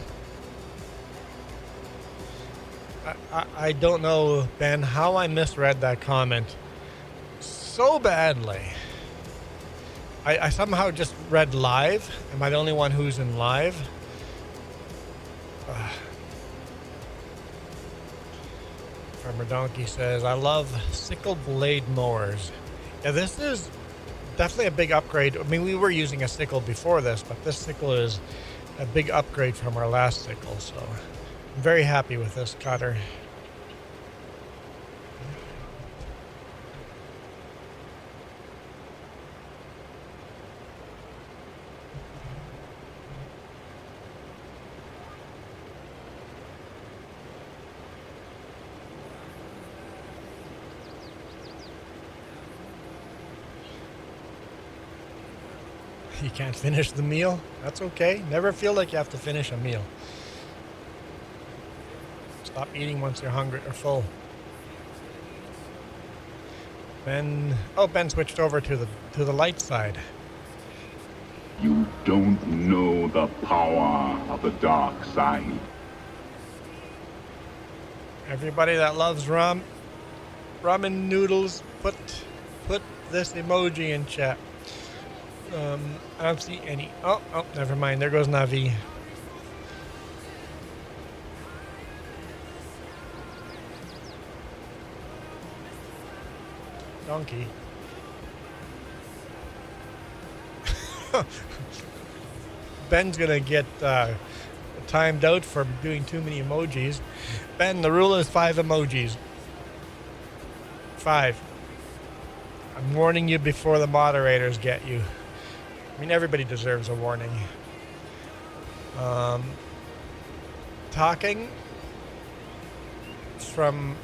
A: I don't know, Ben, how I misread that comment so badly. I somehow just read live. Am I the only one who's in live? Farmer Donkey says, I love sickle blade mowers. Yeah, this is definitely a big upgrade. I mean, we were using a sickle before this, but this sickle is a big upgrade from our last sickle. So I'm very happy with this cutter. You can't finish the meal? That's okay. Never feel like you have to finish a meal. Stop eating once you're hungry or full. Ben switched over to the light side.
B: You don't know the power of the dark side.
A: Everybody that loves ramen noodles, put this emoji in chat. I don't see any. Oh, never mind. There goes Navi. Donkey. Ben's gonna get timed out for doing too many emojis. Ben, the rule is 5 emojis. 5. I'm warning you before the moderators get you. I mean, everybody deserves a warning. Talking from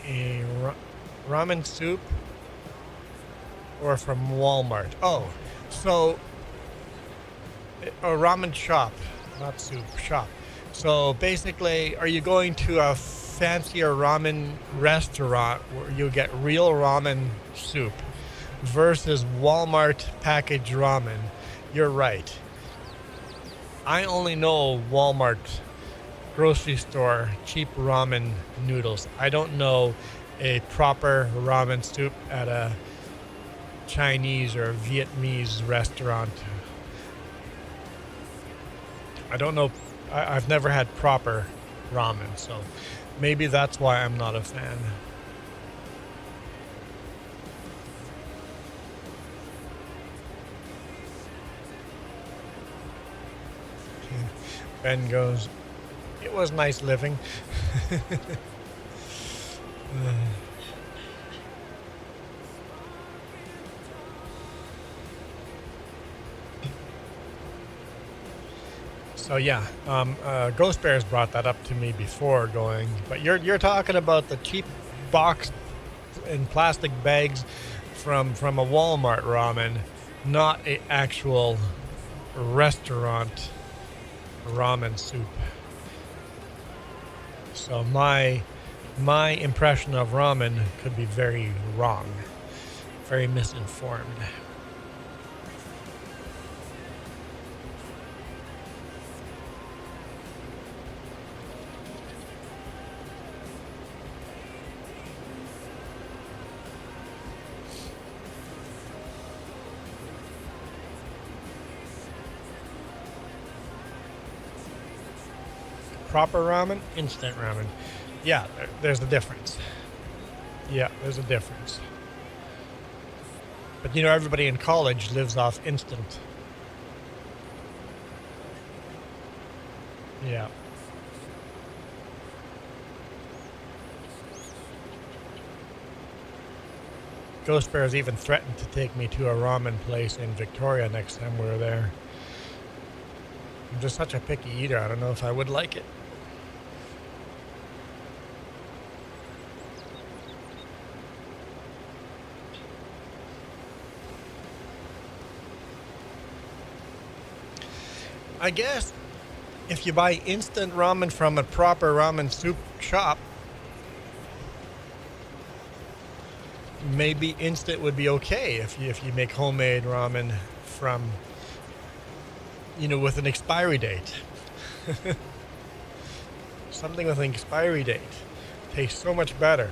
A: a ramen soup or from Walmart. Oh, so a ramen shop, not soup, shop. So basically, are you going to a fancier ramen restaurant where you get real ramen soup versus Walmart packaged ramen? You're right. I only know Walmart grocery store cheap ramen noodles. I don't know a proper ramen soup at a Chinese or Vietnamese restaurant. I don't know. I've never had proper ramen, so maybe that's why I'm not a fan. Ben goes, it was nice living. So yeah, Ghost Bears brought that up to me before going, but you're talking about the cheap box in plastic bags from a Walmart ramen, not a actual restaurant ramen soup. So my impression of ramen could be very wrong, very misinformed. Proper ramen, instant ramen. Yeah, there's a difference. Yeah, there's a difference. But you know, everybody in college lives off instant. Yeah. Ghost Bears even threatened to take me to a ramen place in Victoria next time we were there. I'm just such a picky eater. I don't know if I would like it. I guess if you buy instant ramen from a proper ramen soup shop, maybe instant would be okay if you make homemade ramen from, you know, with an expiry date. Something with an expiry date tastes so much better.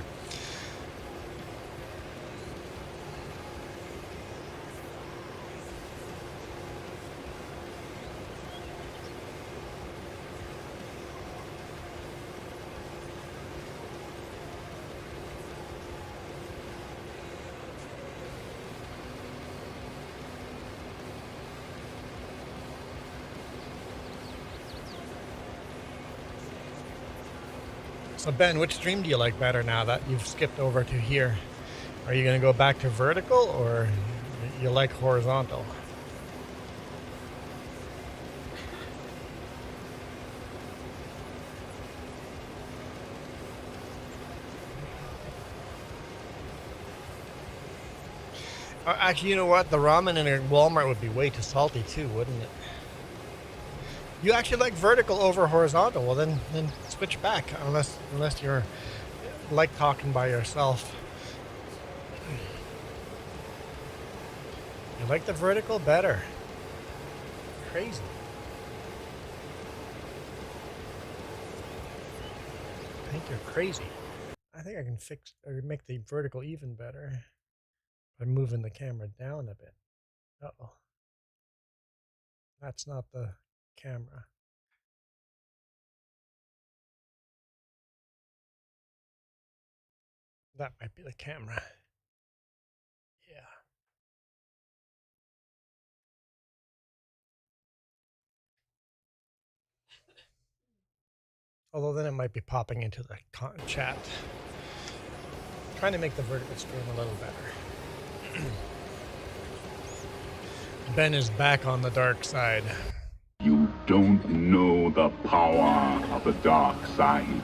A: So Ben, which stream do you like better now that you've skipped over to here? Are you going to go back to vertical or you like horizontal? Actually, you know what? The ramen in a Walmart would be way too salty too, wouldn't it? You actually like vertical over horizontal. Well, then switch back. Unless you're like talking by yourself. You like the vertical better. Crazy. I think you're crazy. I think I can fix or make the vertical even better by moving the camera down a bit. Uh-oh. That's not the camera. That might be the camera. Yeah. Although then it might be popping into the chat. Trying to make the vertical stream a little better. Ben is back on the dark side.
B: You don't know the power of the dark side.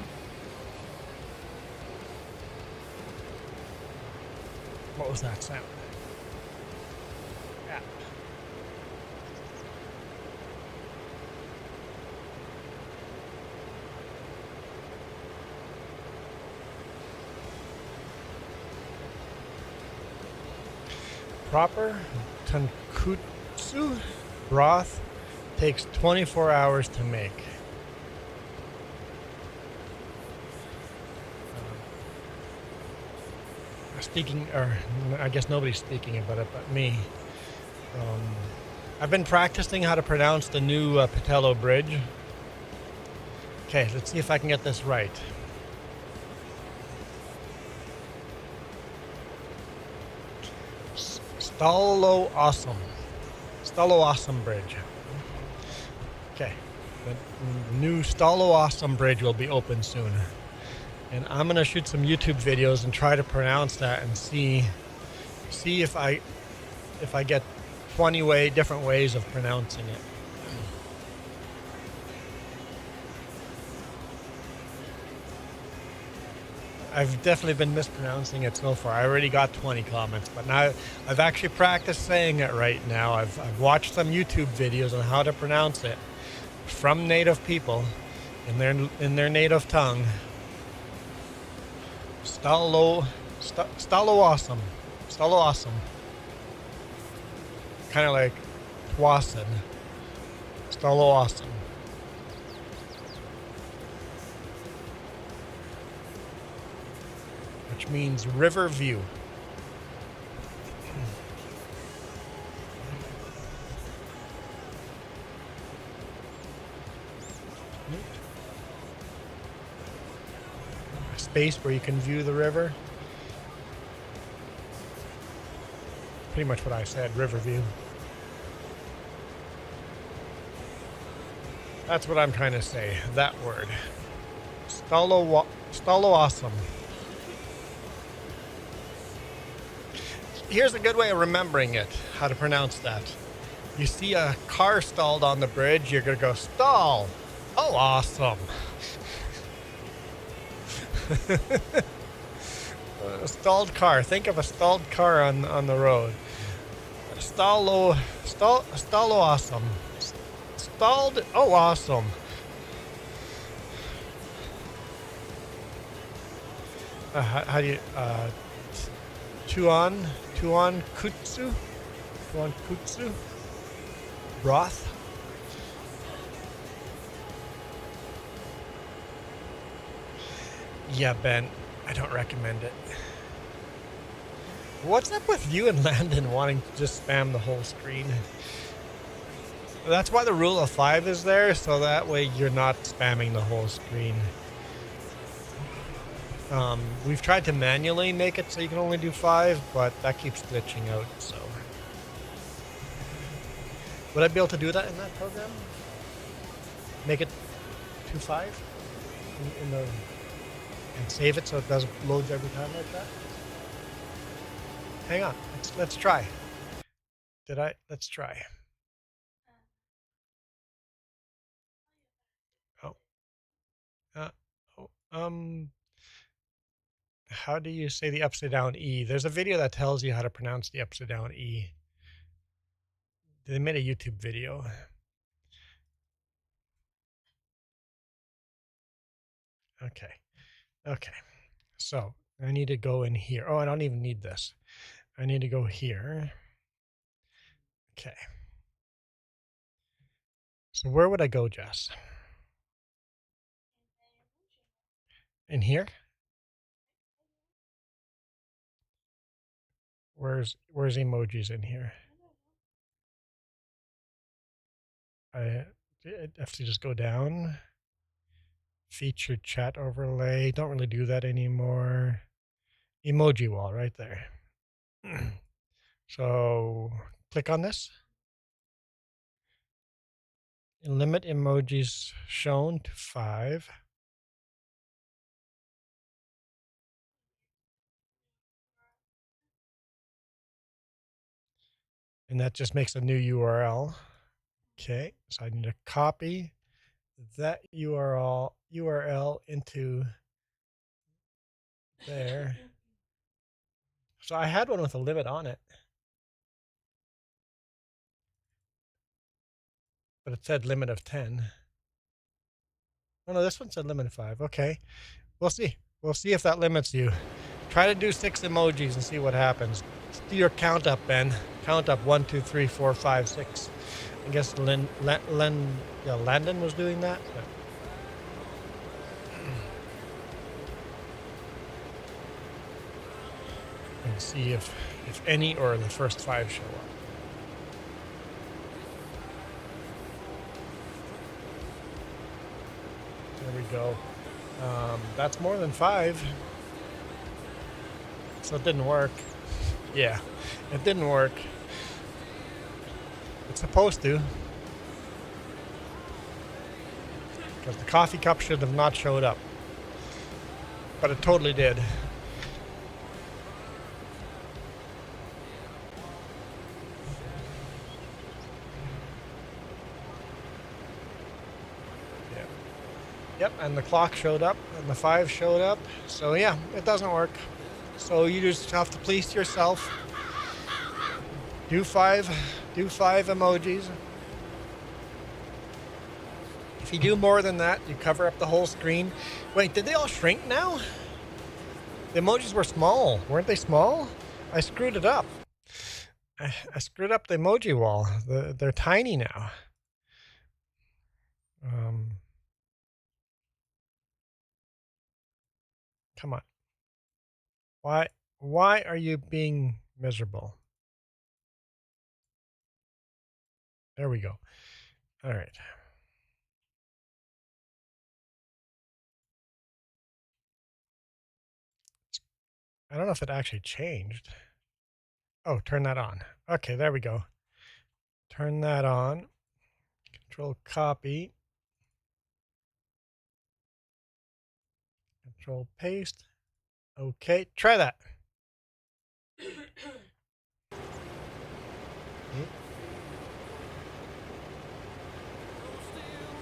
A: What was that sound? Yeah. Proper tonkotsu broth takes 24 hours to make. Speaking, or I guess nobody's speaking about it but me. I've been practicing how to pronounce the new Patello Bridge. Okay, let's see if I can get this right. Stallo Awesome Bridge. Okay, the new Stallo Awesome Bridge will be open soon. And I'm gonna shoot some YouTube videos and try to pronounce that and see if I get 20 different ways of pronouncing it. I've definitely been mispronouncing it so far. I already got 20 comments, but now I've actually practiced saying it right now. I've watched some YouTube videos on how to pronounce it from native people in their native tongue. Stallo Awesome. Stallo Awesome. Kind of like Twassen. Stallo Awesome. Which means river view. A space where you can view the river. Pretty much what I said, river view. That's what I'm trying to say, that word. Stallo Awesome. Here's a good way of remembering it, how to pronounce that. You see a car stalled on the bridge, you're going to go, stall. Oh, awesome. A stalled car. Think of a stalled car on the road. Stallo Awesome. Stalled. Oh, awesome. How do you... Tuan Kutsu broth. Yeah, Ben, I don't recommend it. What's up with you and Landon wanting to just spam the whole screen? That's why the rule of 5 is there, so that way you're not spamming the whole screen. We've tried to manually make it so you can only do 5, but that keeps glitching out, so. Would I be able to do that in that program? Make it to 5? And save it so it doesn't load every time like that? Hang on, let's try. Let's try. How do you say the upside down E? There's a video that tells you how to pronounce the upside down E. They made a YouTube video. Okay. Okay. So I need to go in here. Oh, I don't even need this. I need to go here. Okay. So where would I go, Jess? In here? Where's emojis in here? I have to just go down. Featured chat overlay. Don't really do that anymore. Emoji wall right there. So click on this. Limit emojis shown to 5. And that just makes a new URL. Okay, so I need to copy that URL into there. So I had one with a limit on it, but it said limit of 10. Oh no, this one said limit of 5. Okay, we'll see. We'll see if that limits you. Try to do 6 emojis and see what happens. Do your count up, Ben. Count up 1, 2, 3, 4, 5, 6. I guess Landon was doing that. But and see if any or the first 5 show up. There we go. That's more than 5. So it didn't work. Yeah, it didn't work. It's supposed to. Because the coffee cup should have not showed up. But it totally did. Yeah. Yep, and the clock showed up, and the 5 showed up. So yeah, it doesn't work. So you just have to police yourself. Do 5 emojis. If you do more than that, you cover up the whole screen. Wait, did they all shrink now? The emojis were small. Weren't they small? I screwed it up. I screwed up the emoji wall. They're tiny now. Come on. Why are you being miserable? There we go. All right. I don't know if it actually changed. Oh, turn that on. Okay, there we go. Turn that on. Control copy. Control paste. Okay, try that.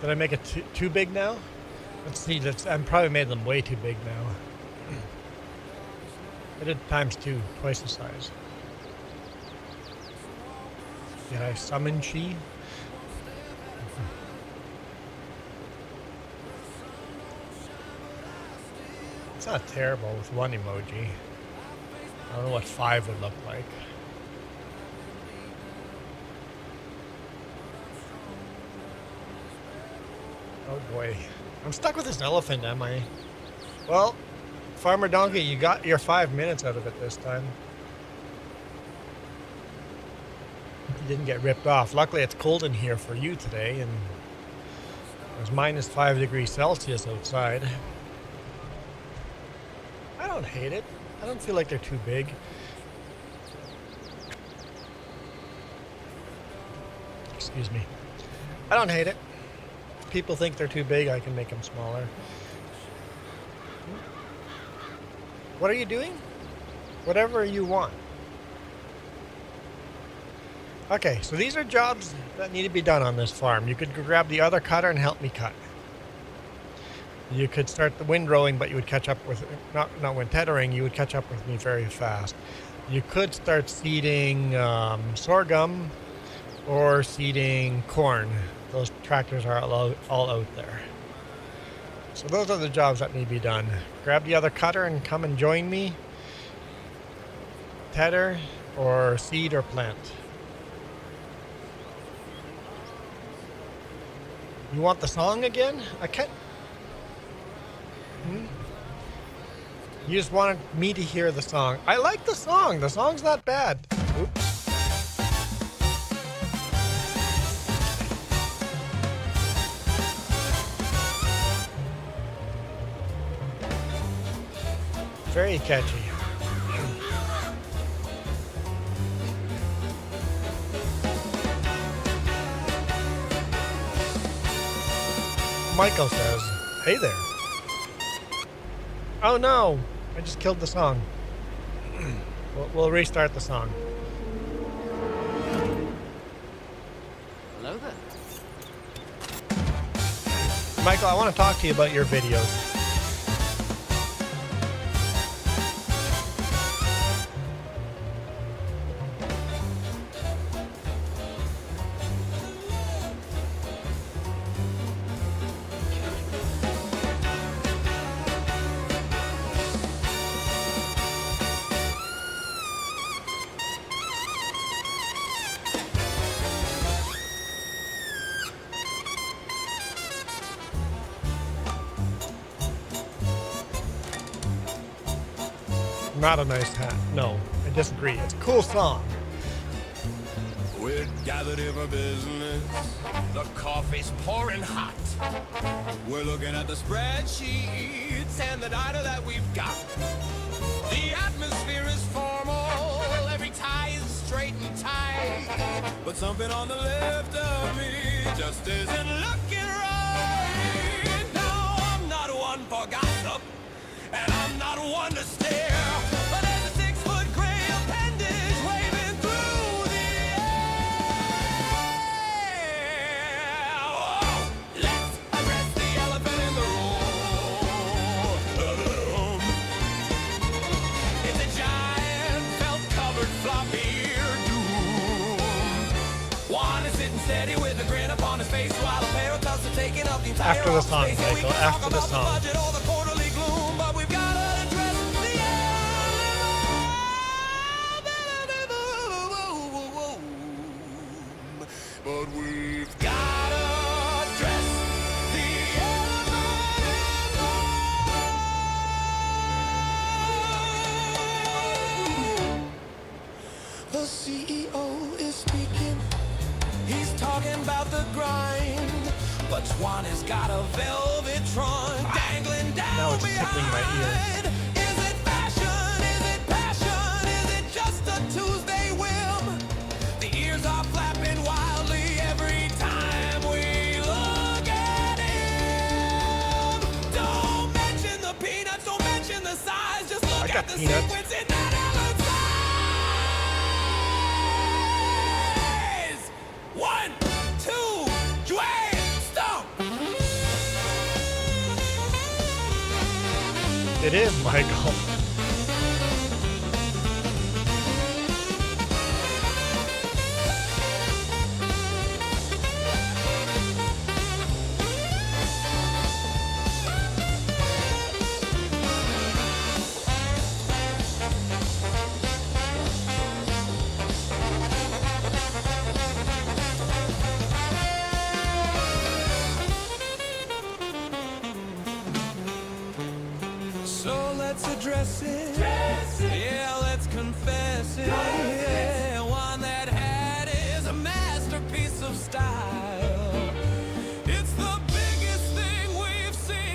A: Did I make it too big now? Let's see. I probably made them way too big now. I did ×2, twice the size. Did I summon chi? It's not terrible with 1 emoji. I don't know what 5 would look like. Oh boy. I'm stuck with this elephant, am I? Well, Farmer Donkey, you got your 5 minutes out of it this time. You didn't get ripped off. Luckily, it's cold in here for you today, and it was -5 degrees Celsius outside. I don't hate it. I don't feel like they're too big. Excuse me. I don't hate it. If people think they're too big, I can make them smaller. What are you doing? Whatever you want. Okay, so these are jobs that need to be done on this farm. You could grab the other cutter and help me cut. You could start the windrowing, but you would catch up with, not wind tethering, you would catch up with me very fast. You could start seeding sorghum or seeding corn. Those tractors are all out there. So those are the jobs that need to be done. Grab the other cutter and come and join me. Tether or seed or plant. You want the song again? I can't. You just wanted me to hear the song. I like the song. The song's not bad. Oops. Very catchy. Michael says, "Hey there." Oh no, I just killed the song. We'll restart the song.
F: Hello there.
A: Michael, I want to talk to you about your videos. Not a nice hat. No, I disagree. It's a cool song.
E: We're gathered here for business. The coffee's pouring hot. We're looking at the spreadsheets and the data that we've got. The atmosphere is formal. Every tie is straight and tight. But something on the left of me just isn't looking right. No, I'm not one for gossip. And I'm not one to stare. But there's a 6-foot gray appendage waving through the air. Oh, let's address the elephant in the room. It's a giant felt-covered floppy-eared doom. Juan is sitting steady with a grin upon his face while a pair of thugs are taking up the entire
A: After the song,
E: office space.
A: Michael, after the song.
E: Budget or the quarterly gloom, but we've got to address the elephant. But we've got to address the elephant in the room. The CEO is speaking. He's talking about the grind, but Juan has got a velvet trunk dangling down
A: Now it's tickling my ear.
E: behind. Is it fashion? Is it passion? Is it just a Tuesday whim? The ears are flapping wildly every time we look at him. Don't mention the peanuts, don't mention the size, just look
A: got
E: at the
A: peanuts.
E: sequence in that elephant's eyes. 1, 2, Dwayne, stop!
A: It is, Michael.
E: So let's address it. Yeah, let's confess it. Yeah, one that hat is a masterpiece of style. It's the biggest thing we've seen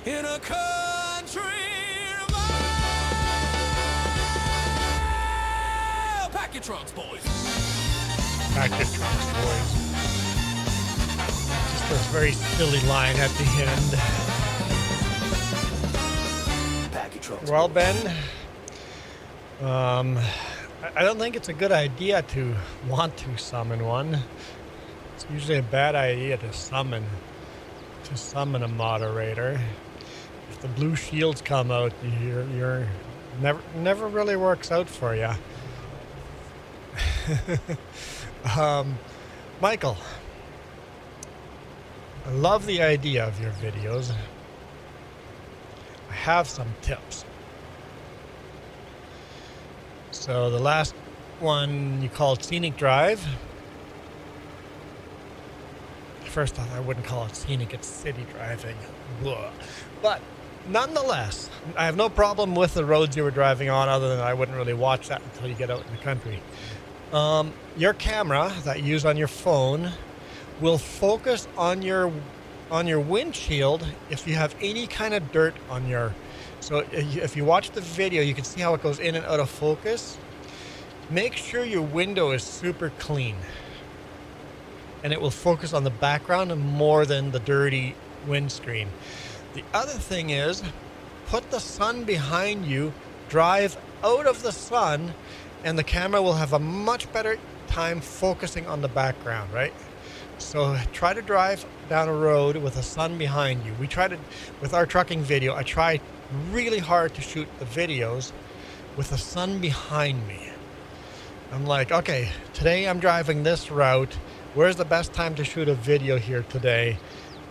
E: in a country mile. Pack your trunks, boys.
A: Pack your trunks, boys. Just this very silly line at the end.
E: Pack your trunks.
A: Well, Ben, I don't think it's a good idea to want to summon one. It's usually a bad idea to summon a moderator. If the blue shields come out, you're never really works out for you. Michael, I love the idea of your videos. I have some tips. So the last one you called Scenic Drive. First off, I wouldn't call it scenic, it's city driving. Blah. But nonetheless, I have no problem with the roads you were driving on, other than I wouldn't really watch that until you get out in the country. Your camera that you use on your phone will focus on your windshield if you have any kind of dirt on your... So if you watch the video, you can see how it goes in and out of focus. Make sure your window is super clean. And it will focus on the background more than the dirty windscreen. The other thing is, put the sun behind you, drive out of the sun, and the camera will have a much better time focusing on the background, right? So try to drive down a road with the sun behind you. We try to, with our trucking video, I try really hard to shoot the videos with the sun behind me. I'm like, okay, today I'm driving this route. Where's the best time to shoot a video here today?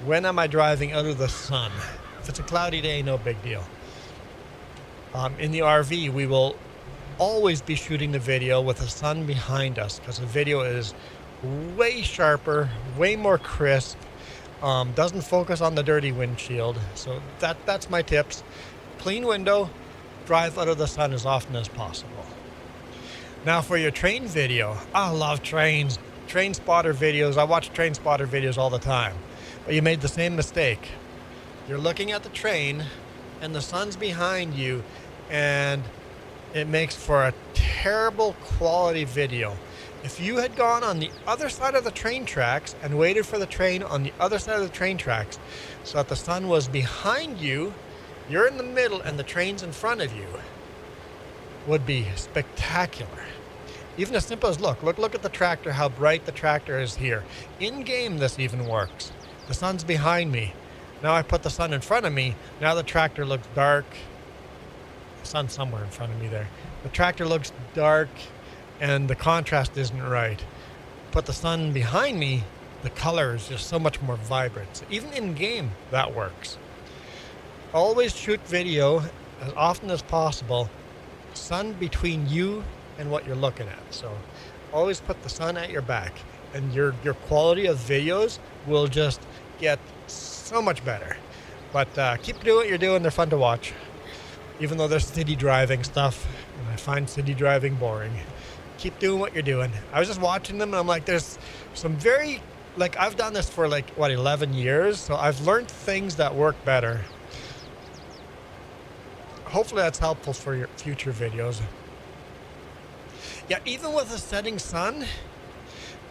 A: When am I driving out of the sun? If it's a cloudy day, no big deal. In the RV, we will always be shooting the video with the sun behind us because the video is way sharper, way more crisp, doesn't focus on the dirty windshield. So that's my tips. Clean window, drive out of the sun as often as possible. Now for your train video, I love trains. Train spotter videos. I watch train spotter videos all the time. But you made the same mistake. You're looking at the train and the sun's behind you and it makes for a terrible quality video. If you had gone on the other side of the train tracks and waited for the train on the other side of the train tracks so that the sun was behind you, you're in the middle and the train's in front of you, would be spectacular. Even as simple as look at the tractor, how bright the tractor is here. In game, this even works. The sun's behind me. Now I put the sun in front of me. Now the tractor looks dark. The sun's somewhere in front of me there. The tractor looks dark and the contrast isn't right. Put the sun behind me, the color is just so much more vibrant. So even in game, that works. Always shoot video as often as possible. Sun between you and what you're looking at. So always put the sun at your back and your quality of videos will just get so much better. But keep doing what you're doing. They're fun to watch. Even though there's city driving stuff, and I find city driving boring. Keep doing what you're doing. I was just watching them and I'm like, there's some very, like I've done this for like, what, 11 years? So I've learned things that work better. Hopefully that's helpful for your future videos. Yeah, even with a setting sun,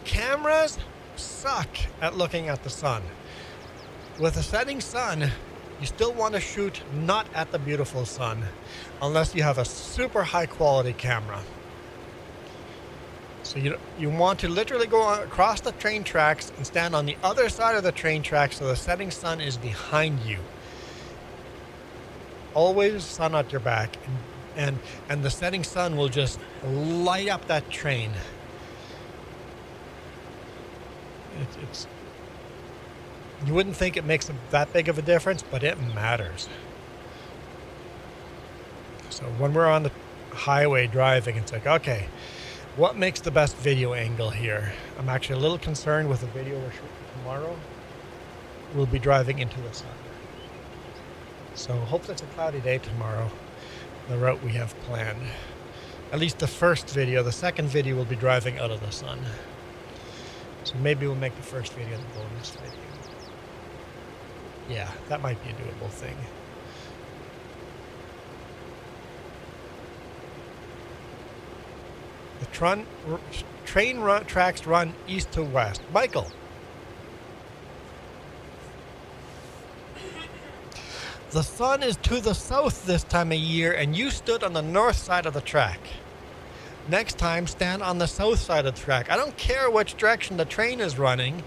A: cameras suck at looking at the sun. With a setting sun, you still want to shoot not at the beautiful sun, unless you have a super high quality camera. So you want to literally go across the train tracks and stand on the other side of the train tracks so the setting sun is behind you. Always sun at your back, and the setting sun will just light up that train. It's you wouldn't think it makes that big of a difference, but it matters. So when we're on the highway driving, it's like, okay, what makes the best video angle here? I'm actually a little concerned with the video we're shooting tomorrow. We'll be driving into the sun. So hopefully it's a cloudy day tomorrow, the route we have planned. At least the first video. The second video will be driving out of the sun. So maybe we'll make the first video the bonus video. Yeah, that might be a doable thing. The train tracks run east to west. Michael. The sun is to the south this time of year, and you stood on the north side of the track. Next time, stand on the south side of the track. I don't care which direction the train is running.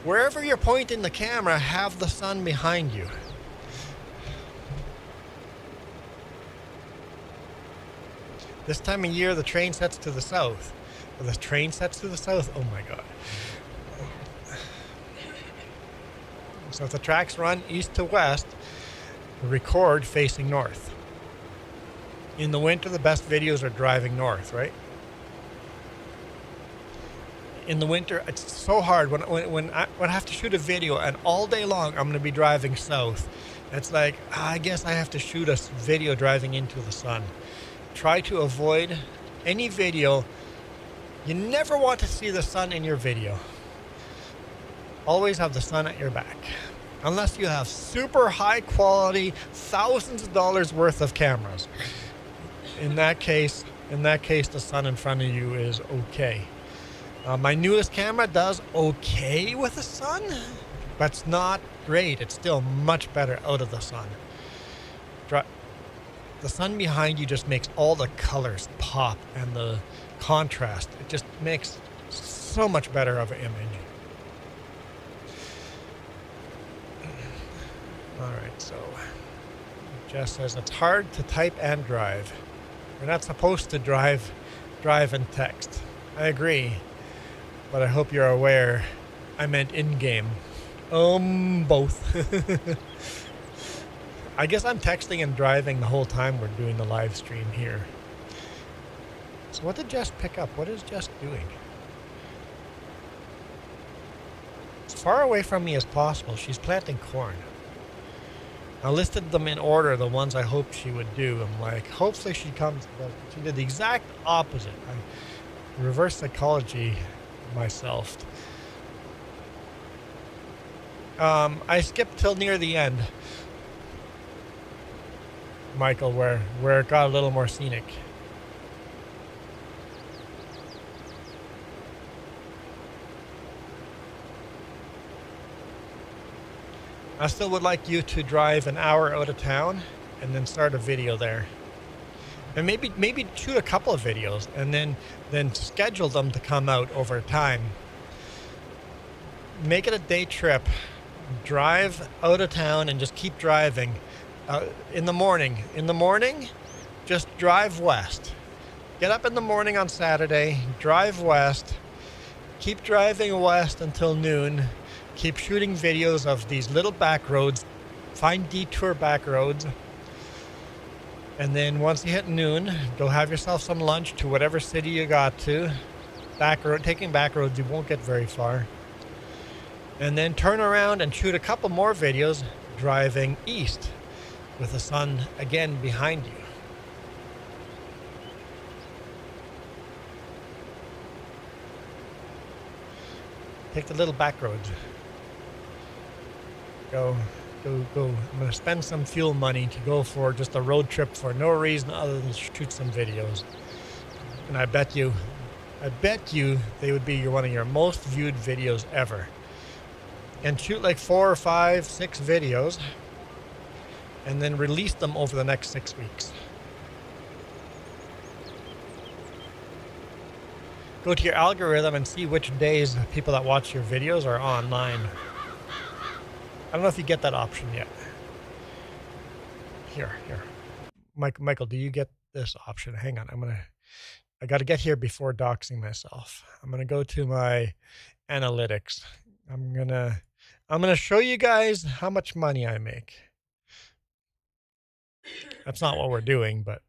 A: Wherever you're pointing the camera, have the sun behind you. This time of year, the train sets to the south. The train sets to the south? Oh my god. So if the tracks run east to west, record facing north. In the winter, the best videos are driving north, right? In the winter, it's so hard when I have to shoot a video and all day long I'm going to be driving south. It's like, I guess I have to shoot a video driving into the sun. Try to avoid any video. You never want to see the sun in your video. Always have the sun at your back. Unless you have super high quality, thousands of dollars worth of cameras. In that case, the sun in front of you is okay. My newest camera does okay with the sun, but it's not great. It's still much better out of the sun. The sun behind you just makes all the colors pop and the contrast. It just makes so much better of an image. All right, so Jess says it's hard to type and drive. You're not supposed to drive and text. I agree, but I hope you're aware I meant in-game. Both. I guess I'm texting and driving the whole time we're doing the live stream here. So what did Jess pick up? What is Jess doing? As far away from me as possible. She's planting corn. I listed them in order, the ones I hoped she would do. I'm like, hopefully she comes. But she did the exact opposite. I reverse psychology myself. I skipped till near the end, Michael, where it got a little more scenic. I still would like you to drive an hour out of town and then start a video there. And maybe shoot a couple of videos and then schedule them to come out over time. Make it a day trip. Drive out of town and just keep driving. In the morning, just drive west. Get up in the morning on Saturday, drive west, keep driving west until noon, keep shooting videos of these little back roads, find detour back roads, and then once you hit noon, go have yourself some lunch to whatever city you got to. Taking back roads, you won't get very far. And then turn around and shoot a couple more videos driving east, with the sun again behind you. Take the little back roads. Go. I'm going to spend some fuel money to go for just a road trip for no reason other than shoot some videos. And I bet you they would be one of your most viewed videos ever. And shoot like 4 or 5, 6 videos. And then release them over the next 6 weeks. Go to your algorithm and see which days people that watch your videos are online. I don't know if you get that option yet. Here. Michael, do you get this option? Hang on, I got to get here before doxing myself. I'm going to go to my analytics. I'm going to show you guys how much money I make. That's not what we're doing, but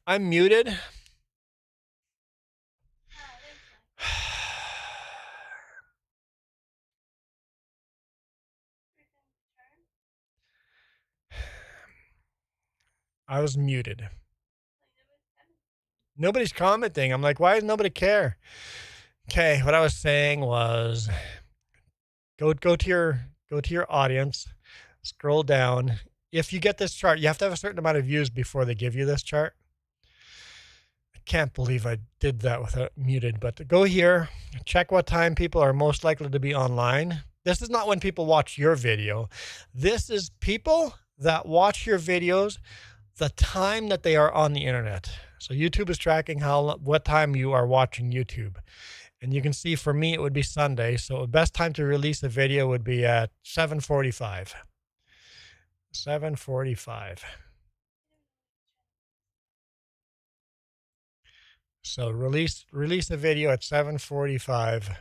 A: I'm muted. I was muted. Nobody's commenting. I'm like, why does nobody care? Okay, what I was saying was go to your audience, scroll down. If you get this chart, you have to have a certain amount of views before they give you this chart. I can't believe I did that without muted, but go here, check what time people are most likely to be online. This is not when people watch your video. This is people that watch your videos the time that they are on the internet. So YouTube is tracking what time you are watching YouTube. And you can see for me, it would be Sunday. So the best time to release a video would be at 7:45. 7:45. So release a video at 7:45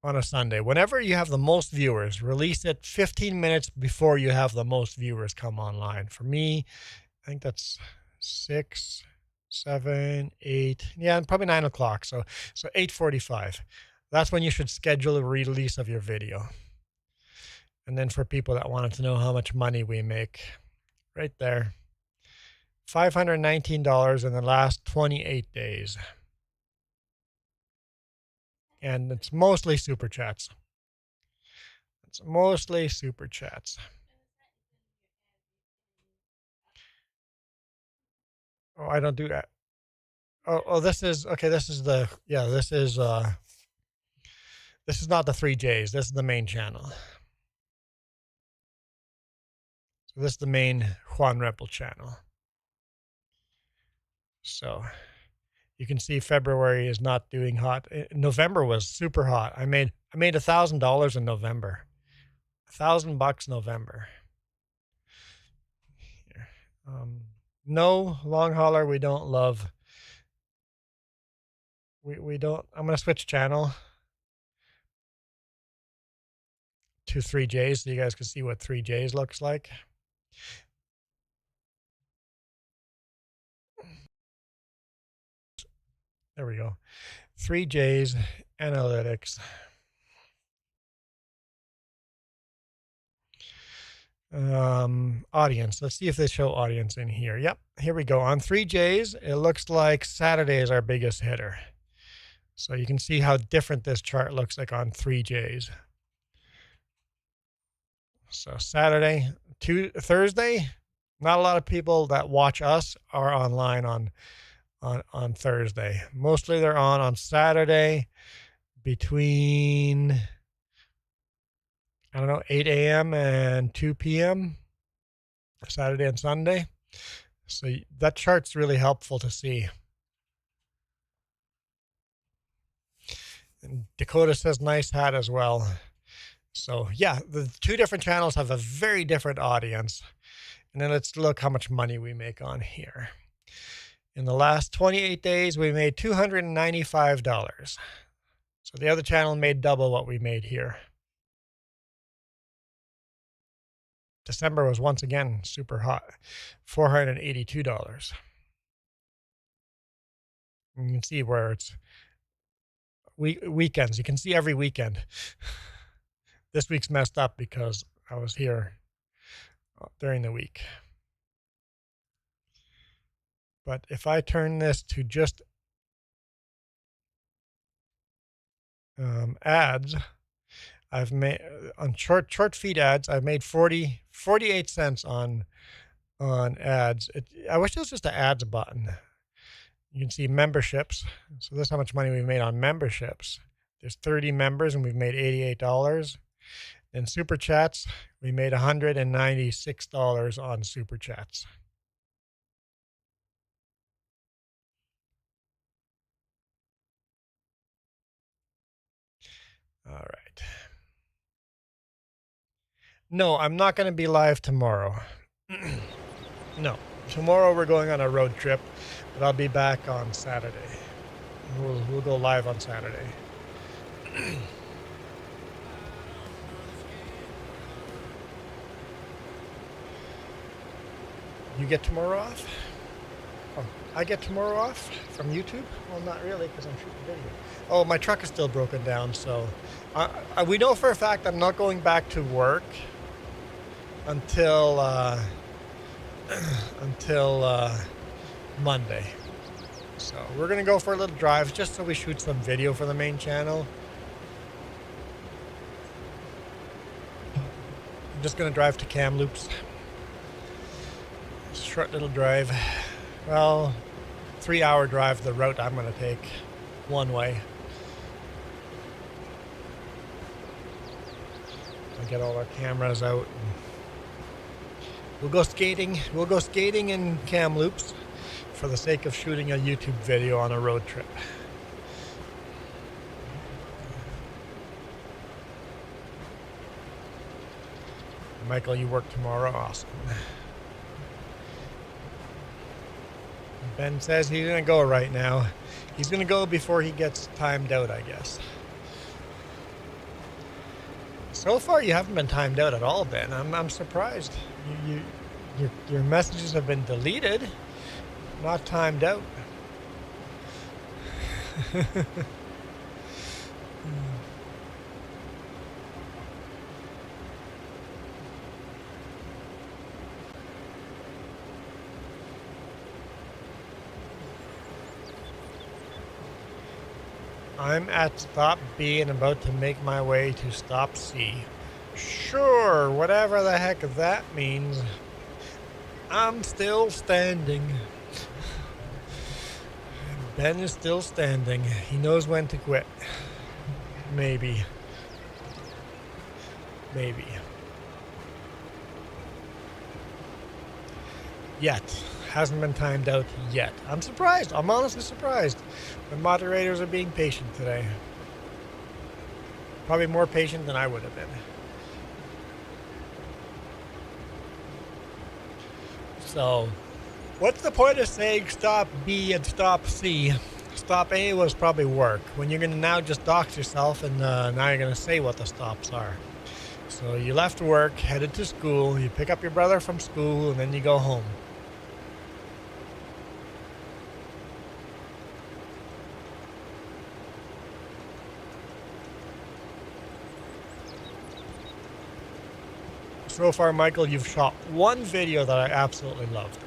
A: on a Sunday. Whenever you have the most viewers, release it 15 minutes before you have the most viewers come online. For me, I think that's 6, 7, 8, yeah, and probably 9 o'clock. So 8:45. That's when you should schedule a release of your video. And then for people that wanted to know how much money we make, right there, $519 in the last 28 days. And it's mostly super chats. It's mostly super chats. Oh, I don't do that. Oh, this is okay. This is the, yeah, this is not the 3Js. This is the main channel. So this is the main Juan Rempel channel. So you can see February is not doing hot. November was super hot. I made $1,000 in November. $1,000 November. Here. No, long hauler we don't love. We don't. I'm gonna switch channel to 3Js so you guys can see what 3Js looks like. There we go. 3Js analytics. Audience. Let's see if they show audience in here. Yep, here we go. On 3Js, it looks like Saturday is our biggest hitter. So you can see how different this chart looks like on 3Js. So Saturday, Thursday, not a lot of people that watch us are online on Thursday. Mostly they're on Saturday between, I don't know, 8 a.m. and 2 p.m. Saturday and Sunday. So that chart's really helpful to see. And Dakota says nice hat as well. So yeah, the two different channels have a very different audience. And then let's look how much money we make on here. In the last 28 days, we made $295. So the other channel made double what we made here. December was once again super hot, $482. And you can see where it's weekends. You can see every weekend. This week's messed up because I was here during the week. But if I turn this to just ads, I've made on short feed ads, I've made 48 cents on ads. I wish there was just an ads button. You can see memberships. So this is how much money we made on memberships. There's 30 members and we've made $88. And super chats, we made $196 on super chats. All right. No, I'm not going to be live tomorrow. No. Tomorrow we're going on a road trip, but I'll be back on Saturday. We'll go live on Saturday. You get tomorrow off? Oh, I get tomorrow off from YouTube? Well, not really, because I'm shooting video. Oh, my truck is still broken down, so we know for a fact I'm not going back to work until Monday. So we're gonna go for a little drive just so we shoot some video for the main channel. I'm just gonna drive to Kamloops. Short little drive. Well, 3-hour drive the route I'm gonna take one way. I'll get all our cameras out. And we'll go skating. We'll go skating in Kamloops for the sake of shooting a YouTube video on a road trip. Michael, you work tomorrow? Awesome. Ben says he's going to go right now. He's going to go before he gets timed out, I guess. So far, you haven't been timed out at all, Ben. I'm surprised. Your messages have been deleted, not timed out. I'm at stop B and about to make my way to stop C. Sure, whatever the heck that means. I'm still standing. Ben is still standing. He knows when to quit. Maybe. Maybe. Yet. Hasn't been timed out yet. I'm surprised. I'm honestly surprised. The moderators are being patient today. Probably more patient than I would have been. So, what's the point of saying stop B and stop C? Stop A was probably work. When you're going to now just dox yourself and now you're going to say what the stops are. So you left work, headed to school, you pick up your brother from school, and then you go home. So far, Michael, you've shot one video that I absolutely loved.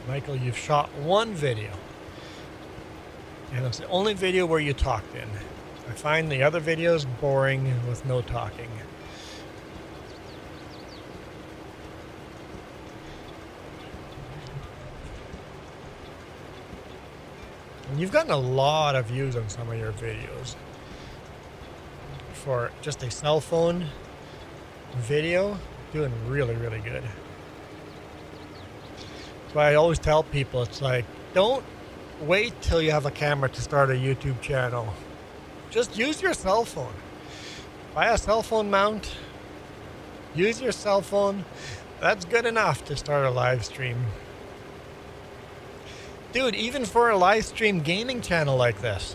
A: Michael, you've shot one video. And it's the only video where you talked in. I find the other videos boring with no talking. And you've gotten a lot of views on some of your videos. For just a cell phone video, doing really, really good. That's why I always tell people, it's like, don't wait till you have a camera to start a YouTube channel. Just use your cell phone. Buy a cell phone mount. Use your cell phone. That's good enough to start a live stream. Dude, even for a live stream gaming channel like this,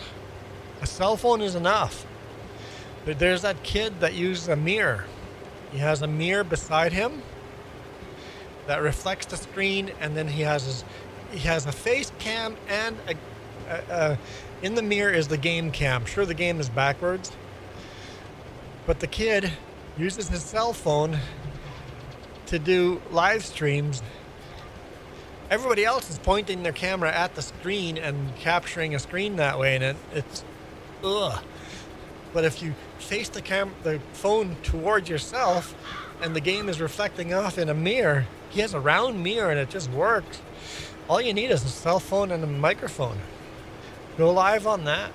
A: a cell phone is enough. But there's that kid that uses a mirror. He has a mirror beside him that reflects the screen, and then he has a face cam, and in the mirror is the game cam. Sure, the game is backwards, but the kid uses his cell phone to do live streams. Everybody else is pointing their camera at the screen and capturing a screen that way, and it's ugh. But if you face the phone towards yourself and the game is reflecting off in a mirror, he has a round mirror and it just works. All you need is a cell phone and a microphone. Go live on that.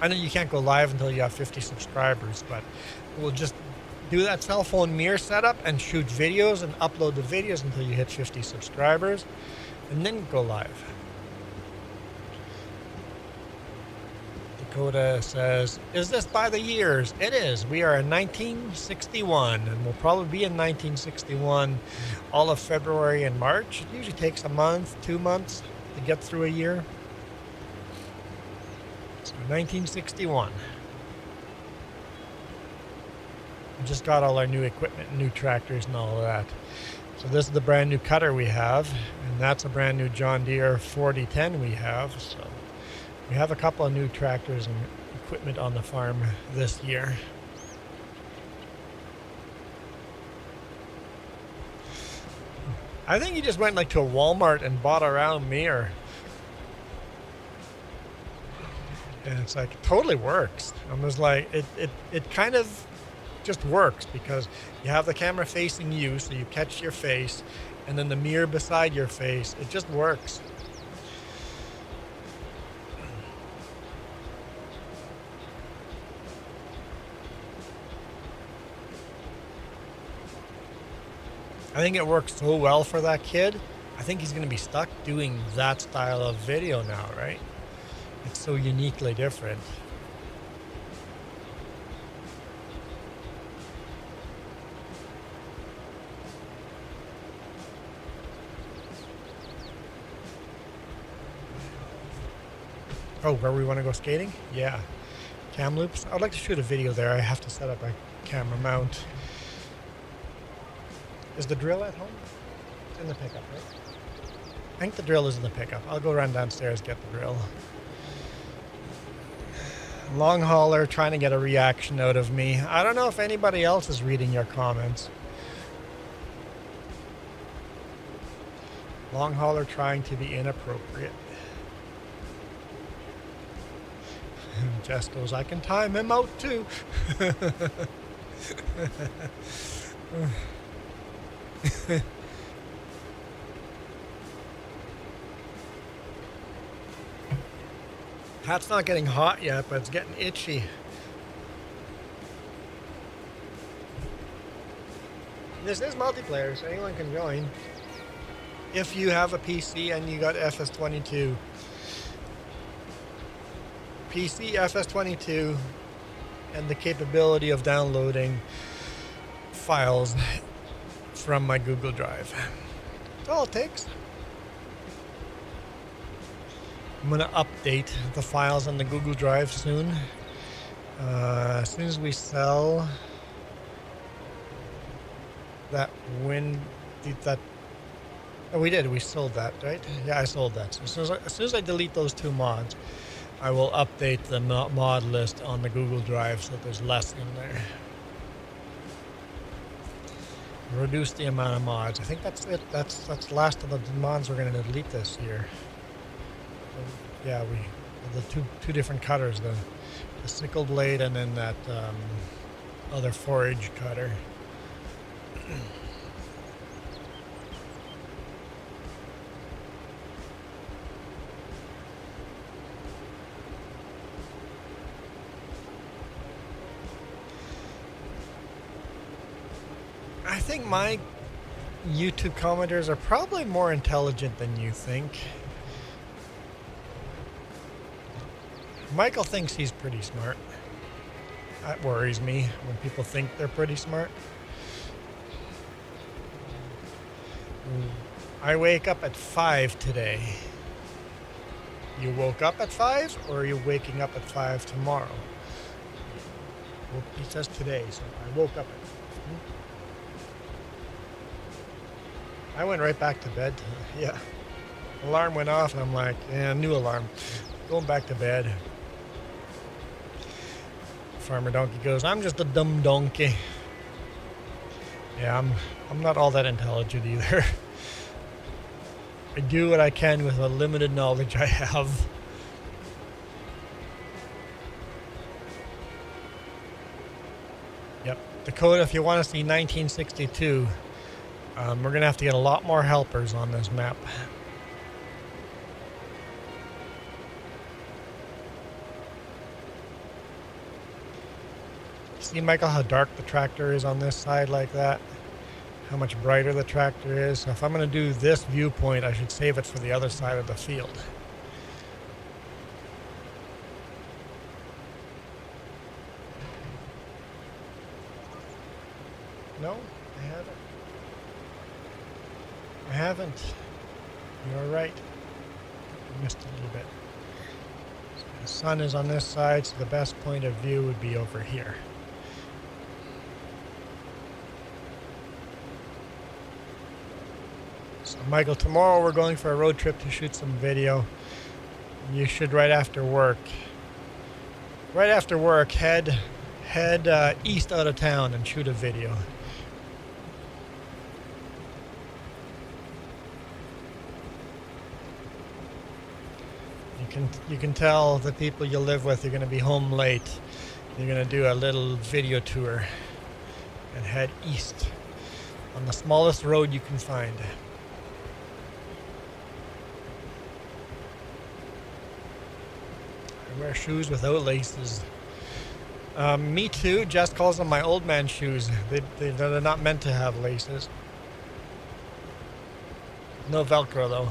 A: I know you can't go live until you have 50 subscribers, but we'll just do that cell phone mirror setup and shoot videos and upload the videos until you hit 50 subscribers and then go live. Dakota says, is this by the years? It is. We are in 1961, and we'll probably be in 1961 all of February and March. It usually takes a month, 2 months to get through a year. So 1961. We just got all our new equipment, new tractors and all of that. So this is the brand new cutter we have, and that's a brand new John Deere 4010 we have. So we have a couple of new tractors and equipment on the farm this year. I think he just went like to a Walmart and bought a round mirror. And it's like, it totally works. I was like, it kind of just works because you have the camera facing you, so you catch your face, and then the mirror beside your face. It just works. I think it works so well for that kid. I think he's going to be stuck doing that style of video now, right? It's so uniquely different. Oh, where we want to go skating? Yeah. Kamloops. I'd like to shoot a video there. I have to set up a camera mount. Is the drill at home? It's in the pickup, right? I think the drill is in the pickup. I'll go run downstairs, get the drill. Long hauler trying to get a reaction out of me. I don't know if anybody else is reading your comments. Long hauler trying to be inappropriate. Jess goes, I can time him out too. Hat's not getting hot yet, but it's getting itchy. This is multiplayer, so anyone can join. If you have a PC and you got FS22. PC, FS22, and the capability of downloading files from my Google Drive. That's all it takes. I'm going to update the files on the Google Drive soon. As soon as we sell that oh, we did. We sold that, right? Yeah, I sold that. So as soon as I delete those two mods, I will update the mod list on the Google Drive so there's less in there. Reduce the amount of mods. I think that's it. That's the last of the mods we're going to delete this year. Yeah, the two different cutters, the sickle blade and then that other forage cutter. I think my YouTube commenters are probably more intelligent than you think. Michael thinks he's pretty smart. That worries me when people think they're pretty smart. I wake up at 5 today. You woke up at 5, or are you waking up at 5 tomorrow? Well, he says today, so I woke up at 5. I went right back to bed. Yeah. Alarm went off, and I'm like, yeah, new alarm. Going back to bed. Farmer Donkey goes, I'm just a dumb donkey. Yeah, I'm not all that intelligent either. I do what I can with the limited knowledge I have. Yep. Dakota, if you want to see 1962, we're going to have to get a lot more helpers on this map. See, Michael, how dark the tractor is on this side like that? How much brighter the tractor is? So if I'm going to do this viewpoint, I should save it for the other side of the field. No, I haven't. I haven't. You're right. I missed a little bit. So the sun is on this side, so the best point of view would be over here. So, Michael, tomorrow we're going for a road trip to shoot some video. You should right after work. Right after work, head east out of town and shoot a video. You can tell the people you live with you're going to be home late. You're going to do a little video tour and head east on the smallest road you can find. I wear shoes without laces. Me too. Jess calls them my old man shoes. They're not meant to have laces. No Velcro though.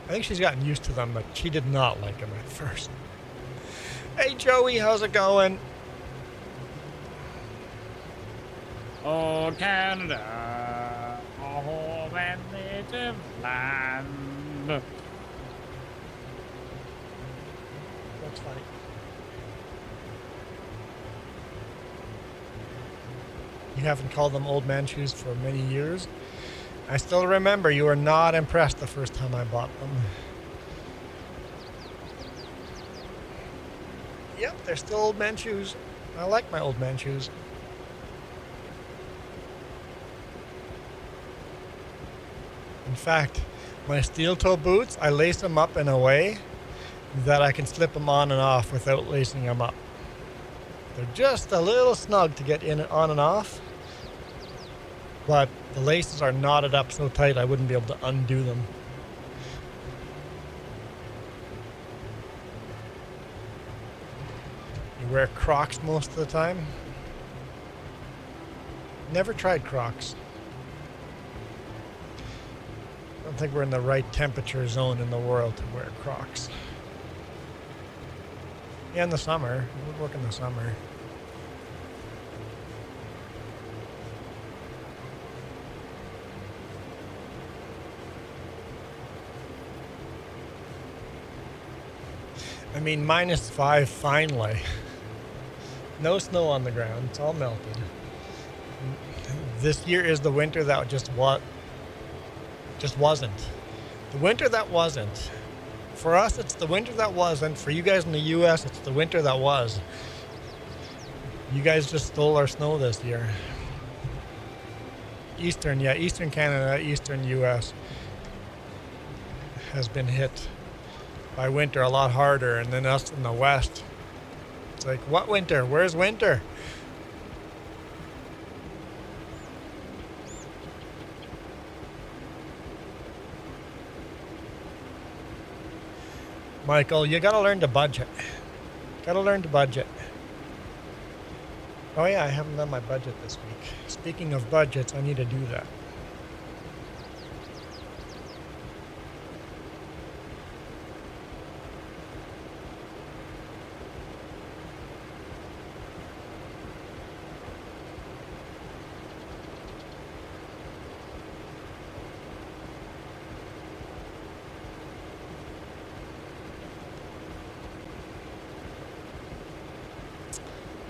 A: I think she's gotten used to them, but she did not like them at first. Hey Joey, how's it going?
C: Oh, Canada, our home and native land.
A: That's funny. You haven't called them old man shoes for many years. I still remember you were not impressed the first time I bought them. Yep, they're still old man shoes. I like my old man shoes. In fact, my steel toe boots, I lace them up in a way that I can slip them on and off without lacing them up. They're just a little snug to get in on and off, but the laces are knotted up so tight I wouldn't be able to undo them. You wear Crocs most of the time? Never tried Crocs. I don't think we're in the right temperature zone in the world to wear Crocs. Yeah, in the summer. It would work in the summer. I mean, -5 finally. No snow on the ground. It's all melted. This year is the winter that just wasn't. The winter that wasn't. For us, it's the winter that wasn't. For you guys in the U.S., it's the winter that was. You guys just stole our snow this year. Eastern Canada, Eastern U.S. has been hit by winter a lot harder, and then us in the West. It's like, what winter? Where's winter? Michael, you gotta learn to budget. Gotta learn to budget. Oh yeah, I haven't done my budget this week. Speaking of budgets, I need to do that.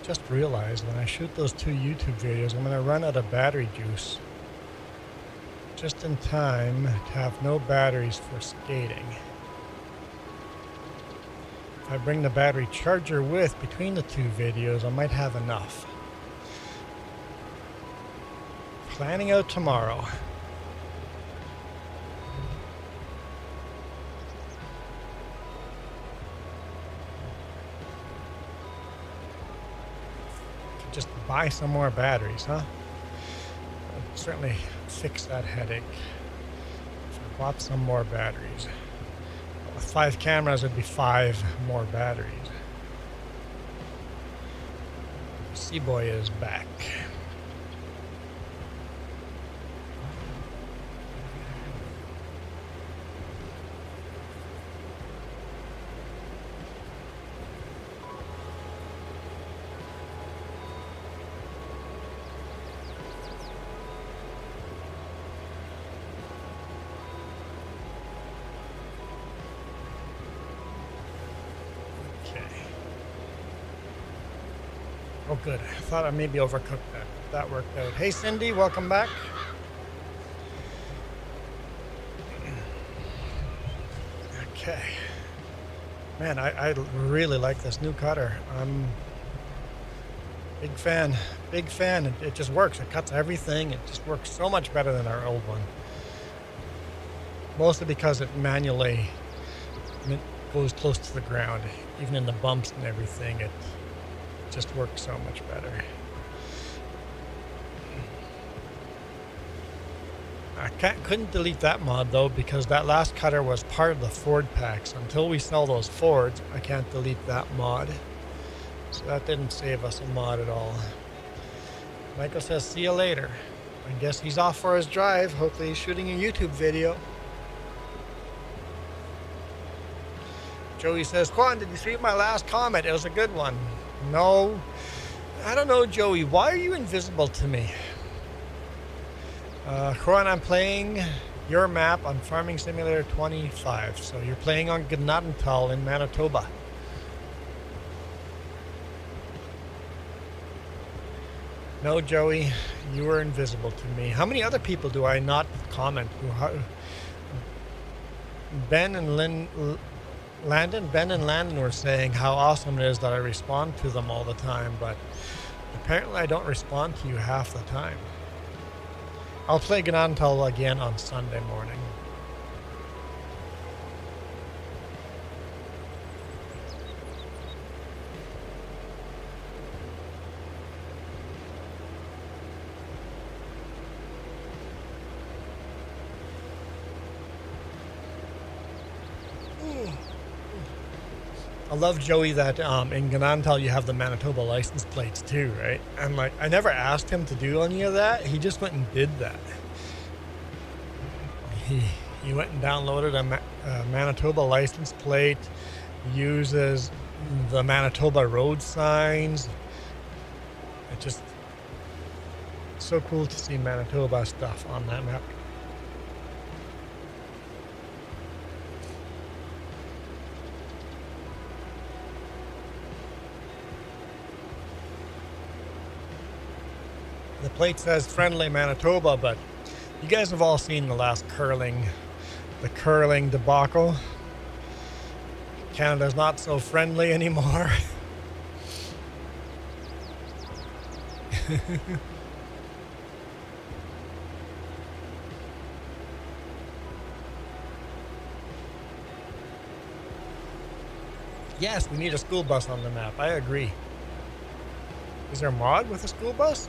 A: Just realized when I shoot those 2 YouTube videos, I'm going to run out of battery juice. Just in time to have no batteries for skating. If I bring the battery charger with between the 2 videos, I might have enough. Planning out tomorrow. Just buy some more batteries, huh? I'd certainly fix that headache if I bought some more batteries. With 5 cameras, it'd be 5 more batteries. Seaboy is back. Oh, good. I thought I maybe overcooked that. That worked out. Hey, Cindy, welcome back. Okay. Man, I really like this new cutter. I'm big fan. Big fan. It just works. It cuts everything. It just works so much better than our old one. Mostly because it manually goes close to the ground. Even in the bumps and everything, it just works so much better. I couldn't delete that mod though, because that last cutter was part of the Ford packs. Until we sell those Fords, I can't delete that mod. So that didn't save us a mod at all. Michael says, see you later. I guess he's off for his drive. Hopefully he's shooting a YouTube video. Joey says, Juan, did you see my last comment? It was a good one. No. I don't know, Joey. Why are you invisible to me? Juan, I'm playing your map on Farming Simulator 25. So you're playing on Gnadental in Manitoba. No, Joey, you were invisible to me. How many other people do I not comment? Ben and Landon were saying how awesome it is that I respond to them all the time, but apparently I don't respond to you half the time. I'll play Gnadental again on Sunday morning. I love, Joey, that in Gnadental you have the Manitoba license plates too, right? And like, I never asked him to do any of that. He just went and did that. He went and downloaded a Manitoba license plate, uses the Manitoba road signs. It's just so cool to see Manitoba stuff on that map. The plate says friendly Manitoba, but you guys have all seen the last curling debacle. Canada's not so friendly anymore. Yes, we need a school bus on the map. I agree. Is there a mod with a school bus?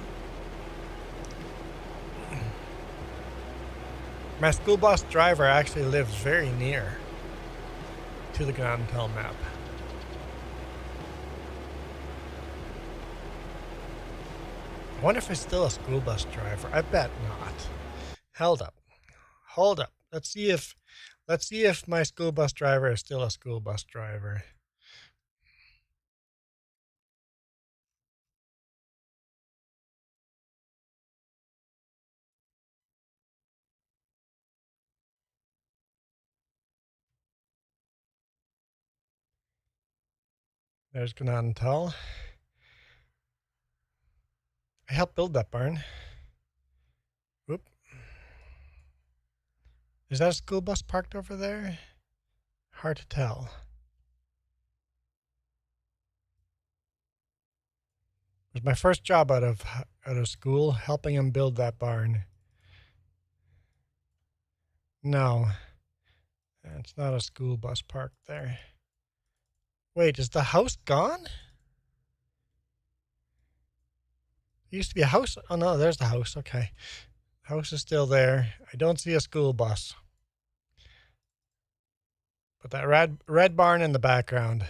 A: My school bus driver actually lives very near to the Gnadental map. I wonder if it's still a school bus driver. I bet not. Hold up. Let's see if my school bus driver is still a school bus driver. There's Gnadental. I helped build that barn. Whoop. Is that a school bus parked over there? Hard to tell. It was my first job out of school, helping him build that barn. No, it's not a school bus parked there. Wait, is the house gone? There used to be a house. Oh no, there's the house. Okay. The house is still there. I don't see a school bus. But that red barn in the background.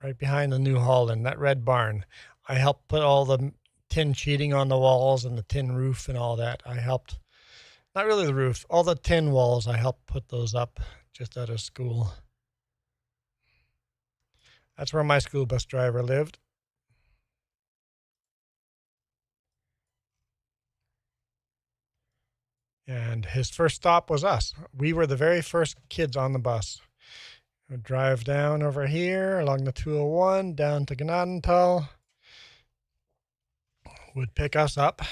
A: Right behind the New Holland, that red barn. I helped put all the tin sheeting on the walls and the tin roof and all that. I helped, not really the roof, all the tin walls, I helped put those up just out of school. That's where my school bus driver lived. And his first stop was us. We were the very first kids on the bus. We'd drive down over here along the 201 down to Gnadental. Would pick us up.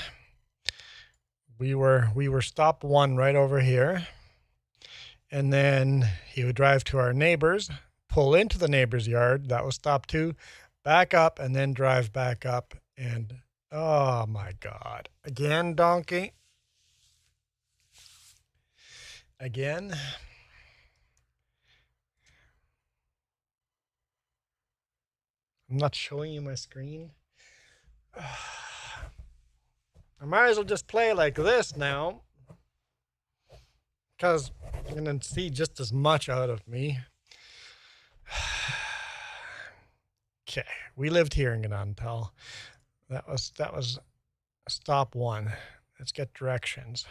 A: We were stop one right over here. And then he would drive to our neighbors, pull into the neighbor's yard. That was stop 2. Back up and then drive back up. And oh my God. Again, donkey. Again. I'm not showing you my screen. I might as well just play like this now, because you're going to see just as much out of me. Okay, we lived here in Ganantal. That was stop 1. Let's get directions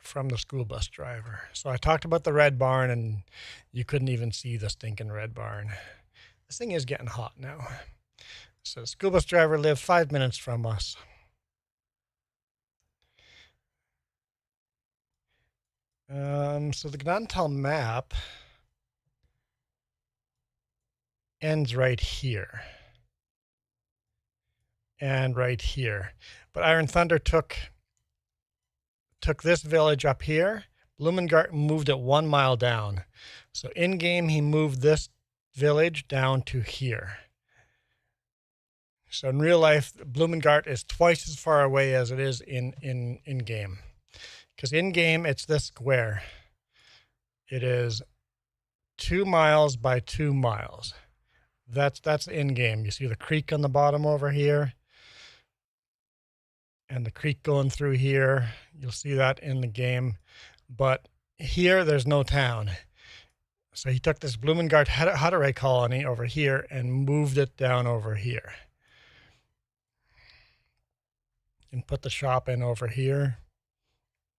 A: from the school bus driver. So I talked about the red barn, and you couldn't even see the stinking red barn. This thing is getting hot now. So the school bus driver lived 5 minutes from us. So the Ganantal map ends right here. And right here. But Iron Thunder took this village up here. Blumengarten moved it 1 mile down. So in game, he moved this village down to here. So in real life, Blumengart is twice as far away as it is in game. Because in game, it's this square. It is 2 miles by 2 miles. That's in game. You see the creek on the bottom over here. And the creek going through here. You'll see that in the game. But here, there's no town. So he took this Blumengart Hutteray colony over here and moved it down over here. And put the shop in over here.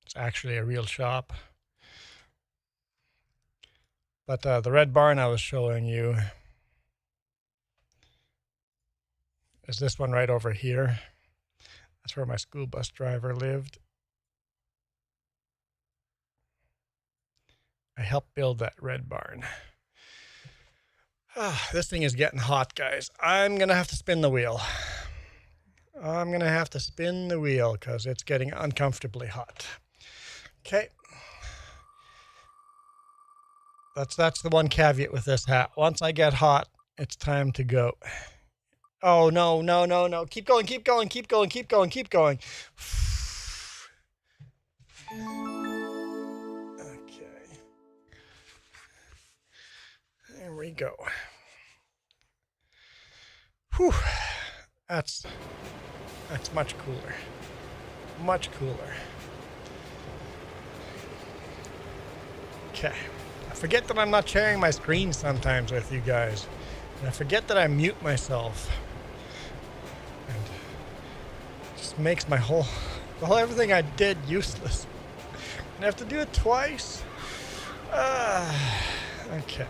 A: It's actually a real shop. But the red barn I was showing you is this one right over here. That's where my school bus driver lived. I helped build that red barn. This thing is getting hot, guys. I'm going to have to spin the wheel. I'm going to have to spin the wheel because it's getting uncomfortably hot. Okay. That's the one caveat with this hat. Once I get hot, it's time to go. Oh, no, no, no, no. Keep going, keep going, keep going, keep going, keep going. Okay. There we go. Whew. That's much cooler. Much cooler. Okay. I forget that I'm not sharing my screen sometimes with you guys. And I forget that I mute myself. And it just makes the whole everything I did useless. And I have to do it twice. Okay.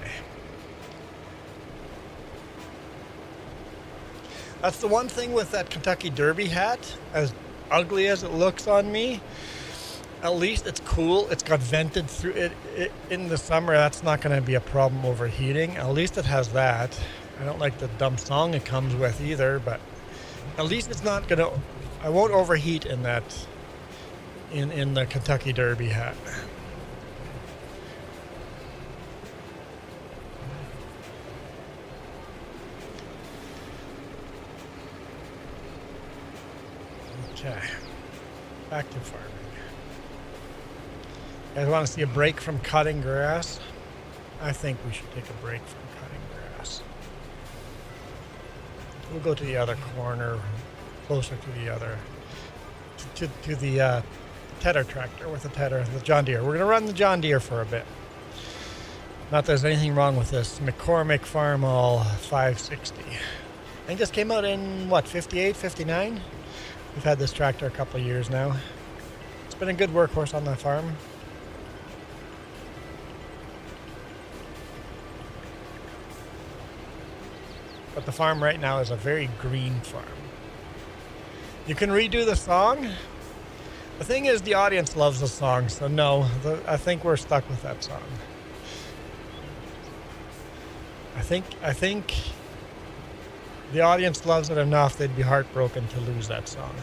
A: That's the one thing with that Kentucky Derby hat, as ugly as it looks on me, at least it's cool. It's got vented through it in the summer. That's not going to be a problem overheating. At least it has that. I don't like the dumb song it comes with either, but at least it's not going to, I won't overheat in that, in the Kentucky Derby hat. Okay, back to farming. You guys want to see a break from cutting grass? I think we should take a break from cutting grass. We'll go to the other corner, closer to the other, to the Tedder tractor with the Tedder, the John Deere. We're going to run the John Deere for a bit. Not that there's anything wrong with this. McCormick Farmall 560. I think this came out in, what, 58, 59? We've had this tractor a couple of years now. It's been a good workhorse on the farm. But the farm right now is a very green farm. You can redo the song. The thing is, the audience loves the song, so no, I think we're stuck with that song. I think the audience loves it enough, they'd be heartbroken to lose that song.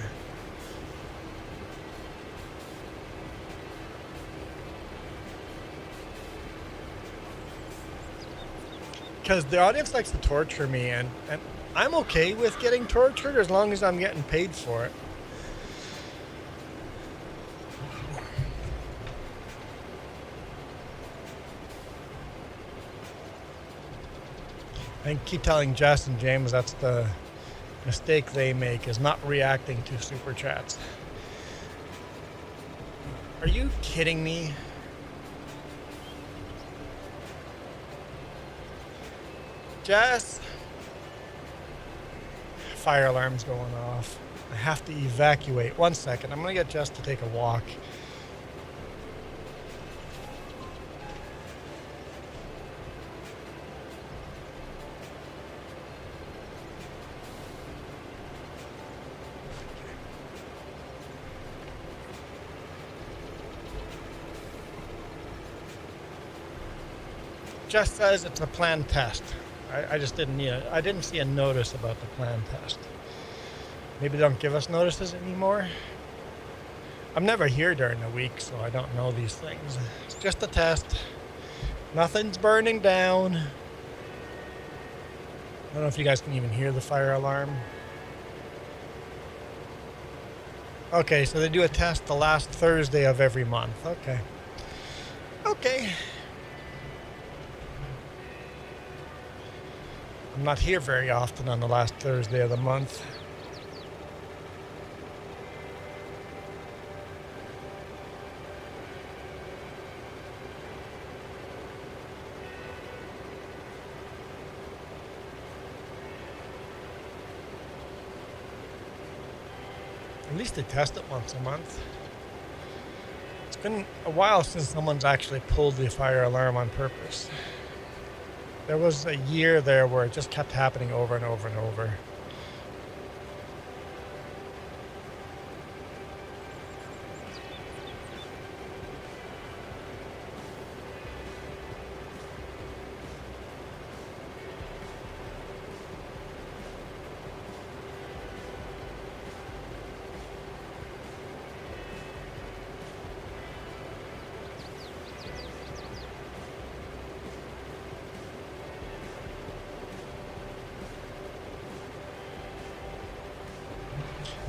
A: because the audience likes to torture me, and I'm okay with getting tortured as long as I'm getting paid for it. I keep telling Jess and James that's the mistake they make, is not reacting to super chats. Are you kidding me? Jess? Fire alarm's going off. I have to evacuate. 1 second. I'm going to get Jess to take a walk. Jess says it's a planned test. I just didn't I didn't see a notice about the planned test. Maybe they don't give us notices anymore. I'm never here during the week, so I don't know these things. It's just a test. Nothing's burning down. I don't know if you guys can even hear the fire alarm. Okay, so they do a test the last Thursday of every month. Okay. Okay. I'm not here very often on the last Thursday of the month. At least they test it once a month. It's been a while since someone's actually pulled the fire alarm on purpose. There was a year there where it just kept happening over and over and over.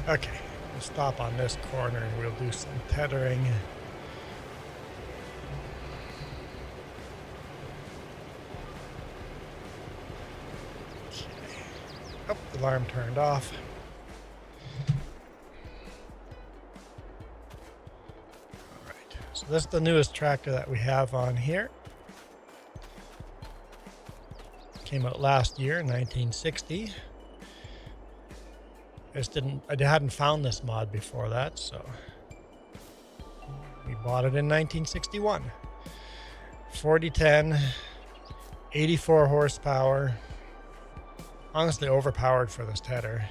A: Okay, we'll stop on this corner and we'll do some tethering. Okay. Oh, the alarm turned off. Alright, so this is the newest tractor that we have on here. Came out last year, 1960. I hadn't found this mod before that, so we bought it in 1961. 4010, 84 horsepower. Honestly, overpowered for this tedder.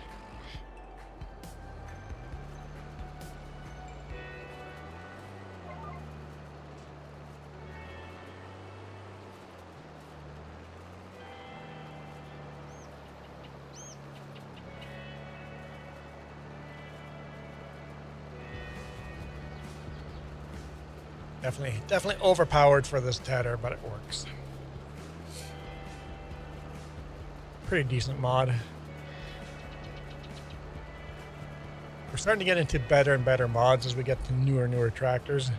A: Definitely overpowered for this tedder, but it works. Pretty decent mod. We're starting to get into better and better mods as we get to newer tractors,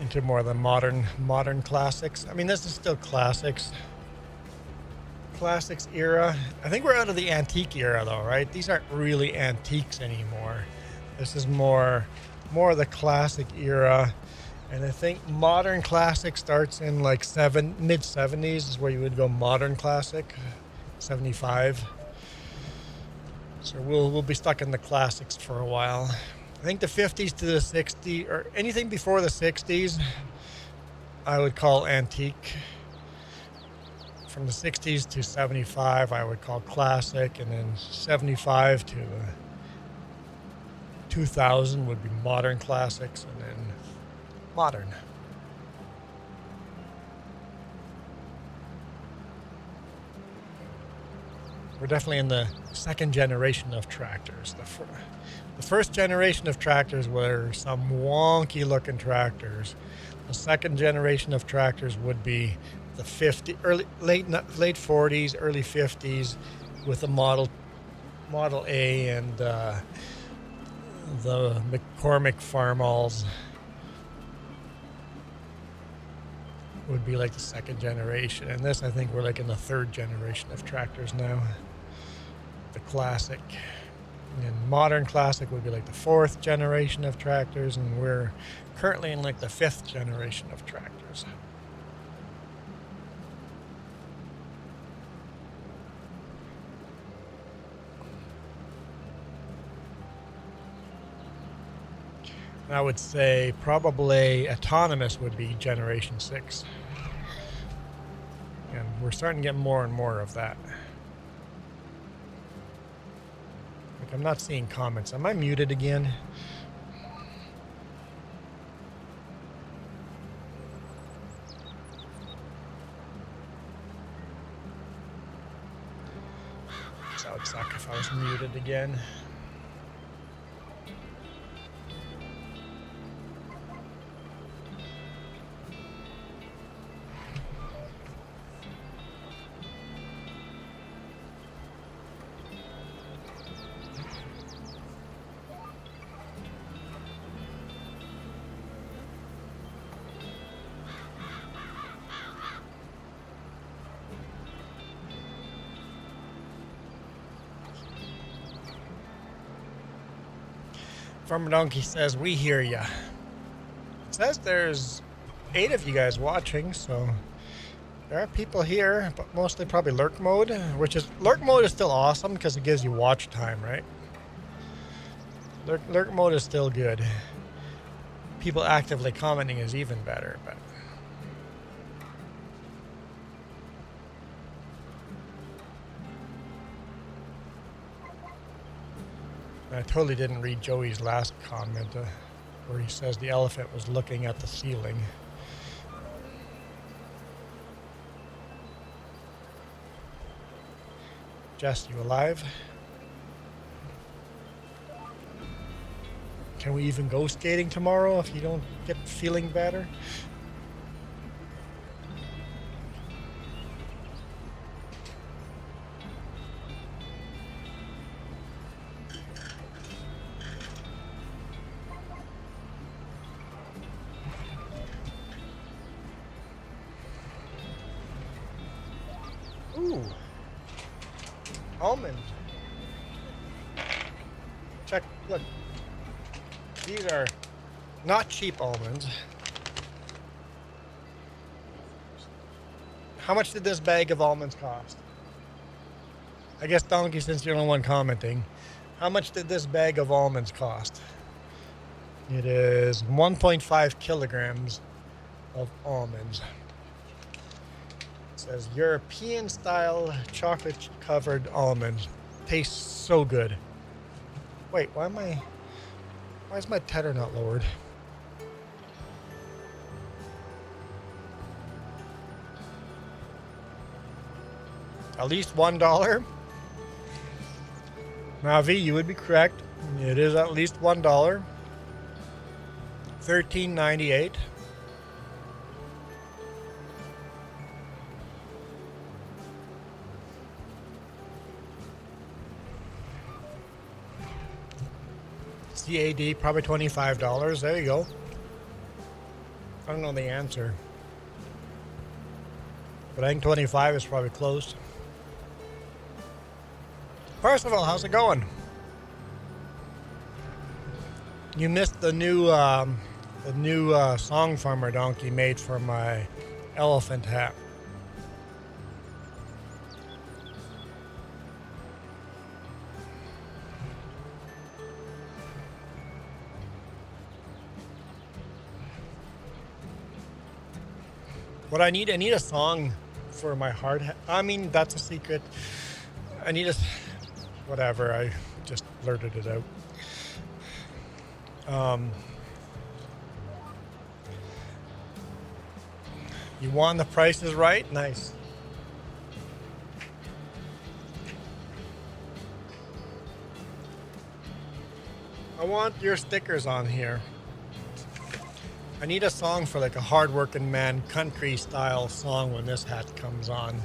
A: into more of the modern classics. I mean, this is still classics era. I think we're out of the antique era though, right? These aren't really antiques anymore. This is more of the classic era. And I think modern classic starts in like mid 70s is where you would go modern classic, 75. So we'll be stuck in the classics for a while. I think the 50s to the 60s, or anything before the 60s, I would call antique. From the 60s to 75, I would call classic, and then 75 to 2000 would be modern classics, and then modern. We're definitely in the second generation of tractors. The first generation of tractors were some wonky looking tractors. The second generation of tractors would be the late 40s, early 50s, with the Model A and the McCormick Farmalls would be like the second generation. And this, I think we're like in the third generation of tractors now. The classic. And modern classic would be like the fourth generation of tractors, and we're currently in like the fifth generation of tractors. I would say probably autonomous would be generation 6. And we're starting to get more and more of that. Like, I'm not seeing comments. Am I muted again? That would suck if I was muted again. Farmer Donkey says, we hear ya. It says there's 8 of you guys watching, so there are people here, but mostly probably lurk mode, lurk mode is still awesome because it gives you watch time, right? Lurk mode is still good. People actively commenting is even better, but I totally didn't read Joey's last comment where he says the elephant was looking at the ceiling. Jess, you alive? Can we even go skating tomorrow if you don't get feeling better? Ooh, almonds. Check, look. These are not cheap almonds. How much did this bag of almonds cost? I guess Donkey, since you're the only one commenting, how much did this bag of almonds cost? It is 1.5 kilograms of almonds. It says European style chocolate covered almonds. Tastes so good. Wait, why is my tether not lowered? At least $1. Navi, you would be correct. It is at least $1. $13.98. CAD, probably $25. There you go. I don't know the answer, but I think 25 is probably close. Percival, how's it going? You missed the new song Farmer Donkey made for my elephant hat. What I need a song for my hard hat. I mean, that's a secret. I need a... Whatever, I just blurted it out. You won The Price is Right? Nice. I want your stickers on here. I need a song for like a hard-working man country style song when this hat comes on.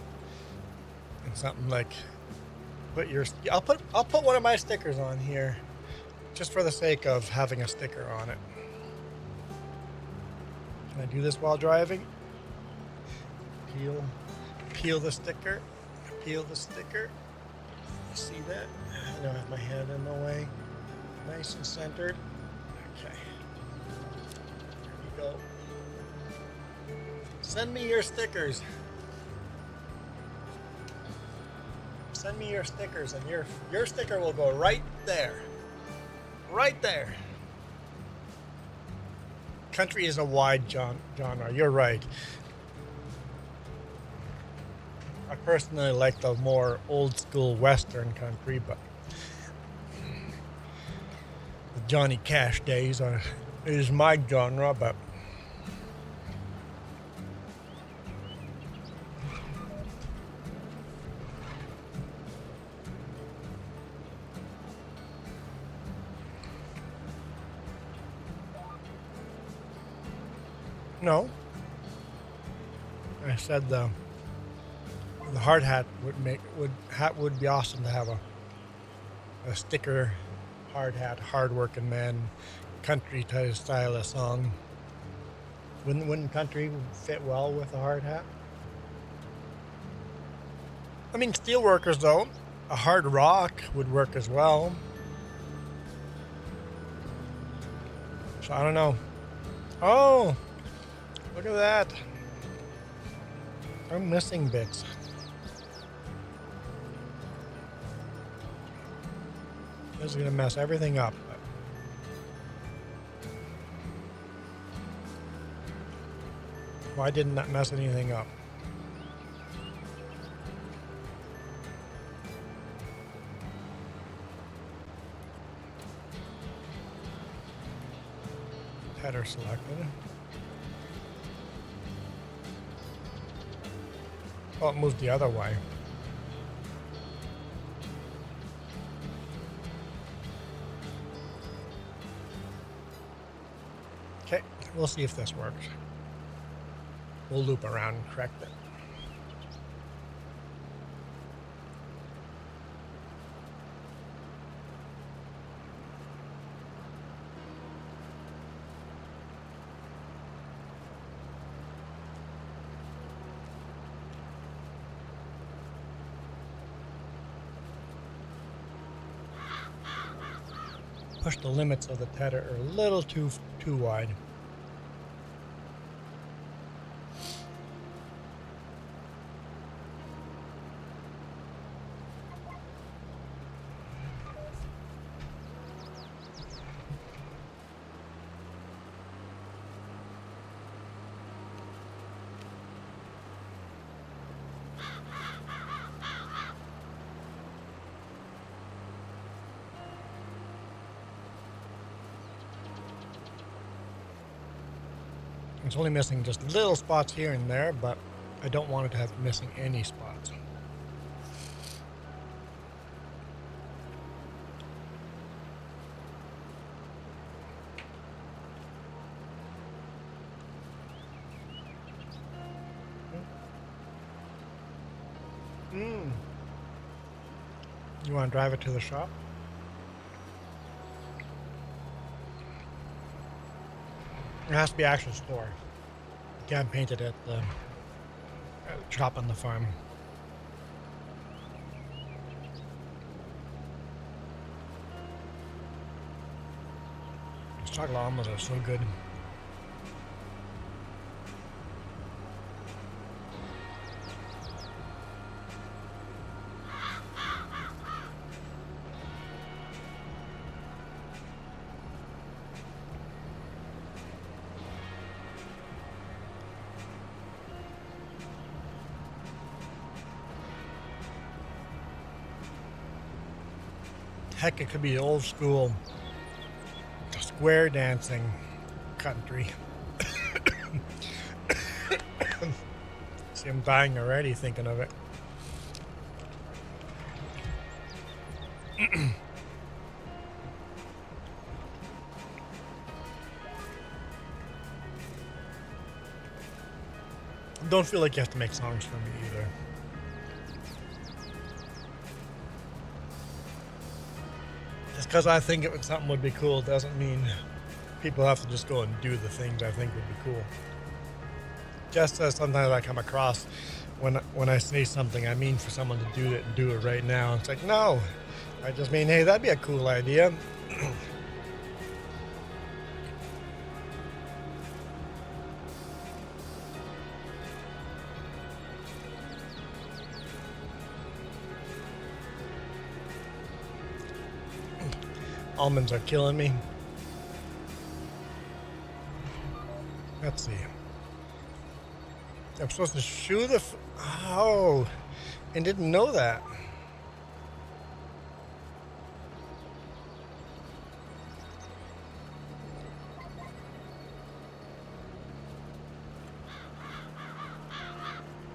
A: And something like I'll put one of my stickers on here just for the sake of having a sticker on it. Can I do this while driving? Peel the sticker. Peel the sticker. You see that? I don't have my hand in the way. Nice and centered. Okay. There we go. Send me your stickers. Send me your stickers, and your sticker will go right there. Right there. Country is a wide genre. You're right. I personally like the more old school Western country, but the Johnny Cash days is my genre, but no. I said the hard hat would be awesome to have a sticker hard hat, hard working man, country type style of song. Wouldn't country fit well with a hard hat? I mean, steelworkers though, a hard rock would work as well. So I don't know. Oh, look at that. I'm missing bits. This is gonna mess everything up. Why didn't that mess anything up? Header selected. Oh, it moved the other way. Okay, we'll see if this works. We'll loop around and correct it. Push the limits of the tether a little too wide. It's only missing just little spots here and there, but I don't want it to have missing any spots. You want to drive it to the shop? It has to be actual store. You can't paint it at the shop on the farm. These chocolate almonds are so good. Heck, it could be old school square dancing country. See, I'm dying already thinking of it. don't feel like you have to make songs for me either. Just because I think something would be cool doesn't mean people have to just go and do the things I think would be cool. Just as sometimes I come across when I say something, I mean for someone to do it and do it right now. It's like, no, I just mean, hey, that'd be a cool idea. Almonds are killing me. Let's see. I'm supposed to shoe the... Oh, and didn't know that.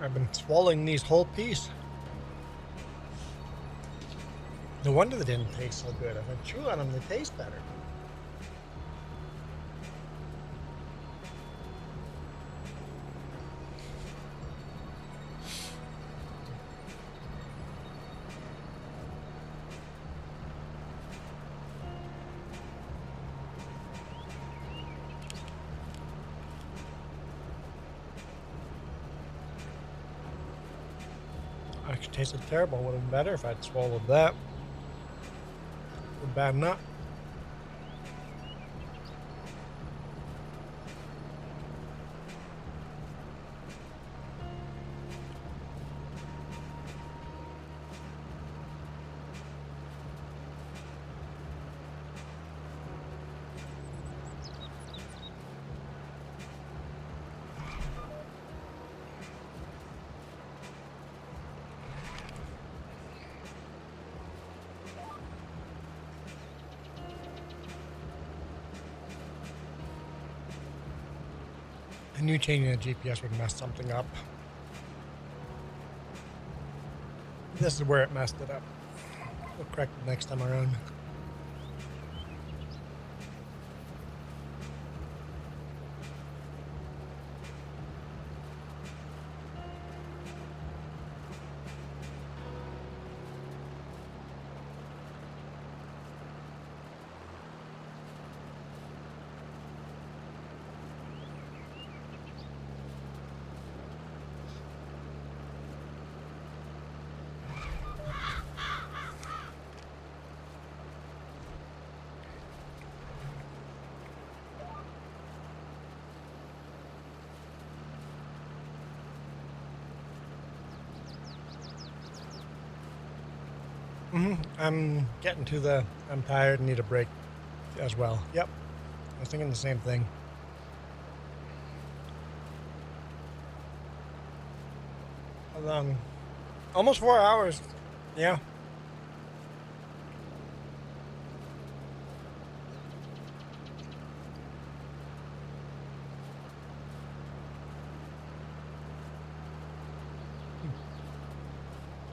A: I've been swallowing these whole piece. No wonder they didn't taste so good. If I chew on them, they taste better. Actually tasted terrible. Would have been better if I'd swallowed that. Bad nut. I knew changing the GPS would mess something up. This is where it messed it up. We'll correct it next time around. I'm getting to the... I'm tired and need a break as well. Yep. I was thinking the same thing. How long? Almost 4 hours. Yeah.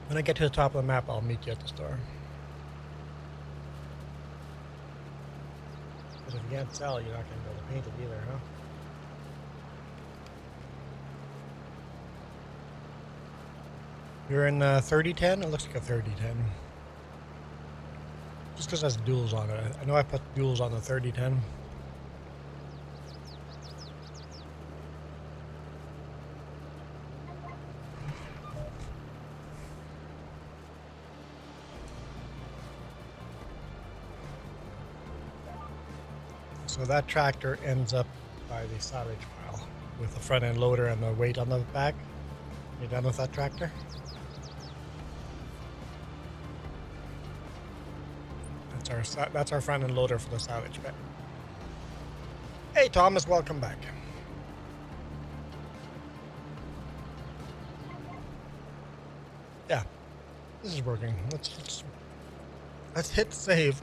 A: When I get to the top of the map, I'll meet you at the store. But if you can't sell, you're not going to be able to paint it either, huh? You're in 3010? It looks like a 3010. Just because it has duals on it. I know I put duals on the 3010. So that tractor ends up by the silage pile with the front end loader and the weight on the back. You done with that tractor? That's our front end loader for the silage pit. Hey Thomas, welcome back. Yeah, this is working. Let's hit save.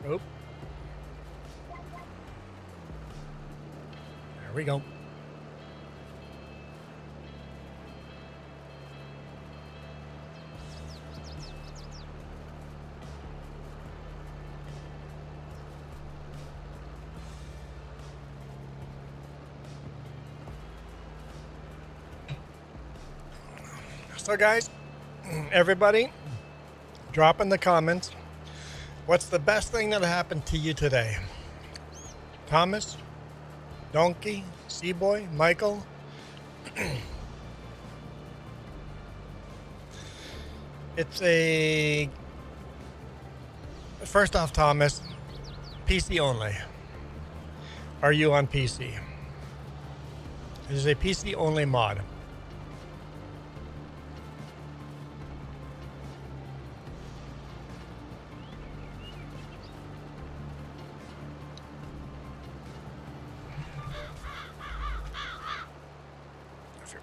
A: Oop. There we go. So guys, everybody, drop in the comments, what's the best thing that happened to you today? Thomas, Donkey, Seaboy, Michael? It's a... First off, Thomas, PC only. Are you on PC? It is a PC only mod.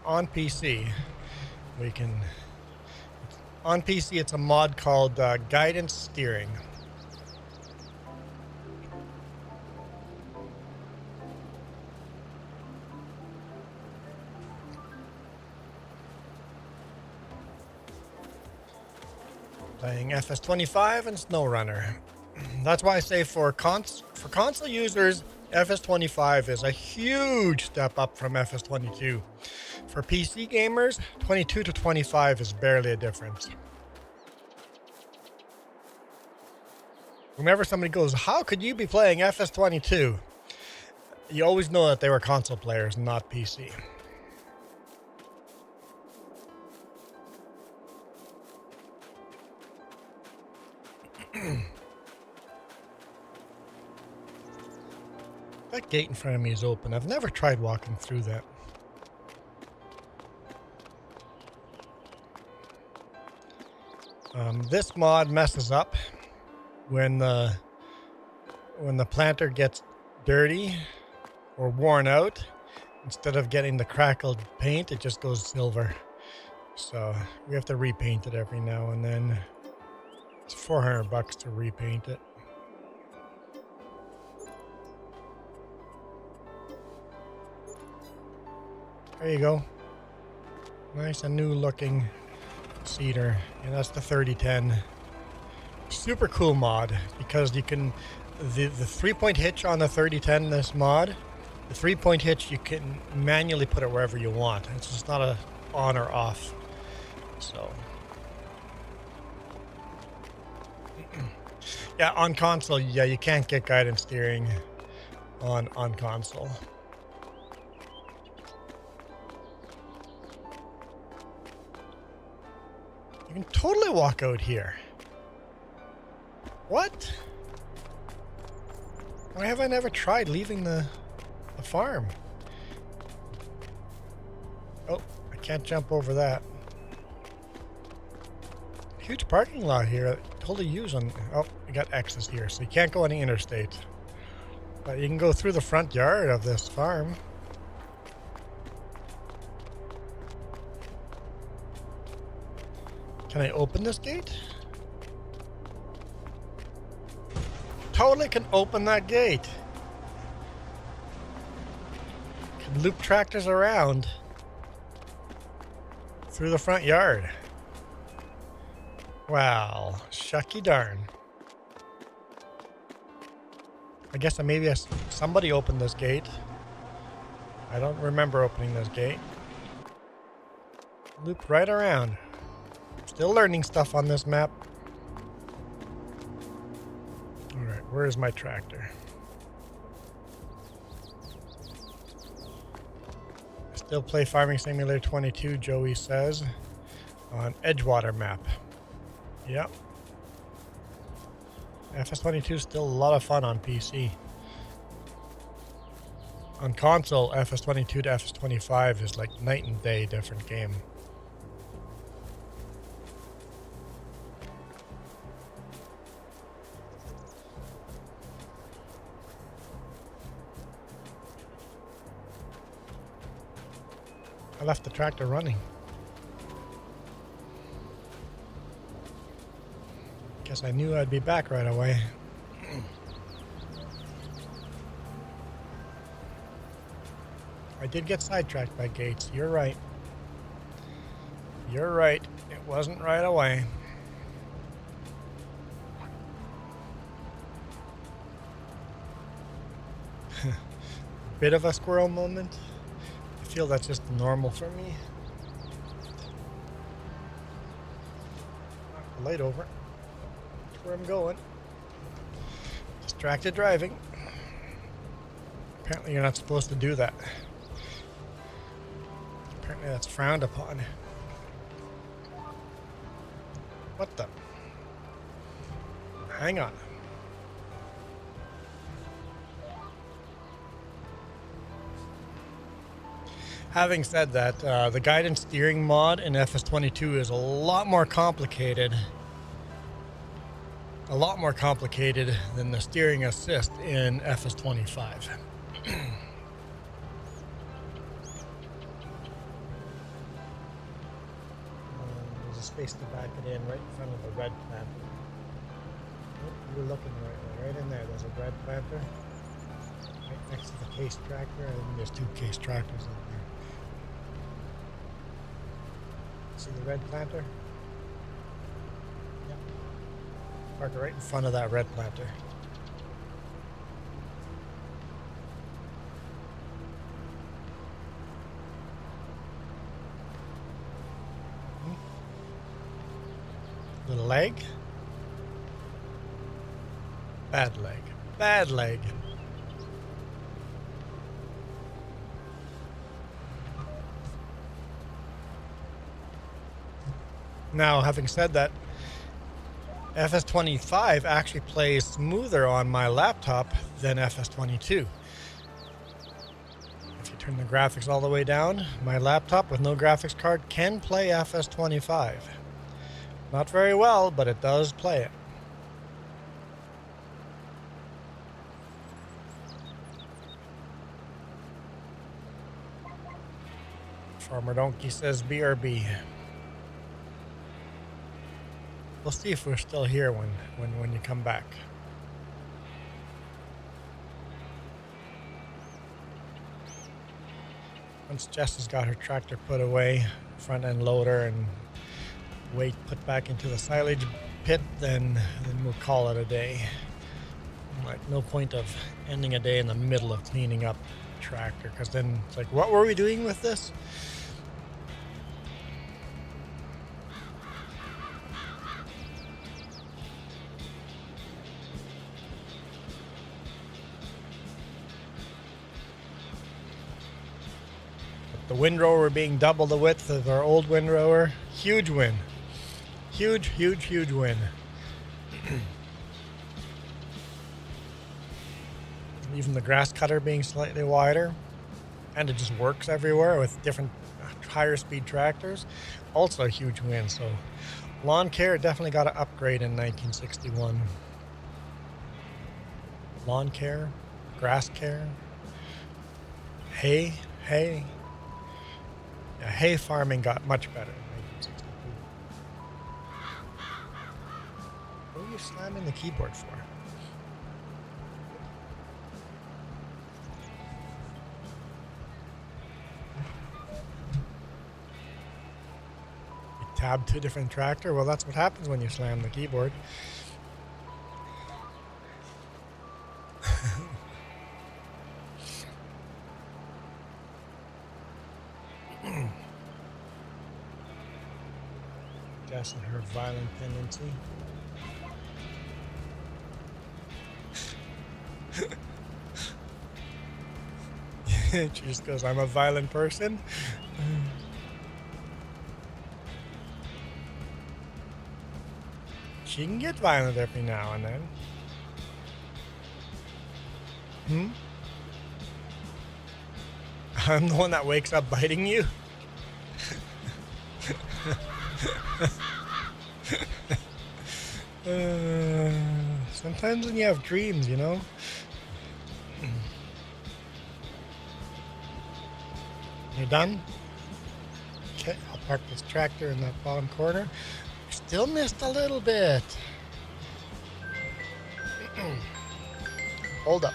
A: On PC, we can. On PC, it's a mod called Guidance Steering. Playing FS25 and SnowRunner. That's why I say for console users, FS25 is a huge step up from FS22. For PC gamers, 22 to 25 is barely a difference. Whenever somebody goes, how could you be playing FS22? You always know that they were console players, not PC. That gate in front of me is open. I've never tried walking through that. This mod messes up when the planter gets dirty or worn out. Instead of getting the crackled paint, it just goes silver. So we have to repaint it every now and then. It's $400 to repaint it. There you go. Nice and new looking cedar. And that's the 3010. Super cool mod because you can the 3-point hitch on the 3010 this mod, the 3-point hitch you can manually put it wherever you want. It's just not a on or off. So yeah, on console, yeah, you can't get guidance steering on console. You can totally walk out here. What? Why have I never tried leaving the farm? Oh, I can't jump over that. Huge parking lot here. Totally use on. Oh, you got X's here, so you can't go on the interstate. But you can go through the front yard of this farm. Can I open this gate? Totally can open that gate. Can loop tractors around through the front yard. Wow, shucky darn. I guess maybe somebody opened this gate. I don't remember opening this gate. Loop right around. Still learning stuff on this map. Alright, where is my tractor? I still play Farming Simulator 22, Joey says, on Edgewater map. Yep. FS22 is still a lot of fun on PC. On console, FS22 to FS25 is like night and day different game. I left the tractor running. Guess I knew I'd be back right away. I did get sidetracked by gates. You're right. You're right. It wasn't right away. Bit of a squirrel moment. I feel that's just normal for me. Knock the light over. That's where I'm going. Distracted driving. Apparently you're not supposed to do that. Apparently that's frowned upon. What the? Hang on. Having said that, the guidance steering mod in FS22 is a lot more complicated. A lot more complicated than the steering assist in FS25. There's a space to back it in right in front of the red planter. Oh, you're looking the right way. Right in there, there's a red planter. Right next to the case tractor. I think there's 2 case tractors in there. See the red planter? Yep. Park it right in front of that red planter. Little leg. Bad leg. Bad leg. Now, having said that, FS25 actually plays smoother on my laptop than FS22. If you turn the graphics all the way down, my laptop with no graphics card can play FS25. Not very well, but it does play it. Farmer Donkey says BRB. We'll see if we're still here when you come back. Once Jess has got her tractor put away, front end loader and weight put back into the silage pit, then we'll call it a day. Like, no point of ending a day in the middle of cleaning up the tractor, because then it's like, what were we doing with this? The windrower being double the width of our old windrower, huge win. Huge, huge, huge win. Even the grass cutter being slightly wider, and it just works everywhere with different higher speed tractors, also a huge win. So lawn care definitely got an upgrade in 1961. Lawn care, grass care, hay. Yeah, hay farming got much better in 1962. What are you slamming the keyboard for? You tabbed to a different tractor? Well, that's what happens when you slam the keyboard. Jess and her violent tendency. She just goes, I'm a violent person. She can get violent every now and then. I'm the one that wakes up biting you? Sometimes when you have dreams, you know. You done? Okay, I'll park this tractor in that bottom corner. Still missed a little bit. Hold up.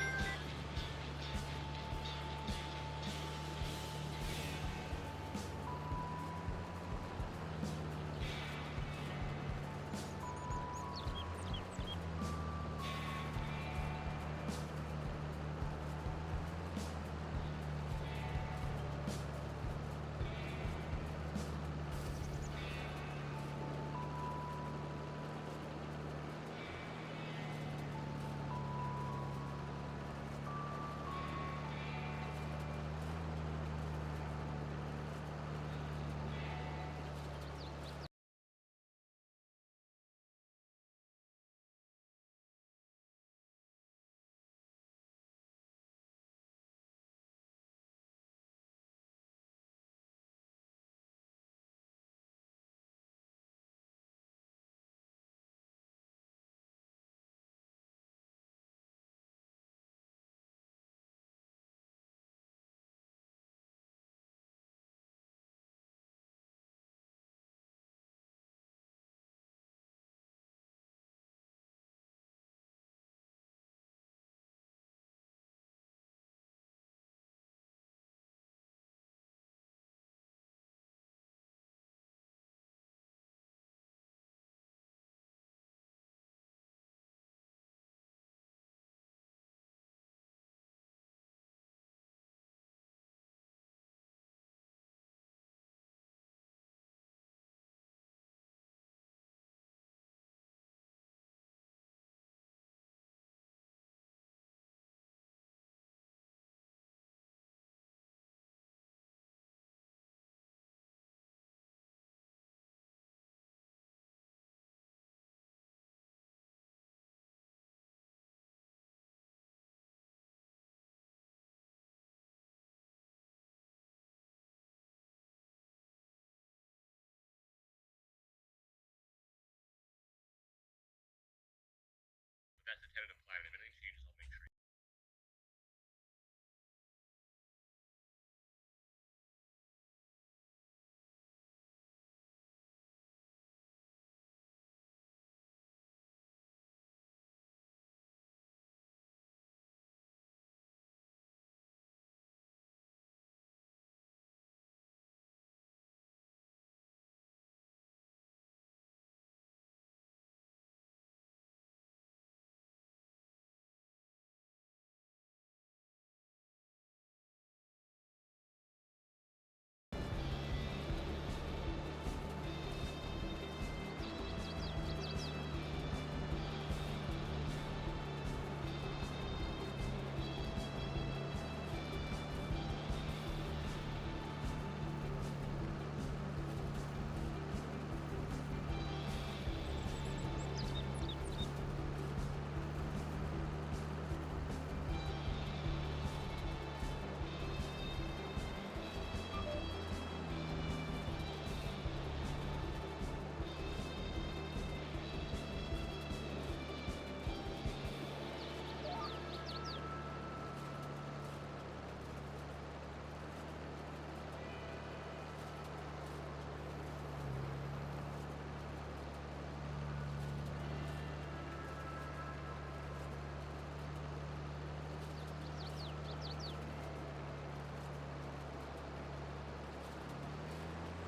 C: That's the tentative plan. If anything changes, I'll make sure.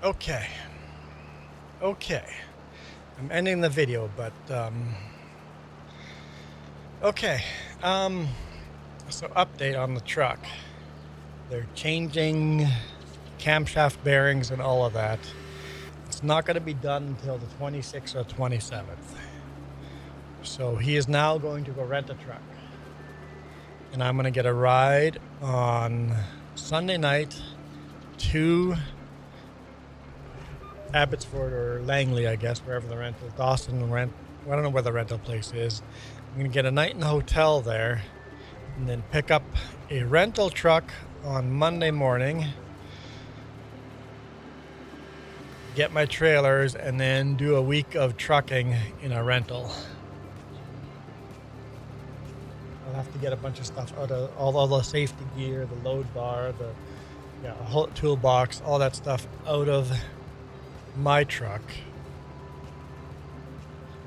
A: Okay. Okay. I'm ending the video, but okay. So update on the truck. They're changing camshaft bearings and all of that. It's not going to be done until the 26th or 27th. So he is now going to go rent a truck. And I'm going to get a ride on Sunday night to Abbotsford or Langley, I guess, wherever the rental, Dawson rent. I don't know where the rental place is. I'm going to get a night in the hotel there and then pick up a rental truck on Monday morning, get my trailers, and then do a week of trucking in a rental. I'll have to get a bunch of stuff out of all the safety gear, the load bar, the whole toolbox, all that stuff out of my truck.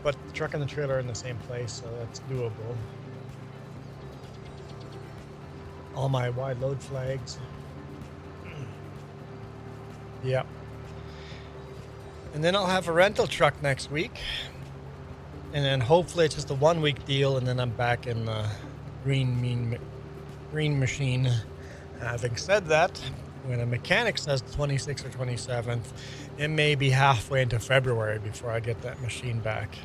A: But the truck and the trailer are in the same place, so that's doable. All my wide load flags. Yep. And then I'll have a rental truck next week. And then hopefully it's just a 1 week deal, and then I'm back in the green machine. Having said that, when a mechanic says 26th or 27th, it may be halfway into February before I get that machine back.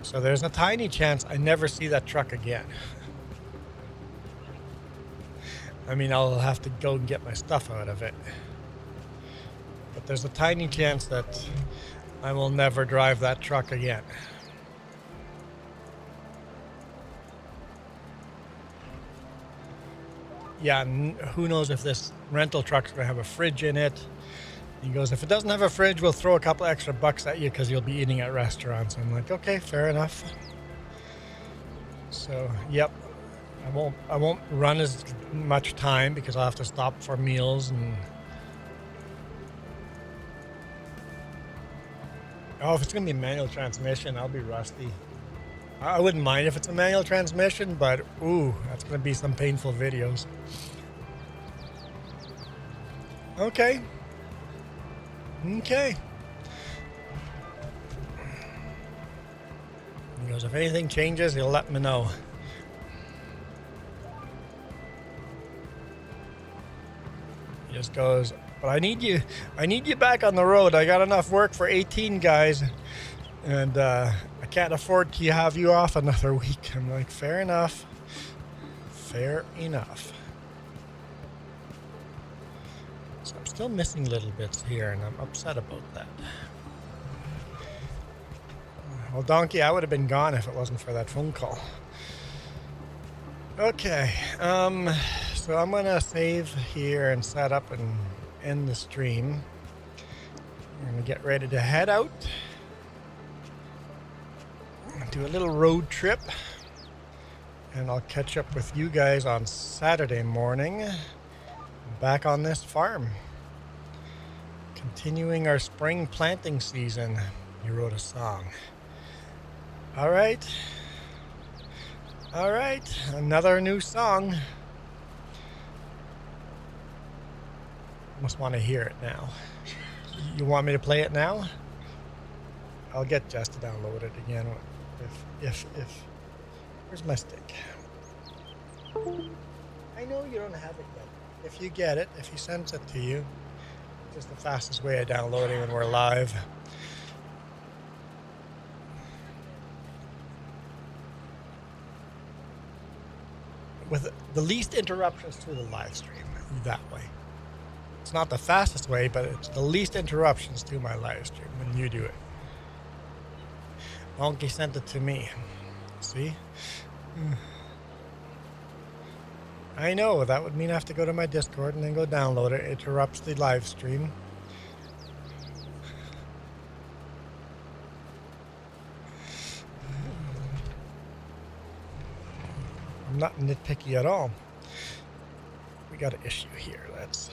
A: So there's a tiny chance I never see that truck again. I mean, I'll have to go and get my stuff out of it. But there's a tiny chance that I will never drive that truck again. Yeah, and who knows if this rental truck's going to have a fridge in it. He goes, if it doesn't have a fridge, we'll throw a couple extra bucks at you because you'll be eating at restaurants. I'm like, okay, fair enough. So, yep. I won't run as much time because I'll have to stop for meals and... Oh, if it's going to be a manual transmission, I'll be rusty. I wouldn't mind if it's a manual transmission, but ooh, that's going to be some painful videos. Okay. Okay. He goes, if anything changes, he'll let me know. He just goes, but I need you back on the road. I got enough work for 18 guys, and I can't afford to have you off another week. I'm like, fair enough. Fair enough. So I'm still missing little bits here, and I'm upset about that. Well, Donkey, I would have been gone if it wasn't for that phone call. Okay, so I'm gonna save here and set up and end the stream. I'm gonna get ready to head out. do a little road trip. And I'll catch up with you guys on Saturday morning. Back on this farm. Continuing our spring planting season. You wrote a song. All right. All right. Another new song. Almost want to hear it now. You want me to play it now? I'll get Jess to download it again. If where's my stick? I know you don't have it yet. If you get it, if he sends it to you, it's just the fastest way of downloading when we're live. With the least interruptions to the live stream, that way. It's not the fastest way, but it's the least interruptions to my live stream when you do it. Donkey sent it to me. See? I know, that would mean I have to go to my Discord and then go download it. It interrupts the live stream. I'm not nitpicky at all. We got an issue here. Let's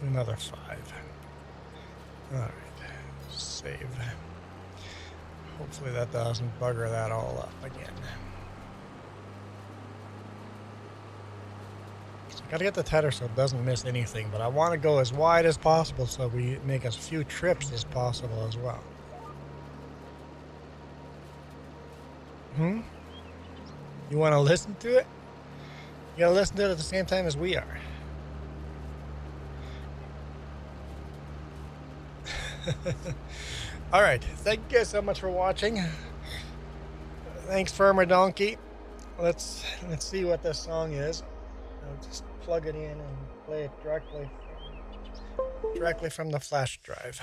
A: do another 5. All right, save. Hopefully that doesn't bugger that all up again. So gotta get the tether so it doesn't miss anything, but I want to go as wide as possible so we make as few trips as possible as well. You want to listen to it? You gotta listen to it at the same time as we are. All right, thank you guys so much for watching. Thanks, Farmer Donkey. Let's see what this song is. I'll just plug it in and play it directly from the flash drive.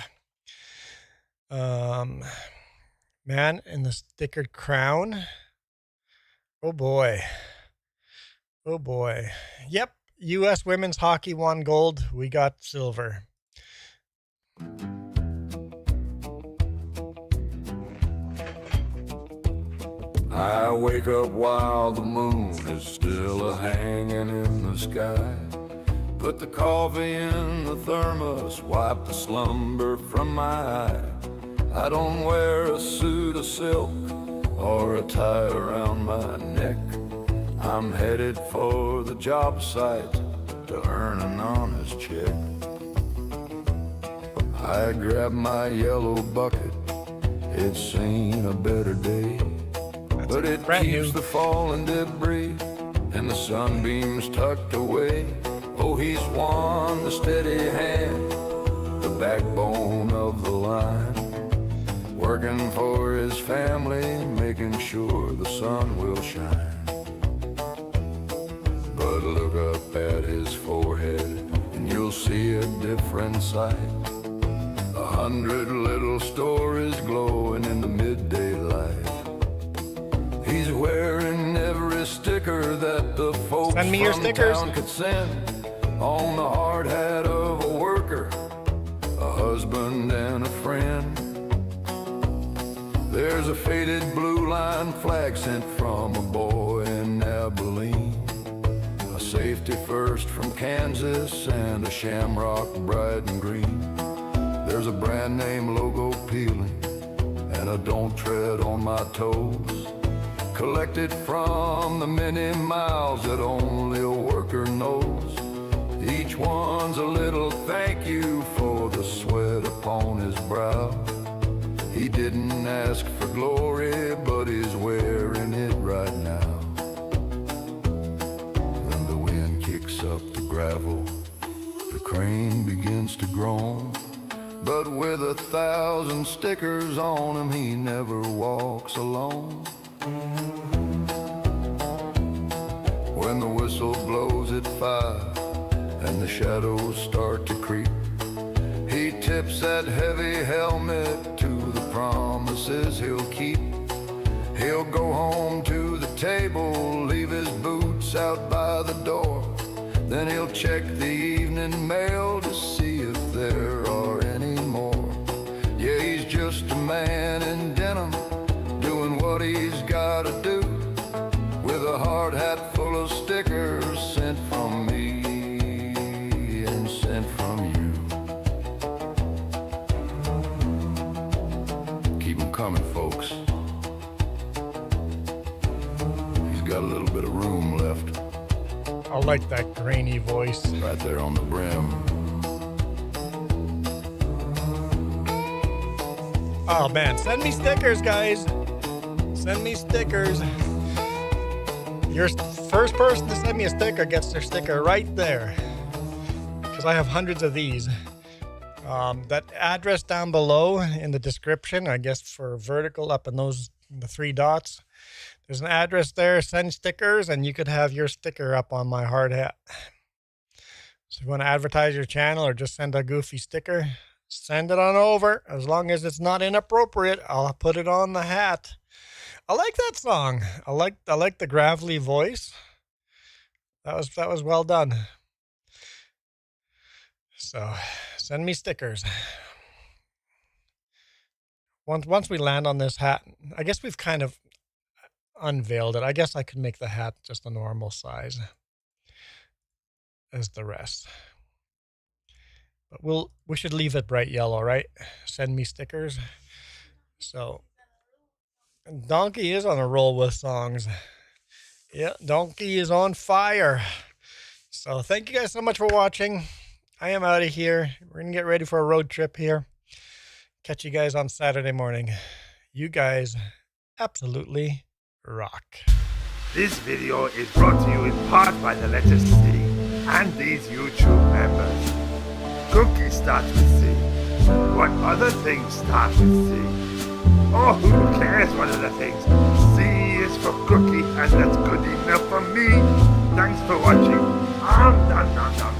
A: Man in the stickered crown. Oh boy. Oh boy. Yep, U.S. women's hockey won gold. We got silver.
G: I wake up while the moon is still a-hanging in the sky. Put the coffee in the thermos, wipe the slumber from my eye. I don't wear a suit of silk or a tie around my neck. I'm headed for the job site to earn an honest check. I grab my yellow bucket, it's seen a better day. But it keeps the falling debris and the sunbeams tucked away. Oh, he's one, the steady hand, the backbone of the line, working for his family, making sure the sun will shine. But look up at his forehead and you'll see a different sight. 100 little stories glowing in the midday light. He's wearing every sticker that the folks
A: send me your
G: from
A: stickers.
G: Town could send on the hard hat of a worker, a husband and a friend. There's a faded blue line flag sent from a boy in Abilene, a safety first from Kansas and a shamrock bright and green. There's a brand name logo peeling and a don't tread on my toes, collected from the many miles that only a worker knows. Each one's a little thank you for the sweat upon his brow. He didn't ask for glory, but he's wearing it right now. Then the wind kicks up the gravel, the crane begins to groan, but with 1,000 stickers on him, he never walks alone. When the whistle blows at 5 and the shadows start to creep, he tips that heavy helmet to the promises he'll keep. He'll go home to the table, leave his boots out by the door. Then he'll check the evening mail to see if there are any more. Yeah, he's just a man to do with a hard hat full of stickers sent from me and sent from you. Keep 'em coming, folks. He's got a little bit of room left
A: I like that grainy voice.
G: right there on the brim.
A: Oh man, send me stickers, guys. Send me stickers. Your first person to send me a sticker gets their sticker right there. Because I have hundreds of these. That address down below in the description, I guess for vertical up in the 3 dots. There's an address there, send stickers, and you could have your sticker up on my hard hat. So if you want to advertise your channel or just send a goofy sticker, send it on over. As long as it's not inappropriate, I'll put it on the hat. I like that song. I like the gravelly voice. That was well done. So send me stickers. Once we land on this hat, I guess we've kind of unveiled it. I guess I could make the hat just a normal size as the rest. But we should leave it bright yellow, right? Send me stickers. So Donkey is on a roll with songs. Yeah, Donkey is on fire. So thank you guys so much for watching. I am out of here. We're gonna get ready for a road trip here. Catch you guys on Saturday morning. You guys absolutely rock.
H: This video is brought to you in part by the letter C and these YouTube members. Cookie starts with C. What other things start with C? Oh, who cares what other things? C is for cookie, and that's good enough for me. Thanks for watching. I'm done.